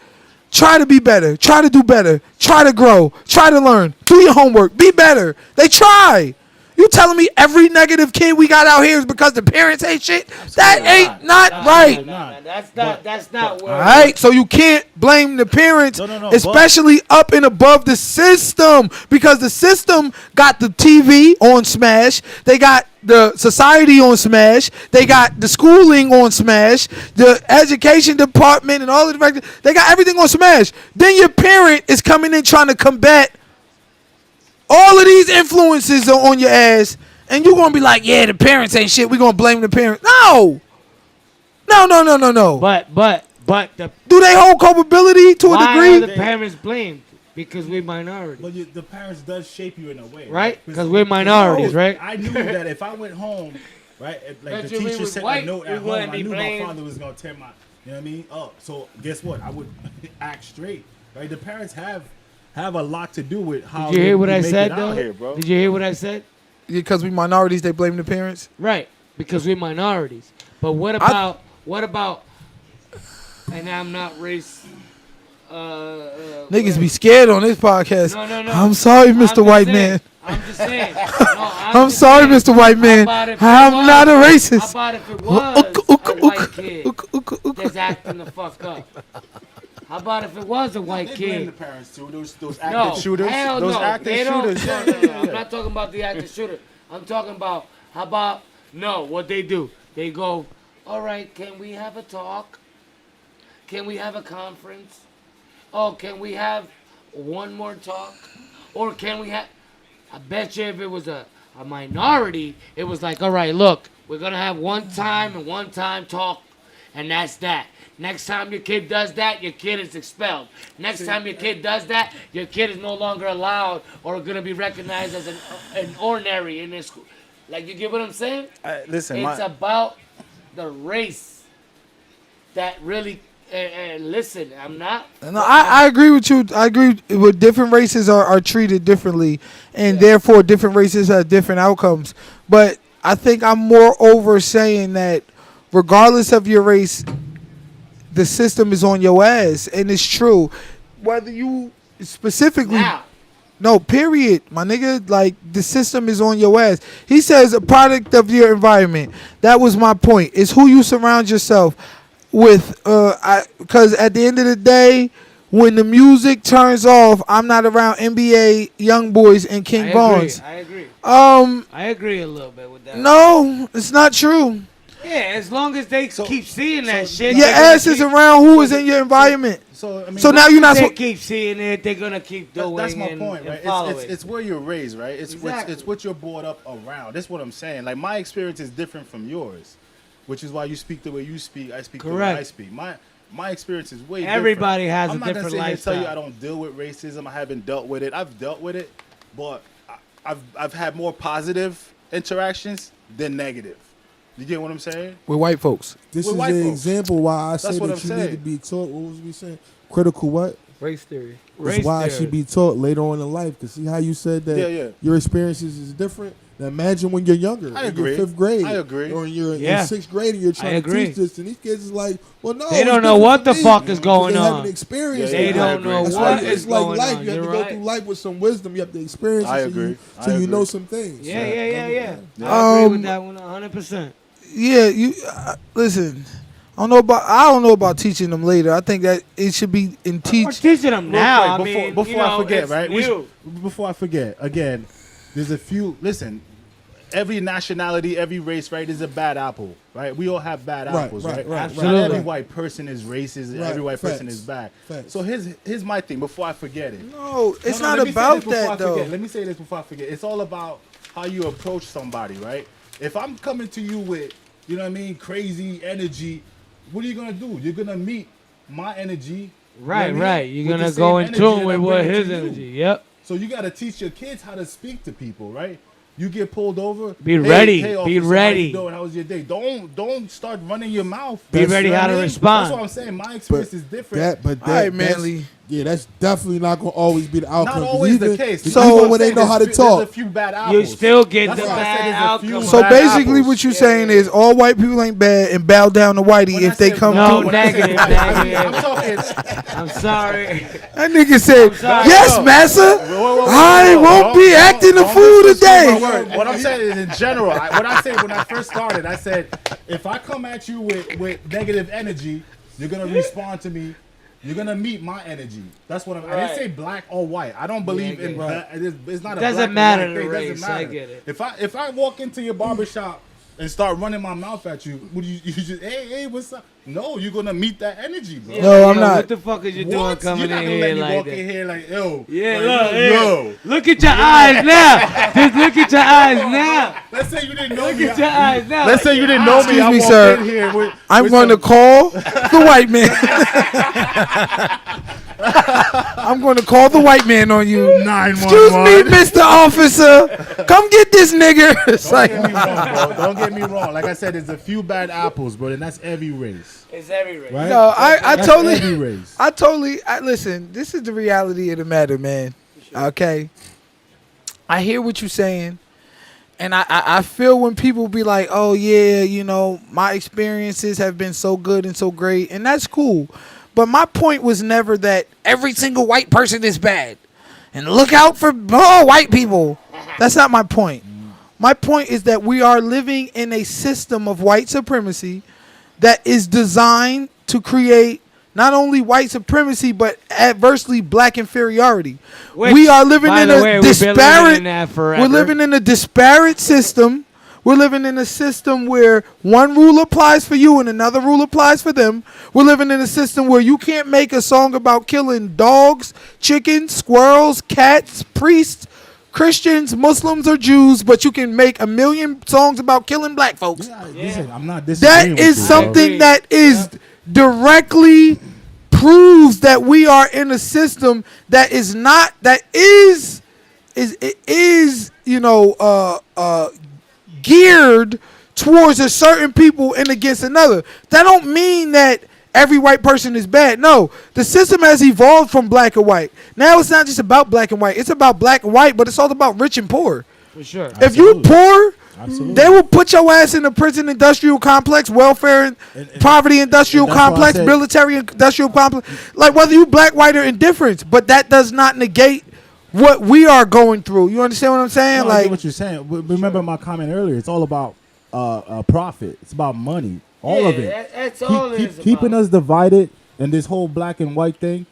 try to be better, try to do better, try to grow, try to learn, do your homework, be better. They try. You telling me every negative kid we got out here is because the parents ain't shit? That ain't not right. Nah, that's not where. All right, so you can't blame the parents, especially up and above the system, because the system got the TV on smash, they got the society on smash, they got the schooling on smash, the education department and all the directors, they got everything on smash. Then your parent is coming in trying to combat all of these influences on your ass, and you gonna be like, yeah, the parents ain't shit, we gonna blame the parents. No. But the do they hold culpability to a why degree? are the parents blamed? Because we're minorities. But the parents does shape you in a way, right? Because we're minorities, right? I knew that if I went home, right, like the teacher sent a note at home, I knew my father was gonna tear my, you know what I mean, up. So guess what? I would act straight, right? The parents have a lot to do with how. Did you hear what I said, out though? here, bro. Did you hear what I said? Because we minorities, they blame the parents. Right, because we're minorities. But what about? And I'm not race. Niggas be scared on this podcast. No. I'm sorry, Mr. White Man. I'm just saying. No, I'm sorry, Mr. White Man. I'm not a racist. How about if it was a white kid that's acting the fuck up? How about if it was a white They kid? blame the parents too. Those active shooters. Hell Those no. active They don't. shooters. No. I'm not talking about the active shooter. I'm talking about what they do. They go, all right, can we have a talk? Can we have a conference? Oh, can we have one more talk? Or can we have... I bet you if it was a minority, it was like, all right, look, we're going to have one time talk, and that's that. Next time your kid does that, your kid is expelled. Next time your kid does that, your kid is no longer allowed or going to be recognized as an ordinary in this school. Like, you get what I'm saying? Listen, it's about the race that really... listen, I'm not. No, I agree with you. I agree with different races are treated differently, and therefore different races have different outcomes. But I think I'm more over saying that regardless of your race, the system is on your ass, and it's true. Whether you specifically... No, period, my nigga. Like, the system is on your ass. He says a product of your environment. That was my point. It's who you surround yourself with. Because at the end of the day, when the music turns off, I'm not around NBA young boys and King Vons. I agree. I agree a little bit with that. No, it's not true. Yeah, as long as they keep seeing that shit. Your ass is around who is in your environment. So now you're not. They keep seeing it. They're gonna keep doing. That's my point, right? It's where you're raised, right? It's what you're brought up around. That's what I'm saying. Like, my experience is different from yours, which is why you speak the way you speak. I speak the way I speak. My experience is way different. Everybody has I'm a not different gonna lifestyle. tell you I don't deal with racism. I haven't dealt with it. I've dealt with it, but I've had more positive interactions than negative. You get what I'm saying? With white folks. This With is white the folks. example why I That's say what that I'm you need to saying. be taught. What was we saying? Critical what? Race theory. That's why I should be taught later on in life. Because see how you said that your experiences is different? Now imagine when you're younger. I in agree. your 5th grade. I agree. Or you're Yeah. in 6th grade and you're trying I to agree. teach this. And these kids is like, well, no. They it's don't know different what for the me. fuck is 'Cause going they on. haven't experienced They it. don't know That's what why is it's like going life. on. You have to You're go right. through life with some wisdom. You have to experience I it agree. so you know some things. Yeah. I agree Um, with that one 100%. Yeah, you listen. I don't know about teaching them later. I think that it should be in We're teaching them now. Real quick, I mean, before you know, I forget, it's right? new. Before I forget, again, there's a few. Listen, every nationality, every race, right, is a bad apple, right? We all have bad apples, right? Absolutely. Not every white person is racist. Right, Every white person facts. is bad. Facts. So here's my thing. Before I forget it. No, it's No, not let me say about this before that I though. forget. Let me say this before I forget. It's all about how you approach somebody, right? If I'm coming to you with, you know what I mean, crazy energy, what are you gonna do? You're gonna meet my energy. Right, you know what I mean, right. You're with gonna the go same in energy tune that with I'm what bringing his to you. energy. Yep. So you gotta teach your kids how to speak to people, right? You get pulled over. Be ready. Hey, Be officer, how ready. you doing? How was your day? Don't start running your mouth. Be ready You know how what to I mean? respond. That's what I'm saying. My experience is different. But All right, Manly. Yeah, that's definitely not gonna always be the outcome. Not 'cause always the even- case. even So- when they know how to There's talk. a few bad apples. You still get That's the why I said bad there's a outcome. few So bad basically, apples. what you're saying is all white people ain't bad, and bow down to Whitey When I if they said- come No, through. when I said negative, white, I'm negative. talking. I'm sorry. That nigga said, sorry. "Yes, massa, I won't be acting the fool today." What I'm saying is in general. What I said when I first started, I said if I come at you with negative energy, you're gonna respond to me. You're gonna meet my energy. That's what I didn't Right. say black or white. I don't believe in. It's not a Doesn't black matter and white the thing. race, Doesn't I matter. get it. If I walk into your barbershop and start running my mouth at you, would you just hey what's up? No, you're gonna meet that energy, bro. No, I'm not. What the fuck is you doing What? coming You're not in gonna let here me like walk that? in here like yo. Yeah, like, look, yo. Look at your eyes now. Just look at your eyes now. Let's say you didn't know Look me. at your eyes now. Let's say you didn't know me. Excuse I me, walked sir. in here with I'm going to some- call the white man. I'm going to call the white man on you. 911. Excuse me, Mr. Officer. Come get this nigga. It's like, Don't get me wrong, bro. Don't get me wrong. Like I said, there's a few bad apples, bro, and that's every race, It's every race. right? no, I That's totally, every race. listen, this is the reality of the matter, man. Okay. I hear what you're saying. And I feel when people be like, oh, yeah, you know, my experiences have been so good and so great. And that's cool. But my point was never that every single white person is bad. And look out for all white people. That's not my point. My point is that we are living in a system of white supremacy that is designed to create not only white supremacy, but adversely black inferiority. Which, we are living by in the a way, we've been living disparate. in that forever. We're living in a disparate system. We're living in a system where one rule applies for you and another rule applies for them. We're living in a system where you can't make a song about killing dogs, chickens, squirrels, cats, priests, Christians, Muslims, or Jews, but you can make a million songs about killing black folks. Listen, I'm not disagreeing That is with you, something Agreed. that is directly proves that we are in a system that is not geared towards a certain people and against another. That don't mean that every white person is bad. No, the system has evolved from black and white. Now it's not just about black and white. It's about black and white, but it's all about rich and poor. For sure. If you poor, Absolutely. they will put your ass in the prison industrial complex, welfare and poverty industrial and that's why I complex, said- military industrial complex. Like whether you black, white, or indifferent, but that does not negate what we are going through. You understand what I'm saying? No, I get like what you're saying. Remember my comment earlier. It's all about profit. It's about money. All of it. That's all it is Keeping about. us divided and this whole black and white thing.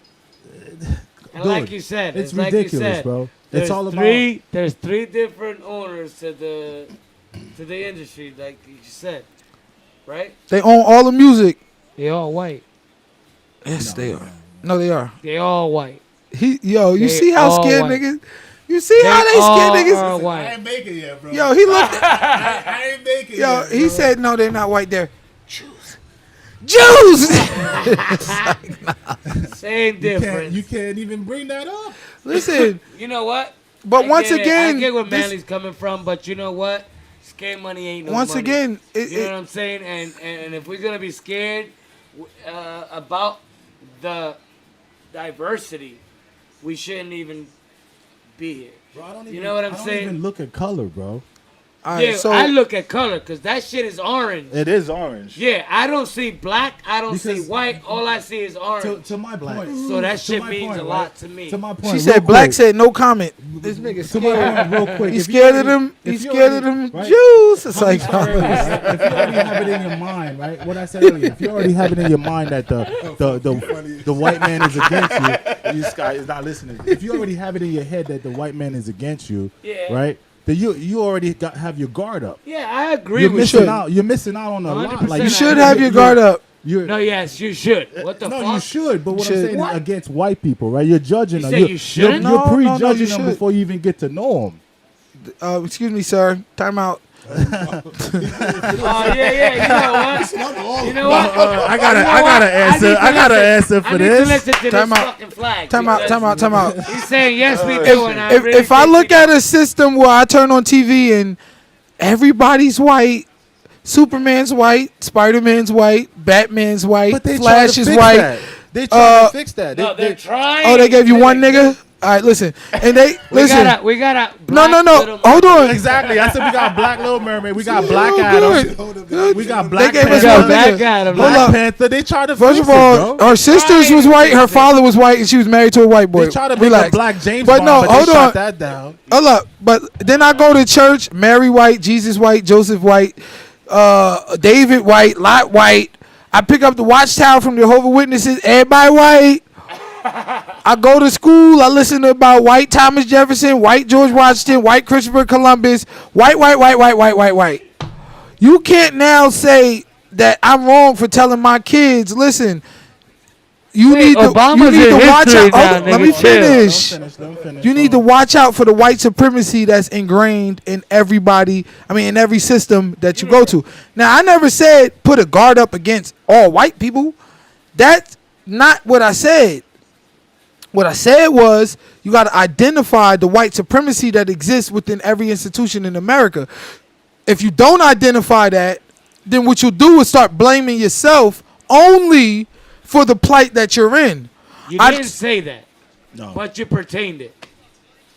And like you said, It's like you ridiculous, said, bro. There's It's all about. There's three different owners to the industry, like you said, right? they own all the music. They all white. Yes, they are. No, they are. They all white. You They see how all scared white. niggas? You see how they all scared niggas? are white. I ain't making it yet, bro. Yo, he looked. I ain't making it Yo, yet, he bro. said no, they're not white. They're Jews. Jews. Same difference. You can't even bring that up. Listen, You know what? but I once get it. again, I get where this- Manly's coming from, but you know what? Scared money ain't no once money. again, You know what I'm saying? And if we're gonna be scared about the diversity, we shouldn't even be here. Bro, I don't You know what I'm I don't saying? even look at color, bro. all right, Yeah, so I look at color because that shit is orange. It is orange. Yeah, I don't see black. I don't see Because- white. All I see is orange. To my point. So that to shit my means point, a lot right? to me. To my point. she real said black quick. said no comment. This nigga To my scared. point, real quick. He's If you scared of already- them. if He's you scared of already- them right? Jews. It's like, If you already have it in your mind, right? What I said earlier. If you already have it in your mind that the white man is against you, this guy is not listening. If you already have it in your head that the white man is against you, Yeah. right? Then you already have your guard up. Yeah, I agree You're with missing you. out. You're missing out on a lot. 100% Like you I should agree. have your guard up. You're, No, yes, you should. What the no, fuck? you should. But what should. I'm saying What? is against white people, right? You're judging You them. say You're, you shouldn't? No, no, no, prejudging you them should. before you even get to know them. Excuse me, sir. Time out. Oh yeah, you know what? You know what? I gotta You know what? answer. need to I gotta listen. answer for I need this. to listen to Time this out. fucking flag. Time out. because Time out. Time out. He's saying yes, we do, and I If, really if I think look we at do. a system where I turn on TV and everybody's white, Superman's white, Spider-Man's white, Batman's white, But they try Flash to is fix white, that. They trying to fix that. No, they're trying. Oh, they gave you one nigga? All right, listen. And they, listen. We got a No. Little Hold on. Exactly. I said we got Black Little Mermaid. We got Black Good. Adam. We got Black gave us Panther. one Black nigga. Adam. Hold Black up. Panther. They tried to First fix of all, it, bro. her sisters was white, her father was white, and she was married to a white boy. They tried to make Relax. a Black James But Bond, no, but hold they on. shot that down. Hold up. But then I go to church, Mary white, Jesus white, Joseph white, David white, Lot white. I pick up the Watchtower from the Jehovah's Witnesses, everybody white. I go to school, I listen to about white Thomas Jefferson, white George Washington, white Christopher Columbus, white. You can't now say that I'm wrong for telling my kids, listen, you need to watch out. Now, Let me nigga, finish. Let them finish. You need to watch out for the white supremacy that's ingrained in everybody. I mean, in every system that you go to. Now, I never said put a guard up against all white people. That's not what I said. What I said was you got to identify the white supremacy that exists within every institution in America. If you don't identify that, then what you'll do is start blaming yourself only for the plight that you're in. You didn't say that. No. But you pertained it.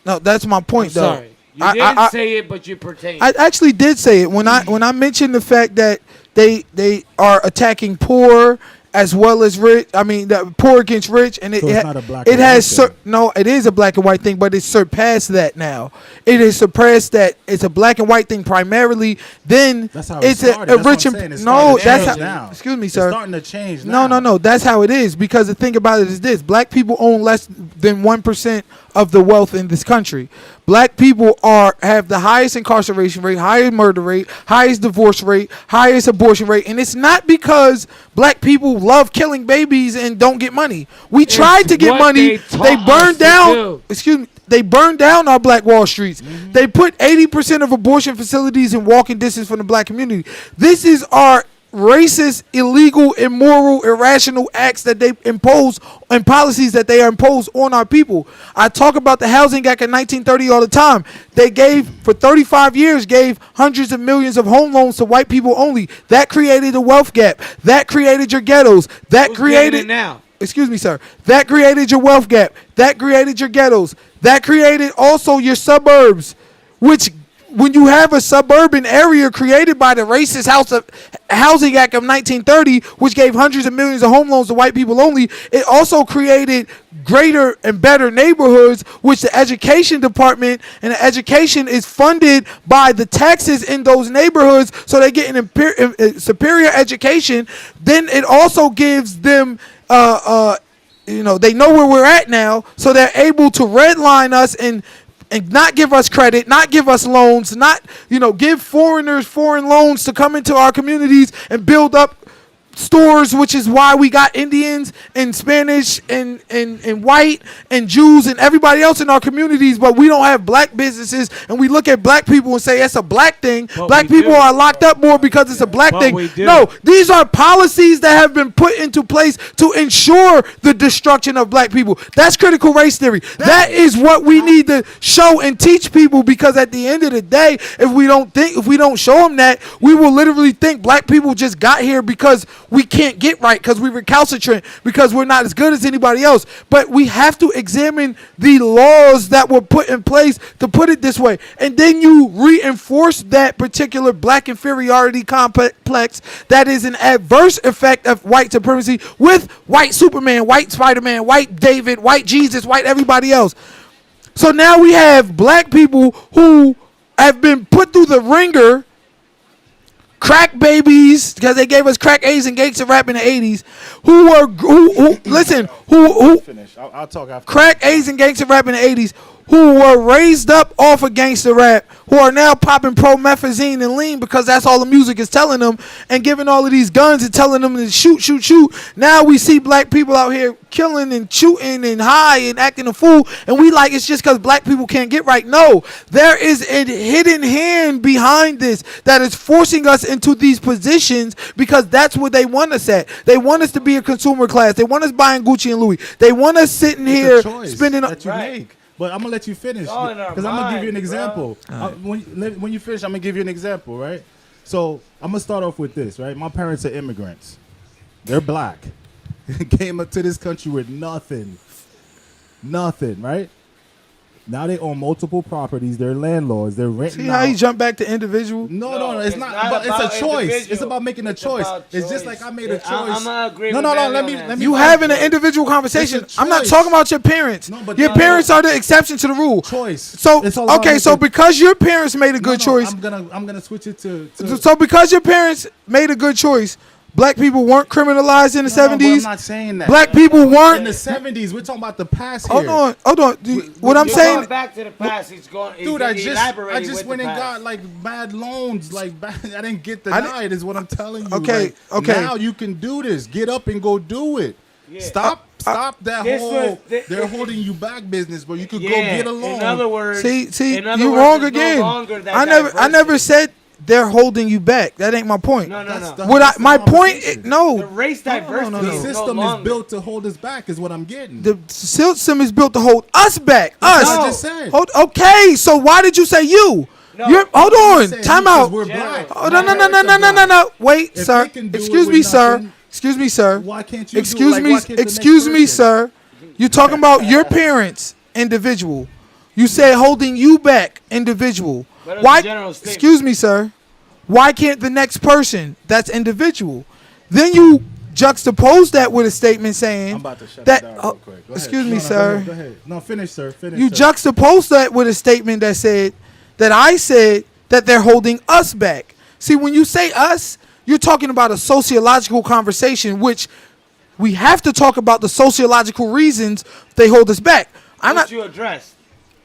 No, that's my point, though. Sorry. You didn't say it, but you pertained I it. actually did say it when I mentioned the fact that they are attacking poor as well as rich. I mean, the poor against rich, and So it's not a black it and has white thing. no. It is a black and white thing, but it's surpassed that now. It is surpassed that it's a black and white thing primarily. Then That's how it it's started. a That's what rich I'm and saying. It's no. starting to That's change how. now. Excuse me, It's sir. starting to change now. No. That's how it is, because the thing about it is this: black people own less than 1% of the wealth in this country. Black people have the highest incarceration rate, highest murder rate, highest divorce rate, highest abortion rate, and it's not because black people love killing babies and don't get money. We tried to get what money. they taught They us burned to down. do. Excuse me. They burned down our black Wall Streets. They put 80% of abortion facilities in walking distance from the black community. This is our racist, illegal, immoral, irrational acts that they impose and policies that they impose on our people. I talk about the Housing Act of 1930 all the time. They gave, for 35 years, gave hundreds of millions of home loans to white people only. That created a wealth gap. That created your ghettos. That Who's created... getting it now? Excuse me, sir. That created your wealth gap. That created your ghettos. That created also your suburbs, which when you have a suburban area created by the racist Housing Act of 1930, which gave hundreds of millions of home loans to white people only, it also created greater and better neighborhoods, which the education department and the education is funded by the taxes in those neighborhoods, so they get an superior education. Then it also gives them they know where we're at now, so they're able to redline us and not give us credit, not give us loans, not give foreigners foreign loans to come into our communities and build up stores, which is why we got Indians and Spanish and white and Jews and everybody else in our communities, but we don't have black businesses, and we look at black people and say it's a black thing. But black we people do. are locked up more because it's a black But thing. we do. No, these are policies that have been put into place to ensure the destruction of black people. That's critical race theory. That is what we need to show and teach people, because at the end of the day, if we don't show them that, we will literally think black people just got here because we can't get right, because we recalcitrant, because we're not as good as anybody else. But we have to examine the laws that were put in place to put it this way, and then you reinforce that particular black inferiority complex that is an adverse effect of white supremacy with white Superman, white Spider-Man, white David, white Jesus, white everybody else. So now we have black people who have been put through the ringer, crack babies, because they gave us crack A's and gangsta rap in the 80s, who Finish. I'll talk after. crack A's and gangsta rap in the 80s, who were raised up off of gangsta rap, who are now popping promethazine and lean because that's all the music is telling them, and giving all of these guns and telling them to shoot, shoot, shoot. Now we see black people out here killing and shooting and high and acting a fool, and we like it's just because black people can't get right. No, there is a hidden hand behind this that is forcing us into these positions, because that's what they want us at. They want us to be a consumer class. They want us buying Gucci and Louis. They want us sitting here spending that you make. But I'm gonna let you finish, all in our because I'm gonna give you an mind, example. When you finish, I'm gonna give you an example, right? So I'm gonna start off with this, right? My parents are immigrants. They're black. came up to this country with nothing, right? Now they own multiple properties. They're landlords. They're renting See how out. he jumped back to individual? No, it's not. But about it's a choice. individual. It's about making a choice. about It's just choice. like I made a choice. I'm gonna agree No, with no, no. Danny Let on me. that. Let me. You having an individual conversation. It's a I'm not choice. talking about your parents. No, but Your no. parents are the exception to the rule. choice. So It's all about okay, so making- because your parents made a good No, choice, I'm gonna switch it to so because your parents made a good choice, black people weren't criminalized in the No, but 70s. I'm not saying that. Black people in weren't. the 70s. We're talking about the past here. Hold on. What I'm You're saying, going back to the past. He's going. Dude, I just elaborating went with and the past. got like bad loans. Like bad, I didn't get I di- denied. Is what I'm telling you. Okay, Like, okay. Now you can do this. Get up and go do it. Yeah. Stop that This whole was- they're holding you back business, but you could go Yeah. get a loan. In other words, see, in other you words, wrong there's no again. longer that I never diversity. said they're holding you back. That ain't my point. No. What my point? The No, race diversity no. The is no system is longer. built to hold us back. Is what I'm getting. the system is built to hold us back. That's Us. what I just said. Okay, so why did you say you? No. Hold I'm on. saying Time because out. We're General. black. Oh, no. Wait, If sir. they can do it Excuse with me, sir. nothing, Excuse me, sir. Why can't you? Excuse do it? me. Like, why can't the next Excuse me, person? sir. You talking about your parents, individual. You said holding you back, individual. But it's Why? a general statement. Excuse me, sir. Why can't the next person that's individual? Then you juxtapose that with a statement saying I'm about to shut that. it down real quick. Go ahead. Excuse me, No, sir. Go ahead. No, finish, sir. Finish. You sir. juxtapose that with a statement that said that I said that they're holding us back. See, when you say us, you're talking about a sociological conversation, which we have to talk about the sociological reasons they hold us back. What you addressed.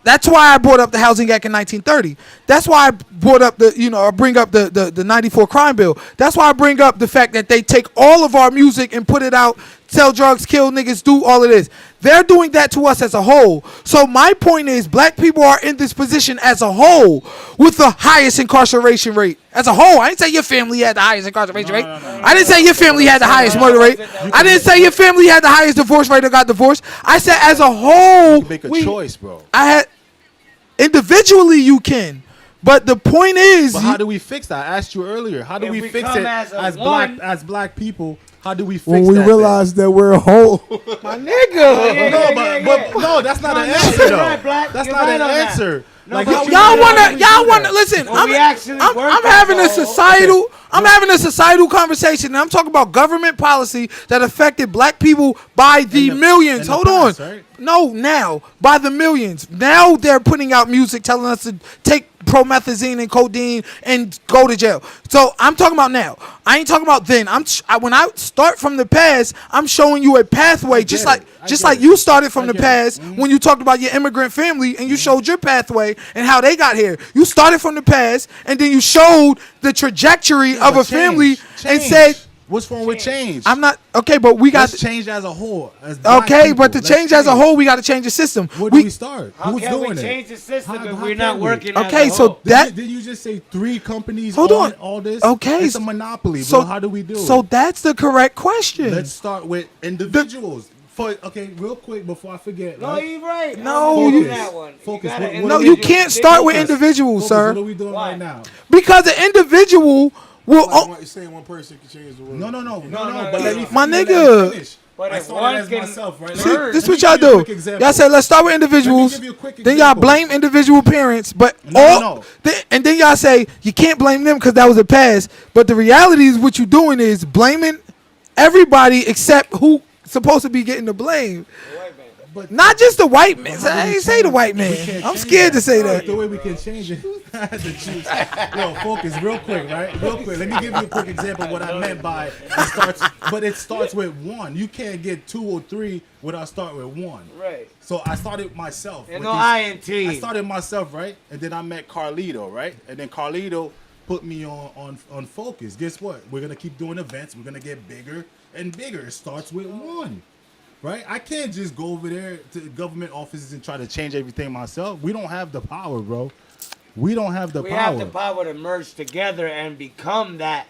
That's why I brought up the Housing Act in 1930. That's why I brought up I bring up the 94 crime bill. That's why I bring up the fact that they take all of our music and put it out, sell drugs, kill niggas, do all of this. They're doing that to us as a whole. So my point is, black people are in this position as a whole with the highest incarceration rate. As a whole, I didn't say your family had the highest incarceration rate. I didn't say your family had the highest murder rate. I didn't say your family had the highest divorce rate or got divorced. I said as a whole, You make a choice, bro. I had individually you can, but the point is, But how do we fix that? I asked you earlier. How do If we we fix come it as a black one- people? How do we fix When we that? realize that we're a whole. my nigga. But no, that's not an answer You're though. right, Black. That's You're not right an on that. answer. No, Like but how you- we- Y'all how do wanna, we y'all do wanna that? listen. When we actually I'm work having a as a whole- societal. I'm having a societal conversation, and I'm talking about government policy that affected black people by the millions. in the Hold past, on. right? No, now by the millions. Now they're putting out music telling us to take promethazine and codeine and go to jail. So I'm talking about now. I ain't talking about then. When I start from the past, I'm showing you a pathway, just like you started from the past when you talked about your immigrant family and you showed your pathway and how they got here. You started from the past and then you showed the trajectory of a family and said, What's wrong with change? I'm not okay, but we got Let's change as a whole. As black okay, people. but to Let's change as a whole, we got to change the system. Where do we start? How Who's can we doing it? change the system How- if how we're can not we? working Okay, as a so whole? that Did you just say 3 companies Hold on. all this? Okay, It's a monopoly, so bro. How do we do So it? that's the correct question. Let's start with individuals. Real quick before I forget. No, right? you're right. No, I'm you- with that one. Focus. gotta What- no, what you do can't start with Focus. individuals, Focus. sir, What are we doing Why? right now? because the individual will. You're saying one person can change the world. No. no, But no, let me no. My let me nigga. finish. But I if started one as can myself, right? See, Let this me what y'all give you a do. quick example. Y'all say let's start with individuals. give you a quick Then y'all example. blame individual parents, but No. and then y'all say you can't blame them because that was a past. But the reality is, what you're doing is blaming everybody except who supposed to be getting the blame. Not just the white man. I ain't say the white man. I'm scared to say that. The way we can change it. I had to choose. Yo, focus real quick, right? Real quick. Let me give you a quick example of what I meant by it starts with 1. You can't get 2 or 3 without start with 1. Right. So I started myself. And with no these- INT. I started myself, right? And then I met Carlito, right? And then Carlito put me on focus. Guess what? We're gonna keep doing events. We're gonna get bigger and bigger. It starts with 1. Right? I can't just go over there to government offices and try to change everything myself. We don't have the power, bro. We don't have the We power. have the power to merge together and become that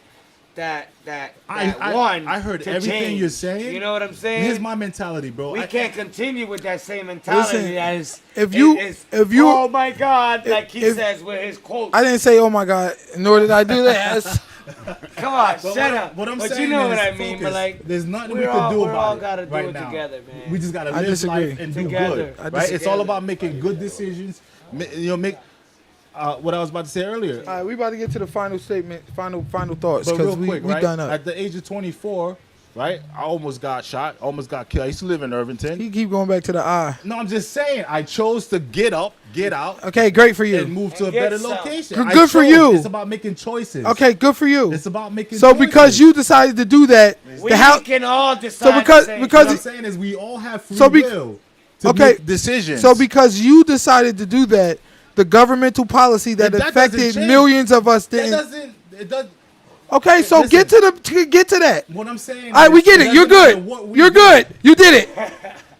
I one. heard to everything change. you're saying. You know what I'm saying? Here's my mentality, bro. We can't continue with that same mentality Listen, as if you- oh my God, like he if- says with his quote. I didn't say, oh my God, nor did I do that. Come on, But shut up. What I'm but saying you know is what I mean. focus. But like, there's nothing we we can do all about gotta it do right it now. together, man. We just gotta I live disagree. life and do Together. good, I right? It's disagree. all about making good decisions. Make what I was about to say earlier. All right, we about to get to the final statement, final thoughts, But because real quick, we right? done up. At the age of 24, right? I almost got shot, almost got killed. I used to live in Irvington. He keep going back to the eye. No, I'm just saying. I chose to get up, get out, Okay, great for and you. move to a And get better some. location. Good- I good for chose. you. It's about making choices. Okay, good for you. It's about making So choices. because you decided to do that, we the house. can all decide. So because- the same because- What I'm saying is we all have free So be- will to Okay. make decisions. So because you decided to do that, the governmental policy that, That doesn't affected change. millions of us that didn't. doesn't. It does. Okay, so Listen. get to that. What I'm saying. All right, we is, get it. You're doesn't matter good. what we You're do. good. You did it.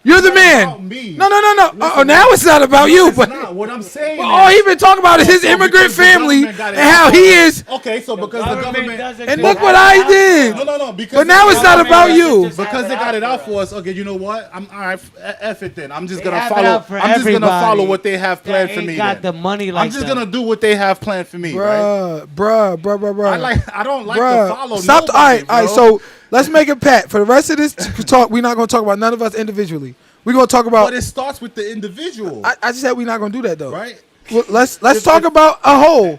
You're the It's not man. about me. No. Listen, Now it's not about you. It's But not. What I'm saying. all is, he been talking about is his so immigrant because the family government got and it how out he for us. is. Okay, so because the government. doesn't And do look that. what I did. No, because But now the it's not government- about you. Just Because have they it got it out for for us. Okay, you know what? I'm all right. F it then. I'm just They gonna have it follow. out for I'm just gonna everybody follow what they have planned that for ain't me. got then. the money like I'm just them. gonna do what they have planned for me, right? Bruh. I don't like Bruh. to follow. Stop. Nobody, All right. bro. So let's make it pat. For the rest of this talk, we're not gonna talk about none of us individually. We're gonna talk about. But it starts with the individual, I just said we're not gonna do that though. right? Well, let's talk about a whole.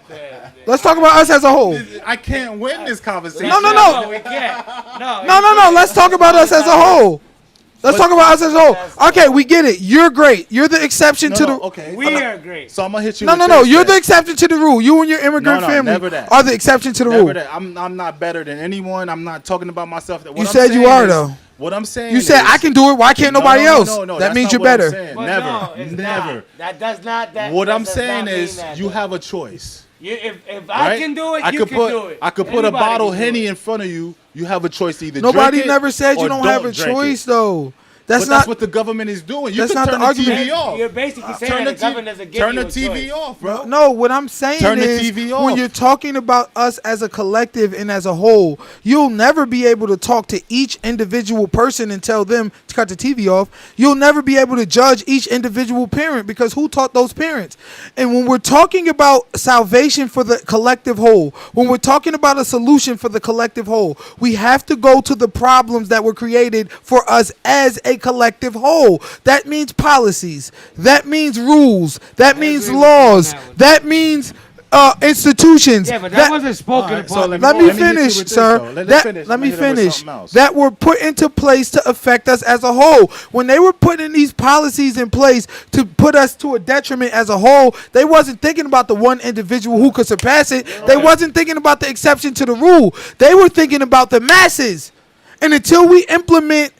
Let's talk about us as a whole. I can't win this conversation. No. No, we can't. No. Let's talk about us as a whole. Let's talk about us as a whole. Okay, we get it. You're great. You're the exception to the. Okay. We are great. So I'm gonna hit you. No. with this You're the then. exception to the rule. You and your immigrant No, family never that. are the exception to the Never rule. that. I'm not better than anyone. I'm not talking about myself. What You I'm said you saying are, is- though. What I'm saying. You said is- I can do it. Why can't nobody else? No, That that's means not you're what I'm better. saying. But Never. no, it's Never. not. That does not. That. What that I'm does saying not mean is that, you though. have a choice. If I Right? can do it, I you could can put, do it. I could put a Anybody bottle can do Henny it. in front of you. You have a choice to either Nobody drink it never said you or don't have a drink it. choice though. That's But not. that's what the government is doing. You that's can not turn the the argument. TV off. You're basically saying Turn that the the government doesn't give Turn you the a TV choice. off, bro. No, what I'm saying Turn the is TV when off. you're talking about us as a collective and as a whole, you'll never be able to talk to each individual person and tell them to cut the TV off. You'll never be able to judge each individual parent because who taught those parents? And when we're talking about salvation for the collective whole, when we're talking about a solution for the collective whole, we have to go to the problems that were created for us as a collective whole. That means policies. That means rules. That means agree with you laws. on that one. That means institutions. Yeah, but that wasn't spoken Alright, so upon. let Let me hit you finish, with this, sir. though. Let's That- finish. Let I'm me gonna hit him with finish. something else. That were put into place to affect us as a whole. When they were putting these policies in place to put us to a detriment as a whole, they wasn't thinking about the one individual who could surpass it. They wasn't thinking about the exception to the rule. They were thinking about the masses. And until we implement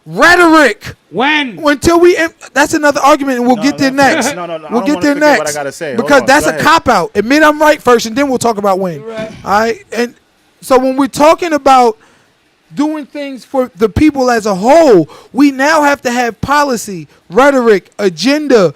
rhetoric, until we that's another argument, and we'll get there next. No, I we'll don't get wanna there forget next. what I gotta say. Hold Because on, that's go a ahead. cop out. Admit I'm right first, and then we'll talk about when. Right. All right, and so when we're talking about doing things for the people as a whole, we now have to have policy, rhetoric, agenda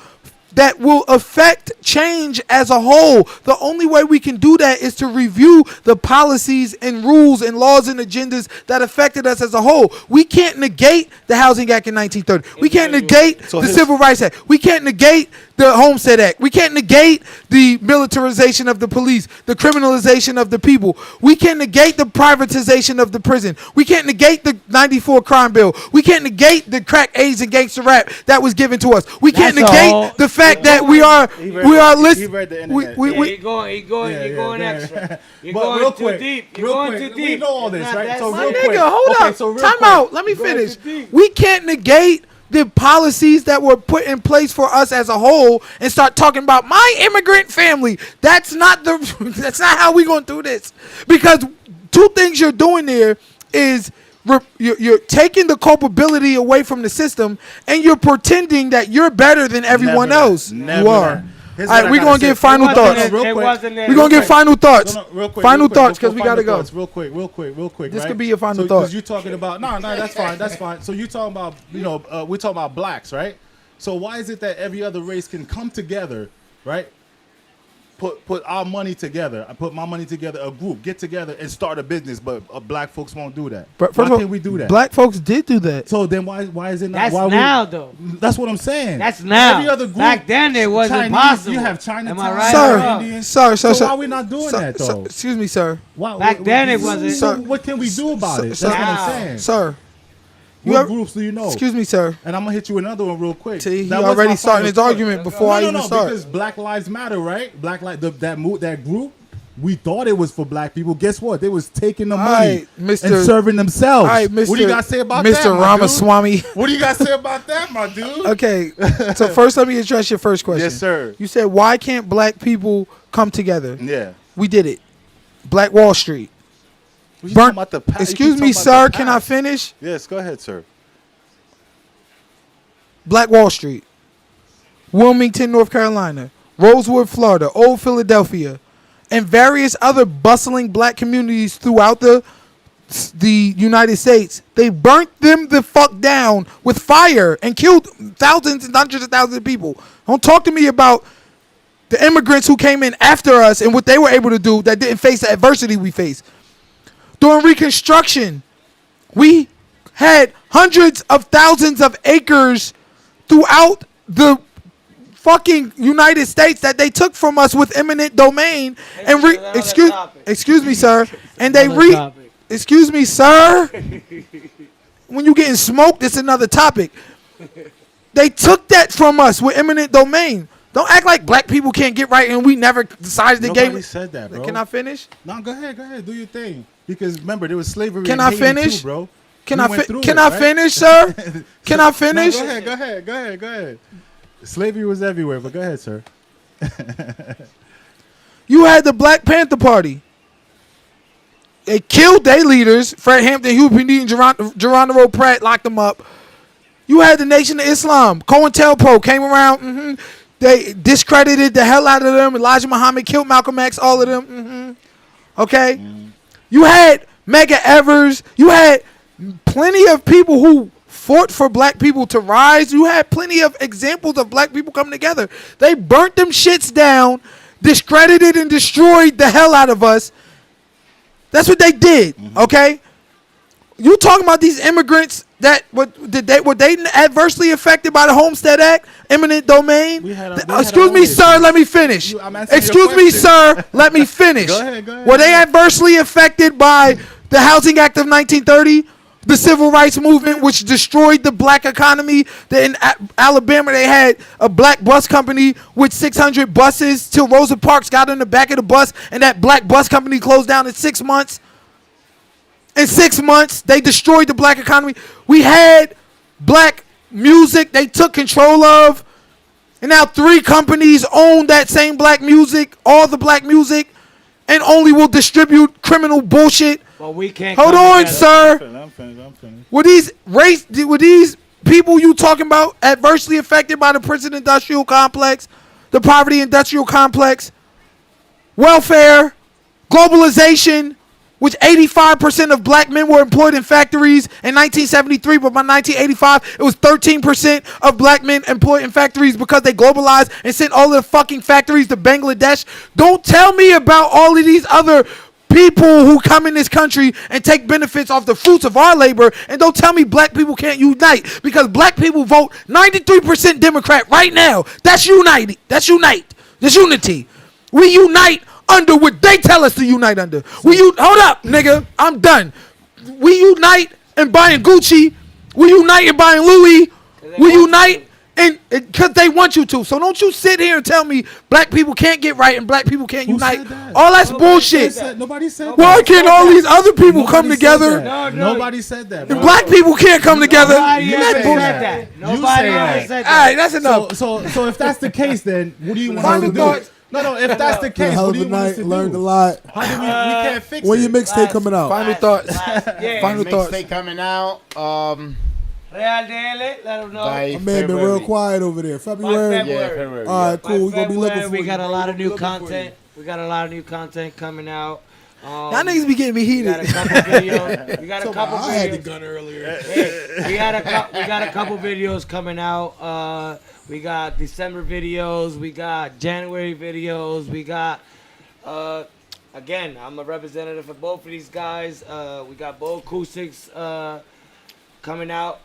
that will affect change as a whole. The only way we can do that is to review the policies and rules and laws and agendas that affected us as a whole. We can't negate the Housing Act in 1930. We can't negate So the his- Civil Rights Act. We can't negate the Homestead Act. We can't negate the militarization of the police, the criminalization of the people. We can't negate the privatization of the prison. We can't negate the 94 crime bill. We can't negate the crack, AIDS, and gangster rap that was given to us. We can't That's negate all. the fact that we are He read the listening. internet. You're going Yeah. extra. You're But going real too quick, deep. You're real going quick, too we deep. know all It's this, not right? that So My real serious. quick. nigga, hold Okay, up. so real Time quick. out. Let me Going finish. too deep. We can't negate the policies that were put in place for us as a whole and start talking about my immigrant family. That's not that's not how we gonna do this. Because two things you're doing there is you're taking the culpability away from the system and you're pretending that you're better than everyone Never that. else. Never You are. that. Here's All what right, I we're gotta gonna say. get final It thoughts. wasn't- Real it quick. wasn't there. We're gonna get final thoughts. Real quick, Final real quick, thoughts, 'cause before we gotta final go. thoughts, real quick. This right? could be your final so, thought. Because you talking about no, that's fine, that's fine. So you talking about we're talking about blacks, right? So why is it that every other race can come together, right? put our money together. I put my money together, a group, get together and start a business, but black folks won't do that. But Why can't we do that? Black folks did do that. So then why is it not? That's why now, though. That's what I'm saying. That's now. Every other group, Back then, it wasn't Chinese, possible. You have Chinatown, Am I right? Sir, Indians. sir. So why are we not doing that though? Excuse me, sir. Back then it wasn't. So what can we do about it? That's what I'm saying. Sir. What groups do you know? Excuse me, sir. And I'm gonna hit you another one real quick. See, he That was already my starting final his point. argument before I even start. Because Black Lives Matter, right? That group. We thought it was for black people. Guess what? They was taking the money and serving themselves. All right, Mr. What do you got to say about Mr. that, my Ramaswamy? dude? What do you got to say about that, my dude? Okay, so first let me address your first question. Yes, sir. You said, why can't black people come together? Yeah. We did it. Black Wall Street. You talking about the past? Excuse You me, talking about sir. the Can I past? finish? Yes, go ahead, sir. Black Wall Street. Wilmington, North Carolina. Rosewood, Florida. Old Philadelphia. And various other bustling black communities throughout the United States. They burnt them the fuck down with fire and killed thousands and hundreds of thousands of people. Don't talk to me about the immigrants who came in after us and what they were able to do that didn't face the adversity we faced. During Reconstruction, we had hundreds of thousands of acres throughout the fucking United States that they took from us with eminent domain and excuse me, sir. And they excuse me, sir. When you getting smoked, it's another topic. They took that from us with eminent domain. Don't act like black people can't get right and we never decided the game. Nobody said that, bro. Can I finish? No, go ahead, do your thing. Because remember, there was slavery. Can in I Haiti finish? too, bro? Can We I went through can it, I right? finish, sir? Can I finish? No, go ahead. Slavery was everywhere, but go ahead, sir. You had the Black Panther Party. They killed their leaders, Fred Hampton, Huey P. Newton, Geronimo Pratt, locked them up. You had the Nation of Islam. COINTELPRO came around. They discredited the hell out of them. Elijah Muhammad killed Malcolm X, all of them. Okay? You had Medgar Evers. You had plenty of people who fought for black people to rise. You had plenty of examples of black people coming together. They burnt them shits down, discredited and destroyed the hell out of us. That's what they did, okay? You talking about these immigrants that were they adversely affected by the Homestead Act, eminent domain? Excuse me, sir, let me finish. Excuse me, sir, let me finish. Go ahead. Were they adversely affected by the Housing Act of 1930? The Civil Rights Movement, which destroyed the black economy. In Alabama, they had a black bus company with 600 buses till Rosa Parks got in the back of the bus, and that black bus company closed down in 6 months. In 6 months, they destroyed the black economy. We had black music they took control of, and now 3 companies own that same black music, all the black music, and only will distribute criminal bullshit. But we can't. Hold on, together. sir. I'm finished. Were these people you talking about adversely affected by the prison industrial complex, the poverty industrial complex, welfare, globalization, which 85% of black men were employed in factories in 1973, but by 1985, it was 13% of black men employed in factories because they globalized and sent all their fucking factories to Bangladesh. Don't tell me about all of these other people who come in this country and take benefits off the fruits of our labor, and don't tell me black people can't unite, because black people vote 93% Democrat right now. That's united. That's unity. We unite under what they tell us to unite under. Hold up, nigga. I'm done. We unite in buying Gucci. We unite in buying Louis. We unite because they want you to. So don't you sit here and tell me black people can't get right and black people can't unite. All that's bullshit. Nobody said that. Why can't all these other people come together? Nobody said that. And black people can't come together. Nobody ever said that. Nobody ever said that. All right, that's enough. So if that's the case, then what do you want Final us to thoughts. do? No, if that's the case, Hell what of do a you want us night. to Learned do? a lot. How do we can't fix When it? your mixtape coming out? Final thoughts. Yeah. Final thoughts. Mixtape coming out. Real DL, let them know. By My man been real quiet over there. February. Yeah, February. All right, cool. We gonna be looking for We you. got a lot of new Looking for you. content. We got a lot of new content coming out. Y'all niggas be getting me We got heated. a couple videos. We got a couple I had the videos. gun earlier. We got a couple videos coming out. We got December videos. We got January videos. We got again, I'm a representative for both of these guys. We got Bo Acoustics coming out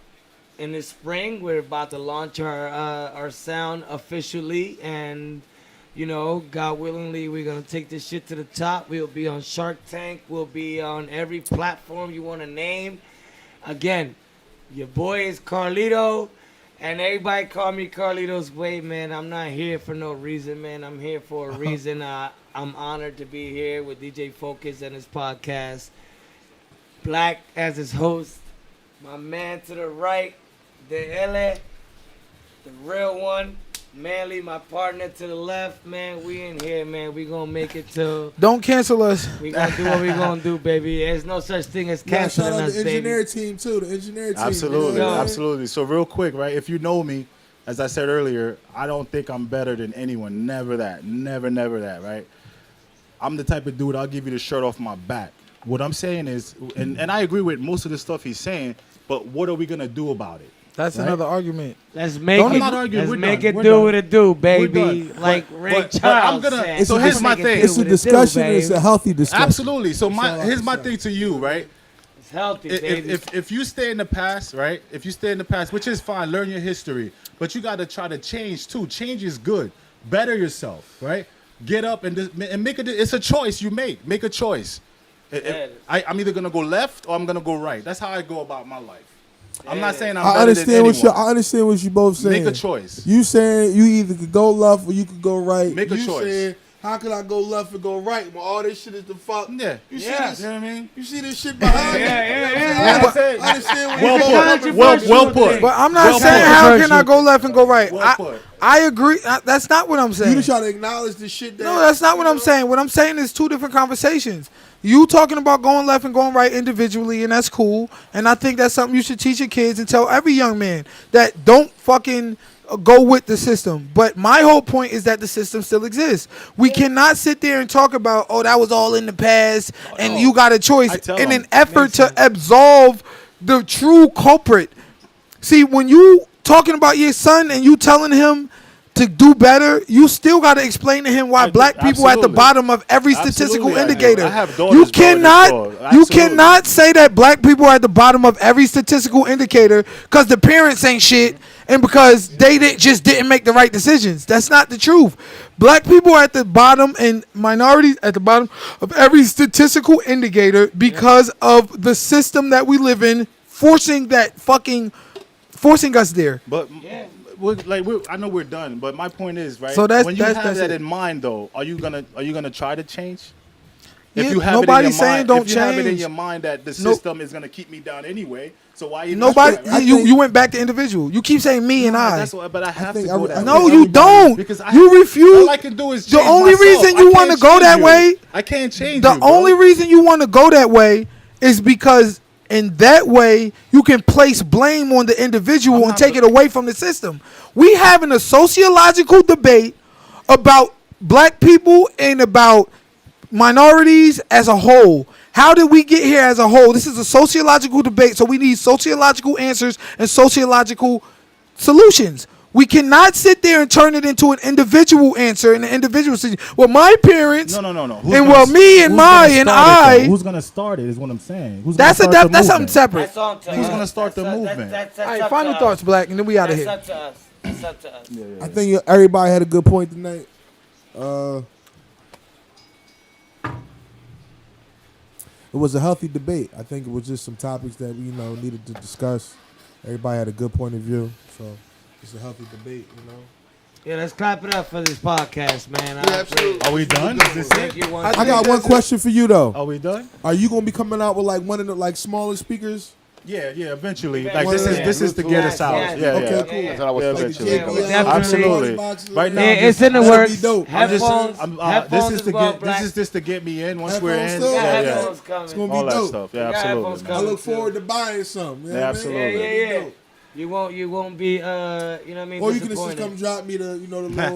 in the spring. We're about to launch our sound officially, and you know, God willingly, we're gonna take this shit to the top. We'll be on Shark Tank. We'll be on every platform you want to name. Again, your boy is Carlito, and everybody call me Carlito's Way, man. I'm not here for no reason, man. I'm here for a reason. I'm honored to be here with DJ Focus and his podcast. Black as his host. My man to the right, DL, the real one. Manly, my partner to the left, man. We in here, man. We gonna make it till. Don't cancel us. We gonna do what we gonna do, baby. There's no such thing as Yeah, shout canceling out us, the engineer baby. team too. The engineer team. Absolutely, You know? absolutely. So real quick, right? If you know me, as I said earlier, I don't think I'm better than anyone. Never that. Never that, right? I'm the type of dude, I'll give you the shirt off my back. What I'm saying is, and I agree with most of the stuff he's saying, but what are we gonna do about it? That's Right? another argument. Let's make I'm it. not arguing. Let's We're make done. it We're do done. what it do, baby. We're done. Like But- Ray but Charles I'm gonna- said. so Let's here's my make it thing. do It's a what it do, discussion. It's baby. a healthy discussion. Absolutely. So That's all I here's can my say. thing to you, right? It's healthy, baby. If you stay in the past, right? If you stay in the past, which is fine, learn your history, but you got to try to change too. Change is good. Better yourself, right? Get up and make it. It's a choice you make. Make a choice. I'm either gonna go left or I'm gonna go right. That's how I go about my life. I'm not saying I'm I better understand than what you. anyone. I understand what you both saying. Make a choice. You saying you either could go left or you could go right. Make a you choice. Saying, how could I go left and go right when all this shit is the fuck? Yeah. You see Yeah. this? You know what I mean? You see this shit behind me? Yeah. I understand what you're Well talking put. about. Well put. But I'm not Well saying put. how can I go left and go right. Well put. I agree. That's not what I'm saying. You just try to acknowledge the shit that. No, that's not what I'm saying. What I'm saying is two different conversations. You talking about going left and going right individually, and that's cool. And I think that's something you should teach your kids and tell every young man that don't fucking go with the system. But my whole point is that the system still exists. We cannot sit there and talk about, oh, that was all in the past, and you got a I choice tell in them. an effort to absolve the true culprit. See, when you talking about your son and you telling him to do better, you still got to explain to him why black people at the absolutely. bottom of every statistical Absolutely, I do. indicator. I have daughters, You bro, cannot, in this world. you Absolutely. cannot say that black people are at the bottom of every statistical indicator because the parents ain't shit and because they just didn't make the right decisions. That's not the truth. Black people are at the bottom and minorities at the bottom of every statistical indicator because of the system that we live in, forcing us there. But I know we're done, but my point is, right? So that's- when you that's- have that's that it. in mind, though, are you gonna try to change? Yeah, If you have nobody's it in your saying mind, don't if you have it in change. your mind that the No- system is gonna keep me down anyway, so why even Nobody, try? you went back to individual. You keep saying me and I. That's what, but I have think to go every- that No, way. you don't. Because You refuse. All I can do is The change only myself. reason I you can't wanna go change that you. way- I can't change The you, bro. only reason you want to go that way is because in that way you can place blame on the individual and take it away from the system. We having a sociological debate about black people and about minorities as a whole. How did we get here as a whole? This is a sociological debate, so we need sociological answers and sociological solutions. We cannot sit there and turn it into an individual answer and an individual situation. Well, my parents, No. and well, me and my and I. Who's gonna start it? Is what I'm saying. Who's That's that's something separate. That's on to Who's us. gonna start the That's up- movement? That's All right, up final to thoughts, us. Black, and then we out of That's here. up to us. That's up to us. I think everybody had a good point tonight. It was a healthy debate. I think it was just some topics that we needed to discuss. Everybody had a good point of view, so it's a healthy debate. Yeah, let's clap it up for this podcast, man. Yeah, absolutely. Are we done? Is this Thank it? you. I got one question for you though. Are we done? Are you gonna be coming out with like one of the like smaller speakers? Yeah, eventually. Yeah, Like this is to get us out. yes. Yeah, Okay, yeah. cool. That's what I was Yeah, thinking. eventually. Like the JBL, Absolutely. boxes, Right now, Yeah, I'm it's in the that'd works. be dope. Headphones. this Headphones is as to well, get. Black. This is just to get me in. Once Headphones we're in, still? Yeah, yeah, headphones It's coming. gonna be all that dope. stuff. We Yeah, got absolutely. headphones I coming. look forward to buying some. You know Yeah, what I mean? absolutely. Yeah. You won't be, you know what I mean? Or you can just disappointed. come drop me the, you know, the little.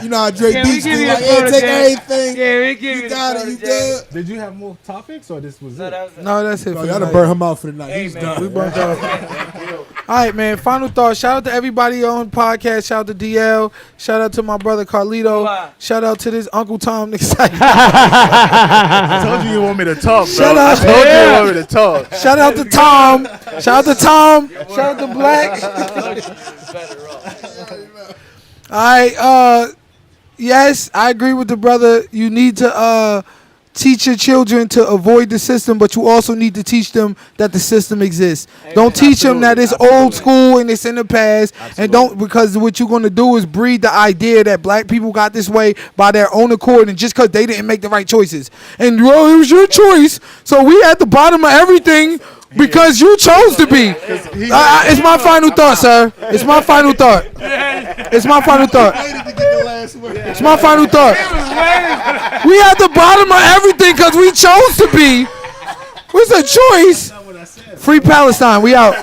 you know how Drake Yeah, we Beats give do, you like, the hey, take protege. everything. Yeah, we give You you got the it, you protege. good. Did you have more topics or this was No, it? that was No, that's it. No, for y'all the done night. burn him out for the night. Hey, He's man. done. We burnt out. All right, man. Final thought. Shout out to everybody on the podcast. Shout out to DL. Shout out to my brother Carlito. Wow. Shout out to this Uncle Tom. I told you you want me to talk, bro. Shut up. I told you you want me to talk. Shout out to Tom. Shout out to Tom. Shout out to Black. All right. Yes, I agree with the brother. You need to teach your children to avoid the system, but you also need to teach them that the system exists. Don't teach them that it's old school and it's in the past. And don't, because what you're going to do is breed the idea that black people got this way by their own accord and just because they didn't make the right choices. And, well, it was your choice. So we at the bottom of everything because you chose to be. It's my final thought, sir. It's my final thought. It's my final thought. It's my final thought. We at the bottom of everything because we chose to be. It's a choice. Free Palestine. We out.